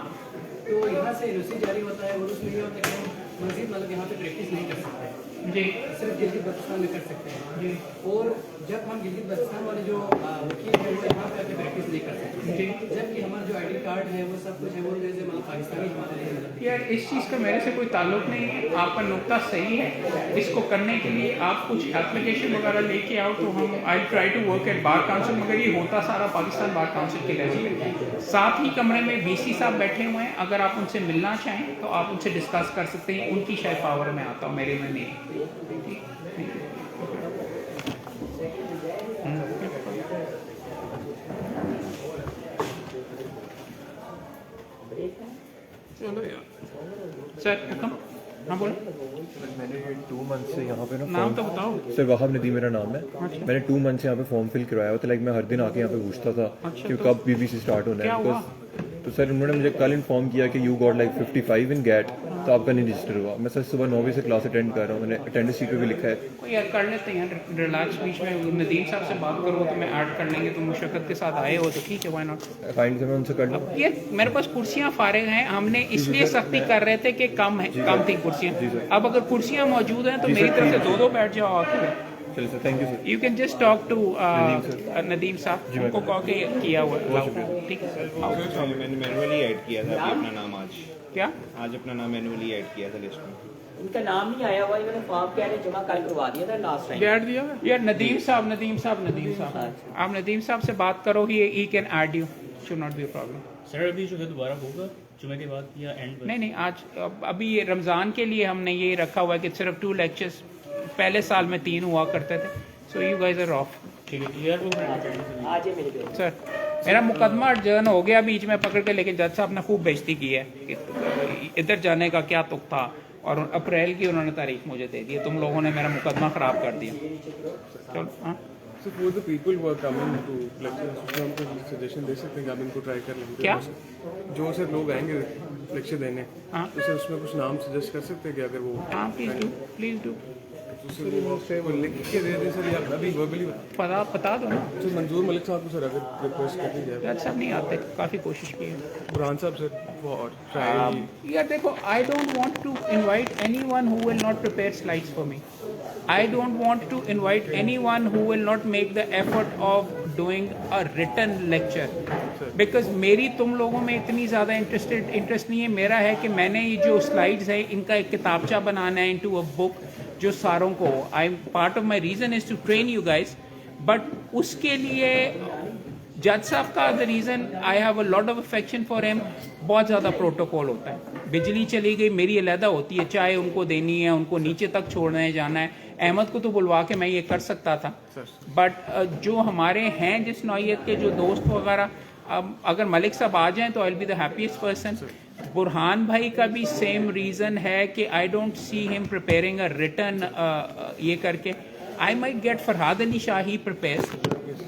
S5: तो यहाँ से एनओसी जारी होता है और उसमें ये होता है कि हम मजीद मतलब यहाँ पे प्रैक्टिस नहीं कर सकते,
S2: जी
S5: सिर्फ गिलगित बल्तिस्तान में कर सकते हैं।
S2: जी
S5: और जब हम गिलगित बल्तिस्तान वाले जो वकील हैं वो यहाँ पे आके प्रैक्टिस नहीं कर सकते,
S2: जी
S5: जबकि हमारा जो आईडी कार्ड है वो सब कुछ है वो जैसे मतलब पाकिस्तानी हमारे लिए मतलब
S2: यार इस चीज़ का मेरे से कोई ताल्लुक नहीं है, आपका नुक्ता सही है। इसको करने के लिए आप कुछ एप्लीकेशन वगैरह लेके आओ तो हम I try to work at bar council, मगर ये होता सारा पाकिस्तान बार काउंसिल के लेवल। साथ ही कमरे में VC साहब बैठे हुए हैं, अगर आप उनसे मिलना चाहें तो आप उनसे डिस्कस कर सकते हैं, उनकी शायद पावर में आता हूँ, मेरे में नहीं। चलो यार सर खत्म। हाँ बोलो,
S6: मैंने 2 मंथ से यहाँ पे ना
S2: नाम तो बताओ।
S6: सर वहाब नदीम मेरा नाम है। मैंने 2 मंथ से यहाँ पे फॉर्म फिल करवाया हुआ था। लाइक मैं हर दिन आके यहाँ पे पूछता था कि कब BBC स्टार्ट होना
S2: क्या
S6: है।
S2: हुआ?
S6: तो सर उन्होंने मुझे कल इन्फॉर्म किया कि you got like 55 in GAT, तो आपका नहीं रजिस्टर हुआ। मैं सर सुबह 9 बजे से क्लास अटेंड कर रहा हूँ, मैंने अटेंडेंस शीट पे भी लिखा है।
S2: कोई यार कर लेते हैं रिलैक्स, बीच में नदीम साहब से बात करो तो मैं ऐड कर लेंगे, तुम मुशक्कत के साथ आए हो तो ठीक है, व्हाई नॉट।
S6: फाइंड से मैं उनसे कर लूँ।
S2: ये मेरे पास कुर्सियां फारिग हैं, हमने इसलिए सख्ती कर रहे थे कि कम थी कुर्सियां। अब अगर कुर्सियां मौजूद हैं तो मेरी तरफ से 2 बैठ जाओ आके।
S6: चलिए sir, thank you sir.
S2: You can just talk to Nadeem साहब, उनको कह के किया हुआ है, ठीक है।
S7: मैंने मैनुअली ऐड किया था अभी अपना नाम
S2: क्या
S7: आज अपना नाम मैनुअली ऐड किया था लिस्ट में।
S8: उनका नाम नहीं आया हुआ, इन्होंने फॉर्म कह रहे जमा कल करवा दिया था लास्ट टाइम।
S2: बैठ दिया यार। नदीम साहब आप नदीम साहब से बात करो, he can add you, should not be a problem.
S9: Sir अभी जो है दोबारा होगा जुमे के बाद या एंड पर?
S2: नहीं आज अभी ये रमज़ान के लिए हमने ये रखा हुआ है कि सिर्फ 2 लेक्चर्स, पहले साल में 3 हुआ करते थे। So you guys are off.
S9: ठीक है, क्लियर हो
S8: आज ये मिल गए।
S2: सर मेरा मुकदमा अर्जन हो गया बीच में पकड़ के, लेकिन जज साहब ने खूब बेइज्जती की है। इधर जाने का क्या तुक था, और अप्रैल की उन्होंने तारीख मुझे दे दी है। तुम लोगों ने मेरा मुकदमा ख़राब कर दिया। चलो हाँ
S10: So for the people who are coming to lecture, हम कुछ सजेशन दे सकते हैं कि आप इनको ट्राई कर लेंगे।
S2: क्या?
S10: जो सर लोग आएंगे लेक्चर देने,
S2: हाँ
S10: तो सर उसमें कुछ नाम सजेस्ट कर सकते हैं कि अगर वो
S2: हाँ प्लीज़ डू
S10: तो सर वो लिख के दे दें सर, या अभी वर्बली
S2: बता दो ना।
S10: तो मंजूर मलिक साहब को सर अगर रिक्वेस्ट कर दी जाए।
S2: जज साहब नहीं आते, काफ़ी कोशिश की है।
S10: बुरहान साहब सर वो ट्राई।
S2: यार देखो, I don't want to invite anyone who will not prepare slides for me. I don't want to invite anyone who will not make the effort of doing a written lecture, because मेरी तुम लोगों में इतनी ज़्यादा interest नहीं है। मेरा है कि मैंने ये जो स्लाइड्स है इनका एक किताबचा बनाना है इनटू अ बुक जो सारों को। I part of my reason is to train you guys, but उसके लिए जज साहब का the reason I have a lot of affection for him, बहुत ज़्यादा प्रोटोकॉल होता है। बिजली चली गई मेरी अलहदा होती है, चाय उनको देनी है, उनको नीचे तक छोड़ने जाना है। अहमद को तो बुलवा के मैं ये कर सकता था, बट जो हमारे हैं जिस नौइयत के जो दोस्त वगैरह, अगर मलिक साहब आ जाएं तो I will be the happiest person. Burhan भाई का भी सेम रीज़न है कि I don't see him preparing a return ये करके। I might get Farhad Ali Shah he prepare,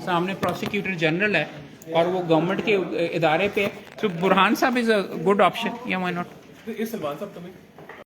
S2: सामने प्रोसिक्यूटर जनरल है और वो गवर्नमेंट के इदारे पे है। तो बुरहान साहब इज़ अ गुड ऑप्शन, या व्हाई नॉट।
S10: ये सलमान साहब तुम्हें